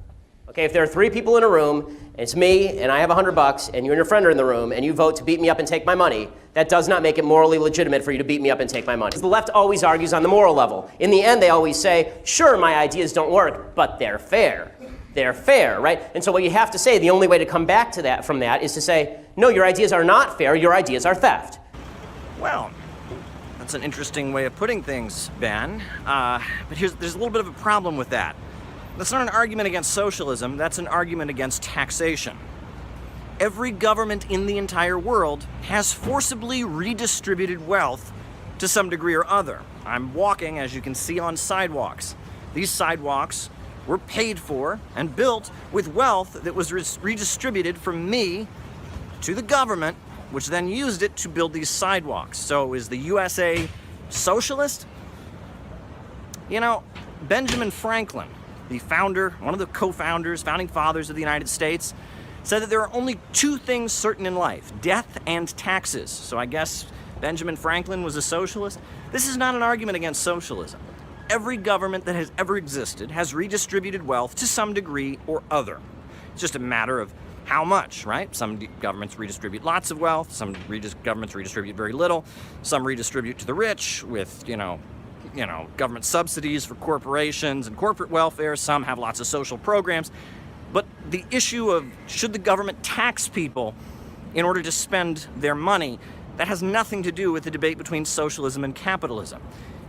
Okay, if there are 3 people in a room, and it's me, and I have $100, and you and your friend are in the room, and you vote to beat me up and take my money, that does not make it morally legitimate for you to beat me up and take my money. The left always argues on the moral level. In the end, they always say, sure, my ideas don't work, but they're fair. They're fair, right? And so what you have to say, the only way to come back to that from that is to say, no, your ideas are not fair, your ideas are theft. Well, that's an interesting way of putting things, Ben. But there's a little bit of a problem with that. That's not an argument against socialism, that's an argument against taxation. Every government in the entire world has forcibly redistributed wealth to some degree or other. I'm walking, as you can see, on sidewalks. These sidewalks were paid for and built with wealth that was redistributed from me to the government, which then used it to build these sidewalks. So is the USA socialist? You know, Benjamin Franklin, the founder, one of the co-founders, founding fathers of the United States, said that there are only 2 things certain in life, death and taxes. So I guess Benjamin Franklin was a socialist. This is not an argument against socialism. Every government that has ever existed has redistributed wealth to some degree or other. It's just a matter of how much, right? Some governments redistribute lots of wealth, some governments redistribute very little, some redistribute to the rich with, government subsidies for corporations and corporate welfare. Some have lots of social programs. But the issue of should the government tax people in order to spend their money, that has nothing to do with the debate between socialism and capitalism.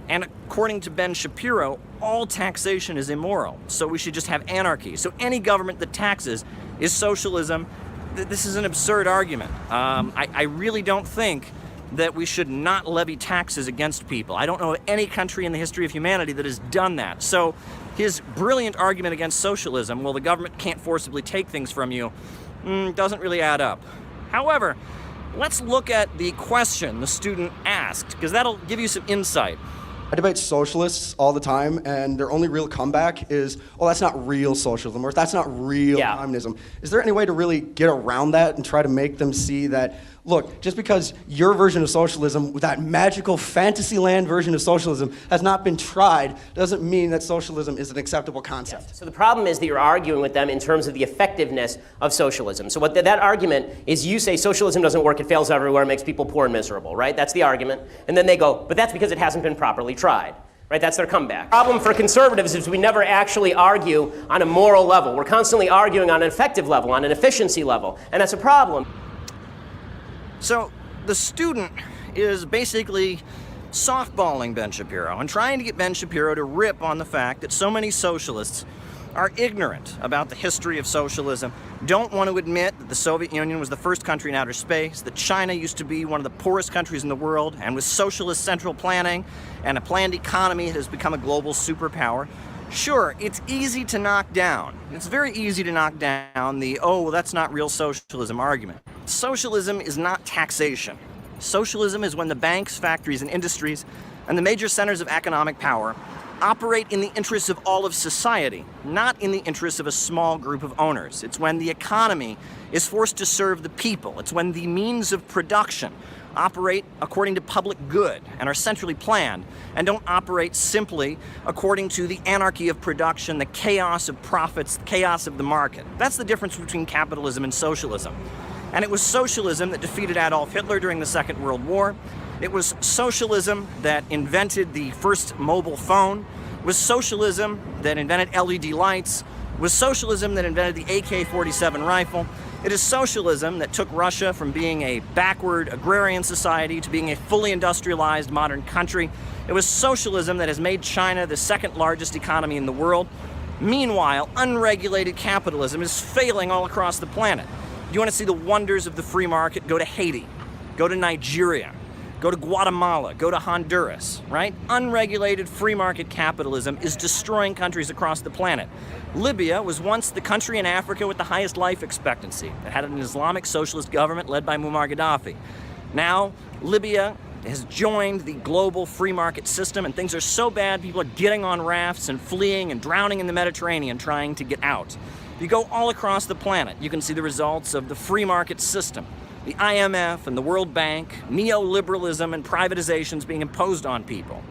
And according to Ben Shapiro, all taxation is immoral, so we should just have anarchy. So any government that taxes is socialism. This is an absurd argument. I really don't think that we should not levy taxes against people. I don't know of any country in the history of humanity that has done that. So his brilliant argument against socialism, well, the government can't forcibly take things from you, doesn't really add up. However, let's look at the question the student asked, because that'll give you some insight. I debate socialists all the time, and their only real comeback is, oh, that's not real socialism, or that's not real communism. Is there any way to really get around that and try to make them see that, look, just because your version of socialism, that magical fantasy land version of socialism, has not been tried, doesn't mean that socialism is an acceptable concept. Yes. So the problem is that you're arguing with them in terms of the effectiveness of socialism. So what that argument is, you say socialism doesn't work, it fails everywhere, it makes people poor and miserable, right? That's the argument. And then they go, but that's because it hasn't been properly tried. Right, that's their comeback. The problem for conservatives is we never actually argue on a moral level. We're constantly arguing on an effective level, on an efficiency level, and that's a problem. So the student is basically softballing Ben Shapiro and trying to get Ben Shapiro to rip on the fact that so many socialists are ignorant about the history of socialism, don't want to admit that the Soviet Union was the first country in outer space, that China used to be one of the poorest countries in the world, and with socialist central planning and a planned economy, it has become a global superpower. Sure, it's easy to knock down. It's very easy to knock down the, oh, well, that's not real socialism argument. Socialism is not taxation. Socialism is when the banks, factories, and industries, and the major centers of economic power operate in the interests of all of society, not in the interests of a small group of owners. It's when the economy is forced to serve the people. It's when the means of production operate according to public good and are centrally planned and don't operate simply according to the anarchy of production, the chaos of profits, the chaos of the market. That's the difference between capitalism and socialism. And it was socialism that defeated Adolf Hitler during the Second World War. It was socialism that invented the first mobile phone. It was socialism that invented LED lights. It was socialism that invented the AK-47 rifle. It is socialism that took Russia from being a backward agrarian society to being a fully industrialized modern country. It was socialism that has made China the second largest economy in the world. Meanwhile, unregulated capitalism is failing all across the planet. You want to see the wonders of the free market? Go to Haiti, go to Nigeria, go to Guatemala, go to Honduras, right? Unregulated free market capitalism is destroying countries across the planet. Libya was once the country in Africa with the highest life expectancy. It had an Islamic socialist government led by Muammar Gaddafi. Now, Libya has joined the global free market system, and things are so bad, people are getting on rafts and fleeing and drowning in the Mediterranean trying to get out. If you go all across the planet, you can see the results of the free market system. The IMF and the World Bank, neoliberalism and privatizations being imposed on people.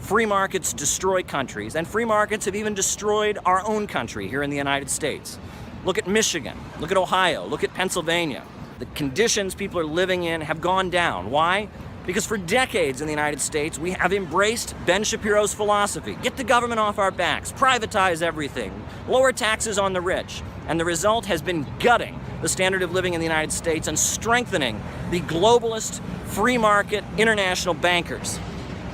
Free markets destroy countries, and free markets have even destroyed our own country here in the United States. Look at Michigan, look at Ohio, look at Pennsylvania. The conditions people are living in have gone down. Why? Because for decades in the United States, we have embraced Ben Shapiro's philosophy. Get the government off our backs, privatize everything, lower taxes on the rich. And the result has been gutting the standard of living in the United States and strengthening the globalist, free market, international bankers.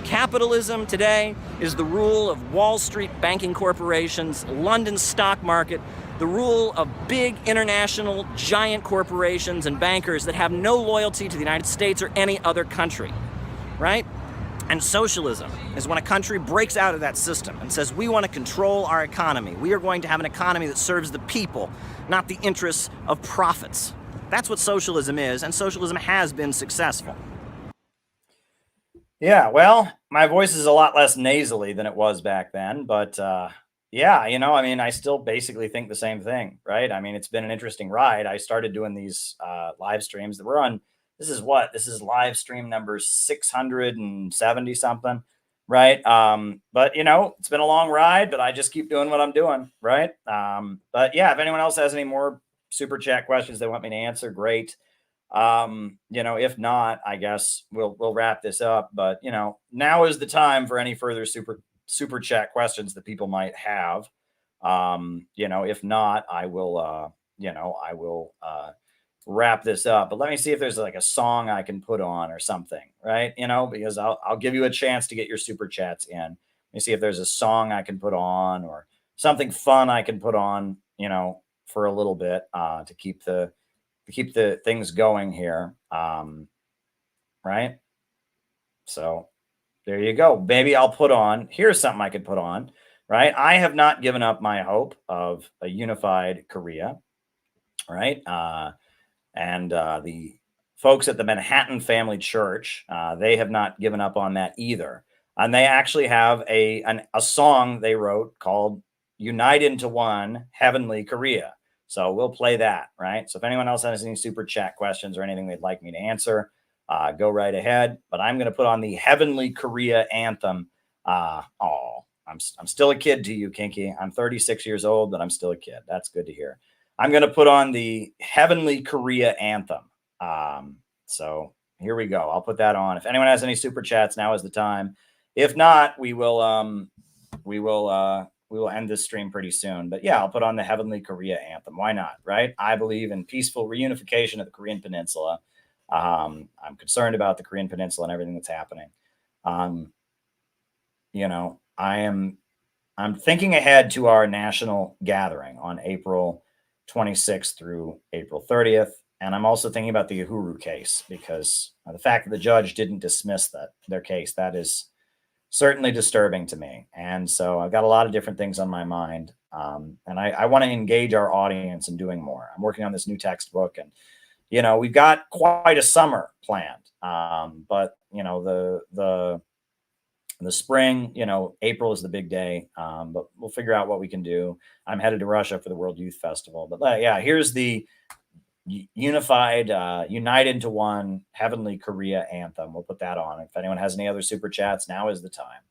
Capitalism today is the rule of Wall Street banking corporations, London stock market, the rule of big international giant corporations and bankers that have no loyalty to the United States or any other country, right? And socialism is when a country breaks out of that system and says, we want to control our economy. We are going to have an economy that serves the people, not the interests of profits. That's what socialism is, and socialism has been successful. Yeah, well, my voice is a lot less nasally than it was back then, but yeah, you know, I mean, I still basically think the same thing, right? I mean, it's been an interesting ride. I started doing these live streams that we're on. This is live stream number 670 something, right? But you know, it's been a long ride, but I just keep doing what I'm doing, right? But yeah, if anyone else has any more super chat questions they want me to answer, great. You know, if not, I guess we'll wrap this up. But you know, now is the time for any further super chat questions that people might have. You know, if not, I will wrap this up. But let me see if there's like a song I can put on or something, right? You know, because I'll give you a chance to get your super chats in. Let me see if there's a song I can put on or something fun I can put on, you know, for a little bit to keep the things going here. Right. So there you go. Maybe I'll put on, here's something I could put on, right? I have not given up my hope of a unified Korea, right? And the folks at the Manhattan Family Church, they have not given up on that either. And they actually have a song they wrote called Unite into One Heavenly Korea. So we'll play that, right? So if anyone else has any super chat questions or anything they'd like me to answer, go right ahead. But I'm going to put on the Heavenly Korea anthem. I'm still a kid to you, Kinky. I'm 36 years old, but I'm still a kid. That's good to hear. I'm going to put on the Heavenly Korea anthem. So here we go. I'll put that on. If anyone has any super chats, now is the time. If not, we will end this stream pretty soon. But yeah, I'll put on the Heavenly Korea anthem. Why not, right? I believe in peaceful reunification of the Korean Peninsula. I'm concerned about the Korean Peninsula and everything that's happening. You know, I'm thinking ahead to our national gathering on April 26th through April 30th. And I'm also thinking about the Uhuru case, because the fact that the judge didn't dismiss their case, that is certainly disturbing to me. And so I've got a lot of different things on my mind. And I want to engage our audience in doing more. I'm working on this new textbook, and, you know, we've got quite a summer planned. But, you know, the spring, you know, April is the big day. But we'll figure out what we can do. I'm headed to Russia for the World Youth Festival. But yeah, here's the unified, unite into one heavenly Korea anthem. We'll put that on. If anyone has any other super chats, now is the time.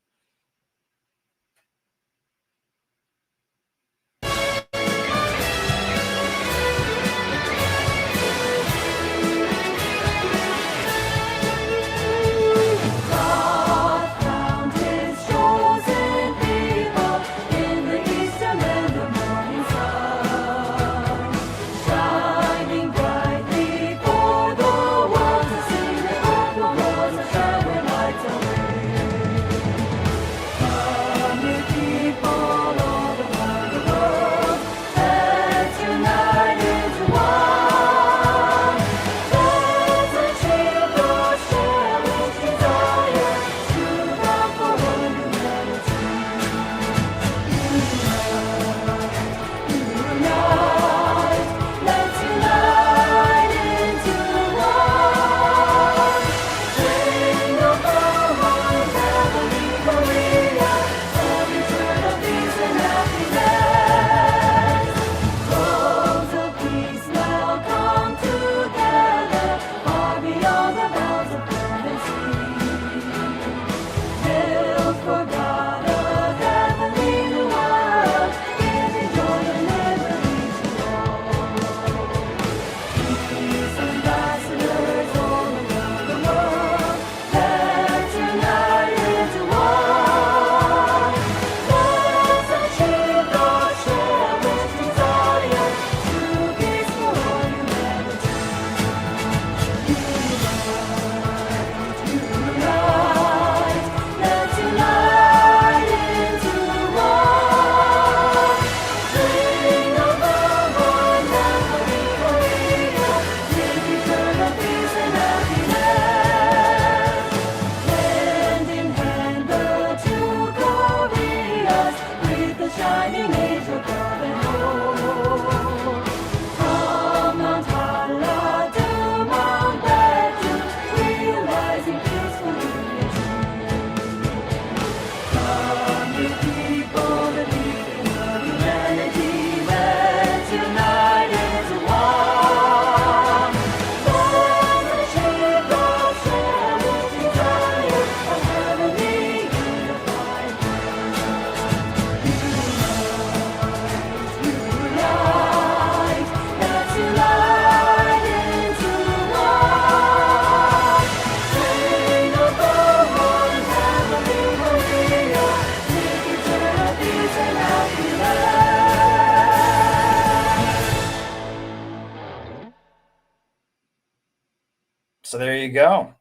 So there you go.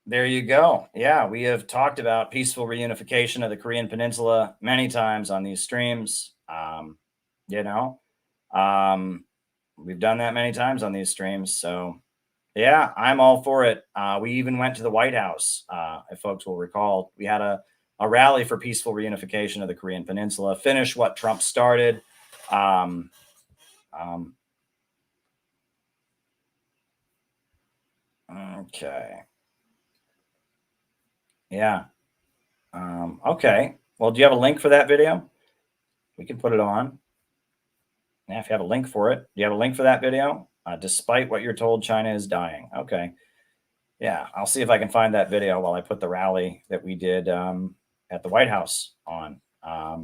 There you go. Yeah, we have talked about peaceful reunification of the Korean Peninsula many times on these streams. You know, we've done that many times on these streams. So yeah, I'm all for it. We even went to the White House, if folks will recall. We had a rally for peaceful reunification of the Korean Peninsula, finish what Trump started. Okay. Yeah. Okay. Well, do you have a link for that video? We can put it on. Yeah, if you have a link for it. Do you have a link for that video? Despite what you're told, China is dying. Okay. Yeah, I'll see if I can find that video while I put the rally that we did at the White House on. How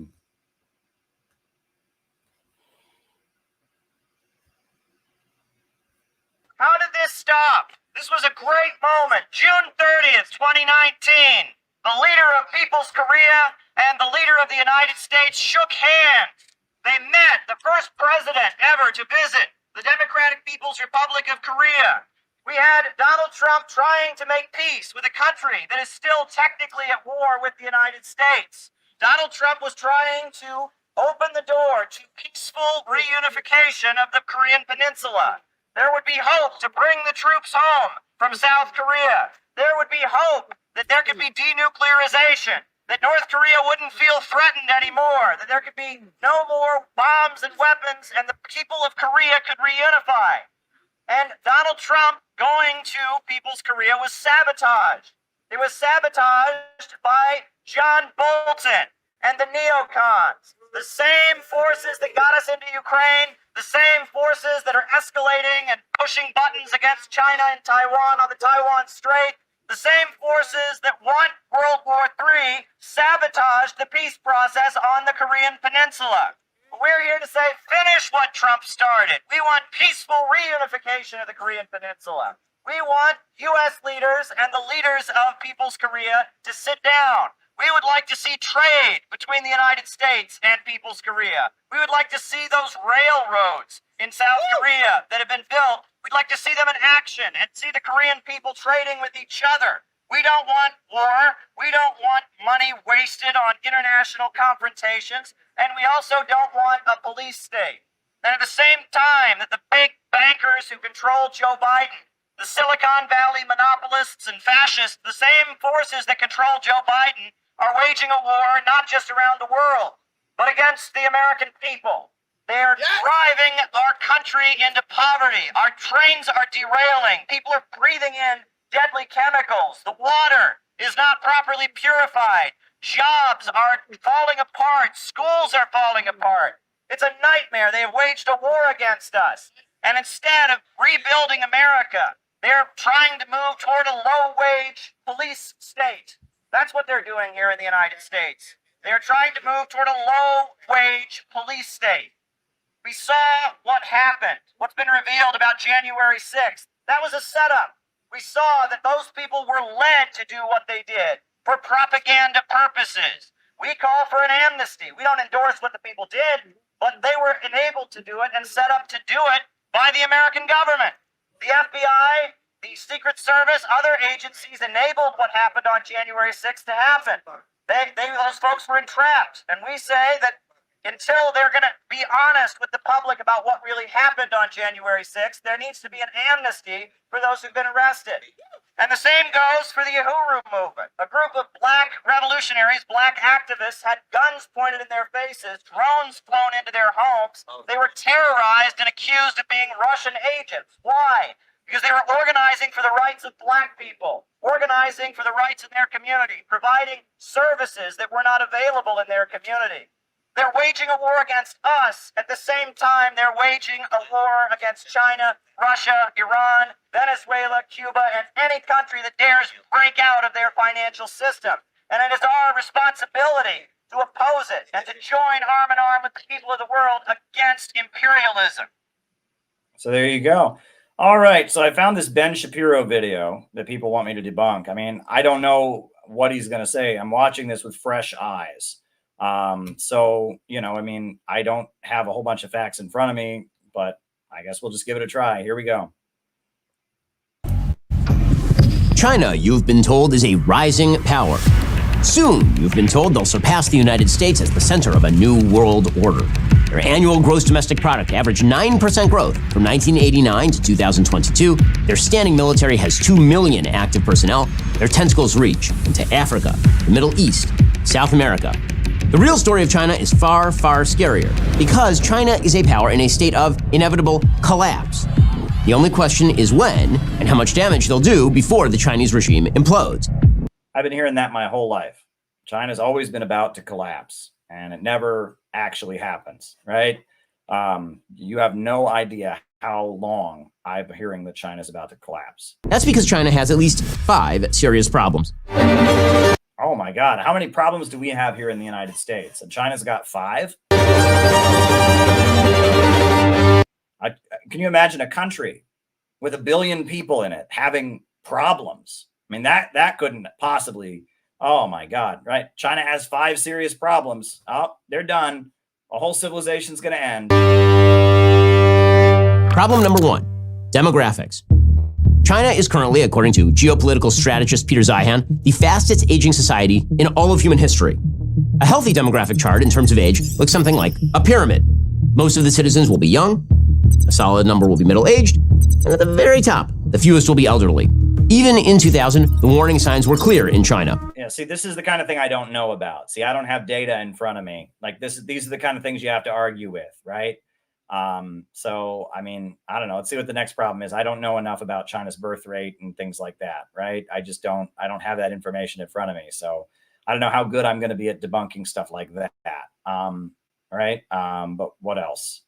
did this stop? This was a great moment. June 30th, 2019. The leader of People's Korea and the leader of the United States shook hands. They met, the first president ever to visit the Democratic People's Republic of Korea. We had Donald Trump trying to make peace with a country that is still technically at war with the United States. Donald Trump was trying to open the door to peaceful reunification of the Korean Peninsula. There would be hope to bring the troops home from South Korea. There would be hope that there could be denuclearization, that North Korea wouldn't feel threatened anymore, that there could be no more bombs and weapons, and the people of Korea could reunify. And Donald Trump going to People's Korea was sabotaged. It was sabotaged by John Bolton, and the neocons. The same forces that got us into Ukraine, the same forces that are escalating and pushing buttons against China and Taiwan on the Taiwan Strait, the same forces that want World War III sabotaged the peace process on the Korean Peninsula. We're here to say, finish what Trump started. We want peaceful reunification of the Korean Peninsula. We want U.S. leaders and the leaders of People's Korea to sit down. We would like to see trade between the United States and People's Korea. We would like to see those railroads in South Korea that have been built. We'd like to see them in action and see the Korean people trading with each other. We don't want war. We don't want money wasted on international confrontations. And we also don't want a police state. And at the same time that the big bankers who control Joe Biden, the Silicon Valley monopolists and fascists, the same forces that control Joe Biden, are waging a war not just around the world, but against the American people. They are driving our country into poverty. Our trains are derailing. People are breathing in deadly chemicals. The water is not properly purified. Jobs are falling apart. Schools are falling apart. It's a nightmare. They have waged a war against us. And instead of rebuilding America, they're trying to move toward a low-wage police state. That's what they're doing here in the United States. They're trying to move toward a low-wage police state. We saw what happened, what's been revealed about January 6th. That was a setup. We saw that those people were led to do what they did for propaganda purposes. We call for an amnesty. We don't endorse what the people did, but they were enabled to do it and set up to do it by the American government. The FBI, the Secret Service, other agencies enabled what happened on January 6th to happen. Those folks were entrapped. And we say that until they're going to be honest with the public about what really happened on January 6th, there needs to be an amnesty for those who've been arrested. And the same goes for the Uhuru movement. A group of black revolutionaries, black activists, had guns pointed in their faces, drones flown into their homes. They were terrorized and accused of being Russian agents. Why? Because they were organizing for the rights of black people, organizing for the rights in their community, providing services that were not available in their community. They're waging a war against us. At the same time, they're waging a war against China, Russia, Iran, Venezuela, Cuba, and any country that dares break out of their financial system. And it is our responsibility to oppose it and to join arm in arm with the people of the world against imperialism. So there you go. All right. So I found this Ben Shapiro video that people want me to debunk. I mean, I don't know what he's going to say. I'm watching this with fresh eyes. So, you know, I mean, I don't have a whole bunch of facts in front of me, but I guess we'll just give it a try. Here we go. China, you've been told, is a rising power. Soon, you've been told they'll surpass the United States as the center of a new world order. Their annual gross domestic product averaged 9% growth from 1989 to 2022. Their standing military has 2 million active personnel. Their tentacles reach into Africa, the Middle East, South America. The real story of China is far, far scarier because China is a power in a state of inevitable collapse. The only question is when and how much damage they'll do before the Chinese regime implodes. I've been hearing that my whole life. China's always been about to collapse, and it never actually happens, right? You have no idea how long I've been hearing that China's about to collapse. That's because China has at least 5 serious problems. Oh my God, how many problems do we have here in the United States? And China's got 5? Can you imagine a country with 1 billion people in it having problems? I mean, that couldn't possibly, oh my God, right? China has 5 serious problems. Oh, they're done. A whole civilization's going to end. Problem number 1, demographics. China is currently, according to geopolitical strategist Peter Zeihan, the fastest aging society in all of human history. A healthy demographic chart in terms of age looks something like a pyramid. Most of the citizens will be young, a solid number will be middle-aged, and at the very top, the fewest will be elderly. Even in 2000, the warning signs were clear in China. Yeah, see, this is the kind of thing I don't know about. See, I don't have data in front of me. Like these are the kind of things you have to argue with, right? So, I mean, I don't know. Let's see what the next problem is. I don't know enough about China's birth rate and things like that, right? I don't have that information in front of me. So I don't know how good I'm going to be at debunking stuff like that. Right? But what else?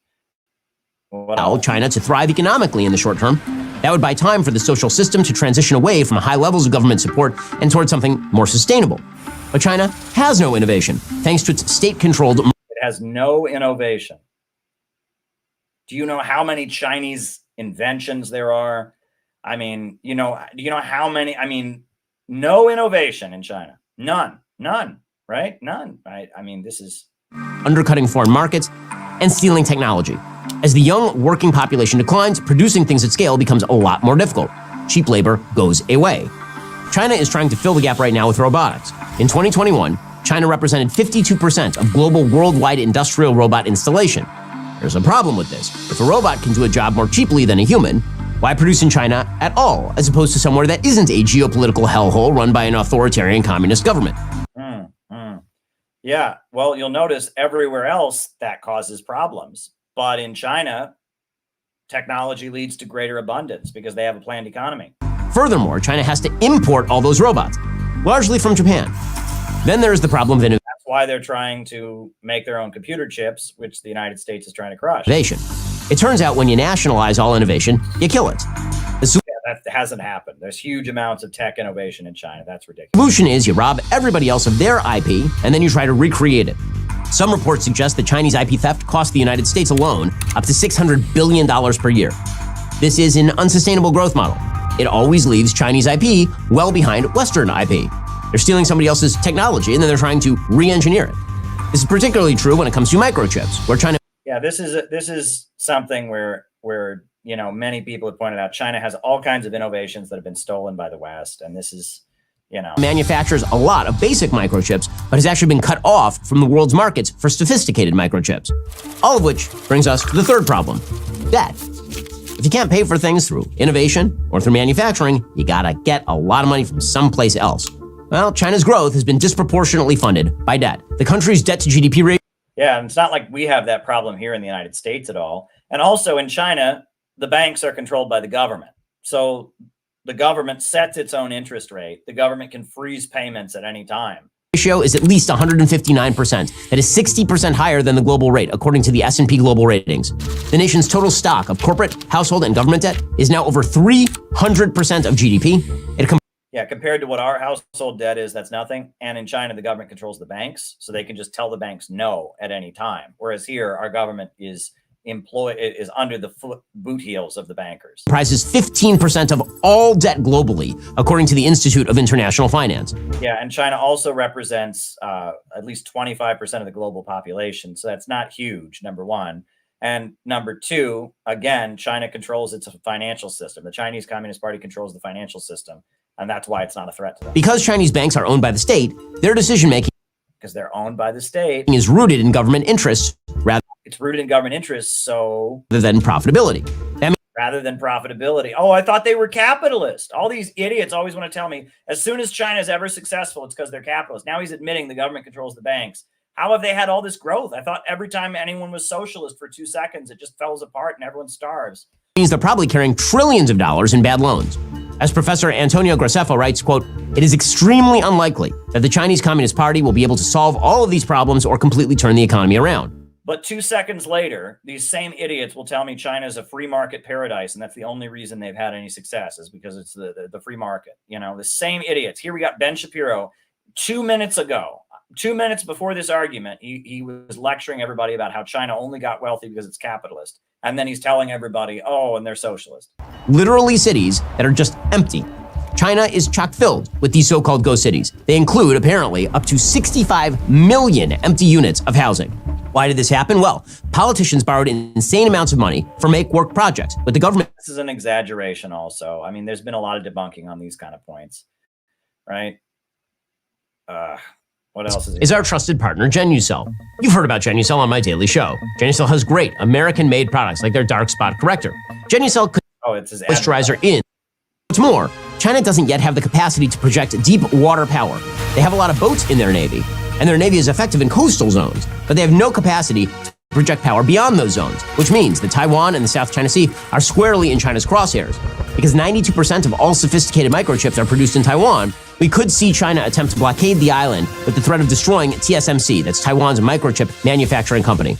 Allow China to thrive economically in the short term. That would buy time for the social system to transition away from high levels of government support and towards something more sustainable. But China has no innovation, thanks to its state-controlled... It has no innovation. Do you know how many Chinese inventions there are? I mean, do you know how many? I mean, no innovation in China. None, right? None, right? I mean, this is... undercutting foreign markets and stealing technology. As the young working population declines, producing things at scale becomes a lot more difficult. Cheap labor goes away. China is trying to fill the gap right now with robotics. In 2021, China represented 52% of global worldwide industrial robot installation. There's a problem with this. If a robot can do a job more cheaply than a human, why produce in China at all, as opposed to somewhere that isn't a geopolitical hellhole run by an authoritarian communist government? Yeah, well, you'll notice everywhere else that causes problems. But in China, technology leads to greater abundance because they have a planned economy. Furthermore, China has to import all those robots, largely from Japan. Then there's the problem of innovation. That's why they're trying to make their own computer chips, which the United States is trying to crush. It turns out when you nationalize all innovation, you kill it. That hasn't happened. There's huge amounts of tech innovation in China. That's ridiculous. The solution is you rob everybody else of their IP, and then you try to recreate it. Some reports suggest that Chinese IP theft cost the United States alone up to $600 billion per year. This is an unsustainable growth model. It always leaves Chinese IP well behind Western IP. They're stealing somebody else's technology, and then they're trying to re-engineer it. This is particularly true when it comes to microchips, where China... Yeah, this is something where many people have pointed out China has all kinds of innovations that have been stolen by the West, and this is, manufactures a lot of basic microchips, but has actually been cut off from the world's markets for sophisticated microchips. All of which brings us to the third problem, debt. If you can't pay for things through innovation or through manufacturing, you gotta get a lot of money from someplace else. Well, China's growth has been disproportionately funded by debt. The country's debt to GDP rate... Yeah, and it's not like we have that problem here in the United States at all. And also in China, the banks are controlled by the government. So the government sets its own interest rate. The government can freeze payments at any time. Ratio is at least 159%. That is 60% higher than the global rate, according to the S&P Global Ratings. The nation's total stock of corporate, household, and government debt is now over 300% of GDP. Compared to what our household debt is, that's nothing. And in China, the government controls the banks, so they can just tell the banks no at any time. Whereas here, our government is under the boot heels of the bankers. Comprises 15% of all debt globally, according to the Institute of International Finance. Yeah, and China also represents at least 25% of the global population, so that's not huge, number one. And number two, again, China controls its financial system. The Chinese Communist Party controls the financial system, and that's why it's not a threat to them. Because Chinese banks are owned by the state, their decision-making... Because they're owned by the state. ...is rooted in government interests, It's rooted in government interests, so... rather than profitability. Rather than profitability. Oh, I thought they were capitalist. All these idiots always want to tell me, as soon as China is ever successful, it's because they're capitalist. Now he's admitting the government controls the banks. How have they had all this growth? I thought every time anyone was socialist for 2 seconds, it just falls apart and everyone starves. Means they're probably carrying trillions of dollars in bad loans. As Professor Antonio Graceffo writes, quote, "It is extremely unlikely that the Chinese Communist Party will be able to solve all of these problems or completely turn the economy around." But 2 seconds later, these same idiots will tell me China is a free market paradise, and that's the only reason they've had any success is because it's the free market. The same idiots. Here we got Ben Shapiro 2 minutes ago. 2 minutes before this argument, he was lecturing everybody about how China only got wealthy because it's capitalist. And then he's telling everybody, oh, and they're socialist. Literally cities that are just empty. China is chock-filled with these so-called ghost cities. They include, apparently, up to 65 million empty units of housing. Why did this happen? Well, politicians borrowed insane amounts of money for make-work projects, but the government... This is an exaggeration also. I mean, there's been a lot of debunking on these kind of points, right? What else is our trusted partner, Genucel. You've heard about Genucel on my daily show. Genucel has great American-made products like their dark spot corrector. Genucel moisturizer in. What's more, China doesn't yet have the capacity to project deep water power. They have a lot of boats in their Navy, and their Navy is effective in coastal zones, but they have no capacity to project power beyond those zones, which means that Taiwan and the South China Sea are squarely in China's crosshairs. Because 92% of all sophisticated microchips are produced in Taiwan, We could see China attempt to blockade the island with the threat of destroying TSMC, that's Taiwan's microchip manufacturing company.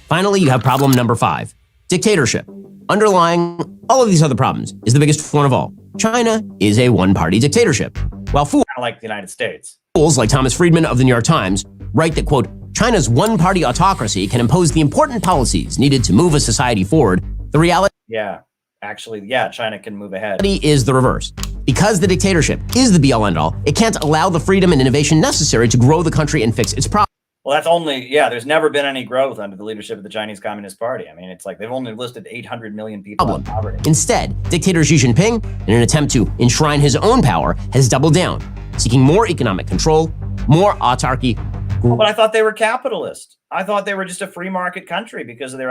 Finally, you have problem number 5, dictatorship. Underlying all of these other problems is the biggest one of all. China is a one-party dictatorship. While fools like the United States like Thomas Friedman of the New York Times write that, quote, China's one-party autocracy can impose the important policies needed to move a society forward, the reality China can move ahead. Is the reverse. Because the dictatorship is the be-all end-all, it can't allow the freedom and innovation necessary to grow the country and fix its problems. Well, that's only, there's never been any growth under the leadership of the Chinese Communist Party. I mean, it's like they've only listed 800 million people in poverty. Instead, dictator Xi Jinping, in an attempt to enshrine his own power, has doubled down, seeking more economic control, more autarky. But I thought they were capitalist. I thought they were just a free market country because of their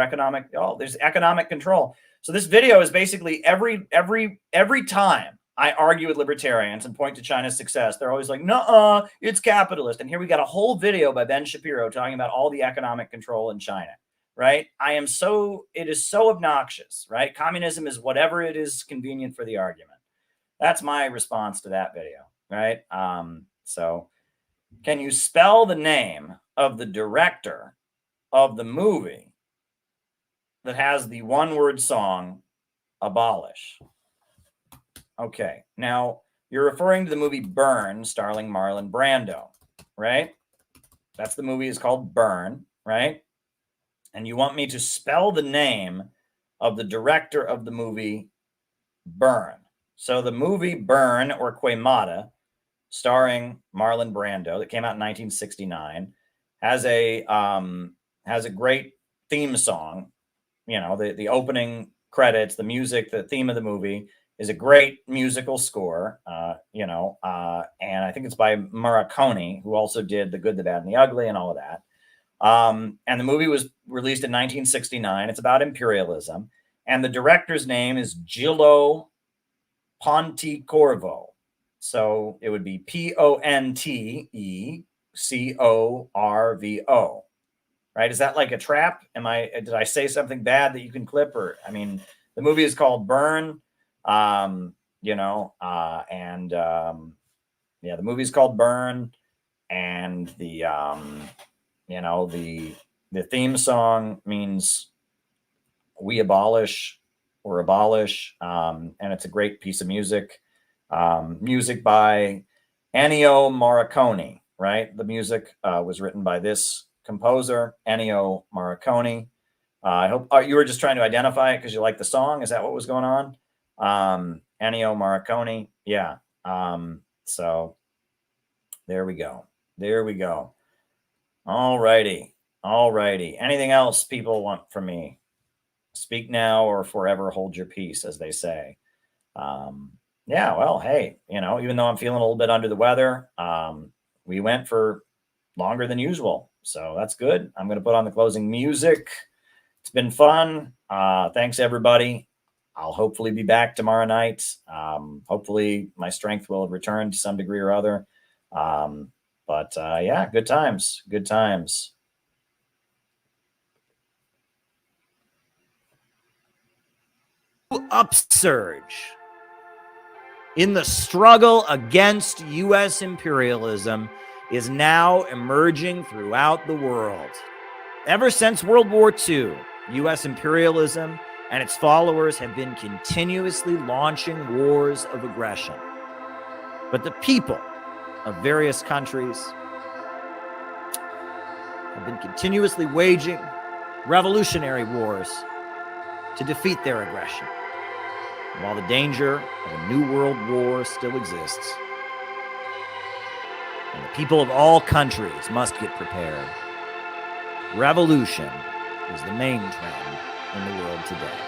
there's economic control. So this video is basically every time I argue with libertarians and point to China's success, they're always like, nuh-uh, it's capitalist. And here we got a whole video by Ben Shapiro talking about all the economic control in China, right? It is so obnoxious, right? Communism is whatever it is convenient for the argument. That's my response to that video, right? So can you spell the name of the director of the movie that has the one-word song, Abolish? Okay, now you're referring to the movie Burn, starring Marlon Brando, right? That's the movie is called Burn, right? And you want me to spell the name of the director of the movie Burn. So the movie Burn, or Quemada, starring Marlon Brando, that came out in 1969, has a great theme song. You know, the opening credits, the music, the theme of the movie is a great musical score, and I think it's by Morricone, who also did The Good, the Bad, and the Ugly and all of that. And the movie was released in 1969. It's about imperialism. And the director's name is Gillo Pontecorvo. So it would be Pontecorvo, right? Is that like a trap? Did I say something bad that you can clip? Or, I mean, the movie is called Burn. The movie's called Burn, and the theme song means we abolish or abolish, and it's a great piece of music. Music by Ennio Morricone, right? The music was written by this composer, Ennio Morricone. I hope you were just trying to identify it because you like the song. Is that what was going on? Ennio Morricone. Yeah. So there we go. All righty. Anything else people want from me? Speak now or forever hold your peace, as they say. Well, hey, even though I'm feeling a little bit under the weather, we went for longer than usual. So that's good. I'm going to put on the closing music. It's been fun. Thanks, everybody. I'll hopefully be back tomorrow night. Hopefully my strength will have returned to some degree or other. Good times. Upsurge in the struggle against U.S. imperialism is now emerging throughout the world. Ever since World War II, U.S. imperialism and its followers have been continuously launching wars of aggression. But the people of various countries have been continuously waging revolutionary wars to defeat their aggression. And while the danger of a new world war still exists, and the people of all countries must get prepared, revolution is the main trend in the world today.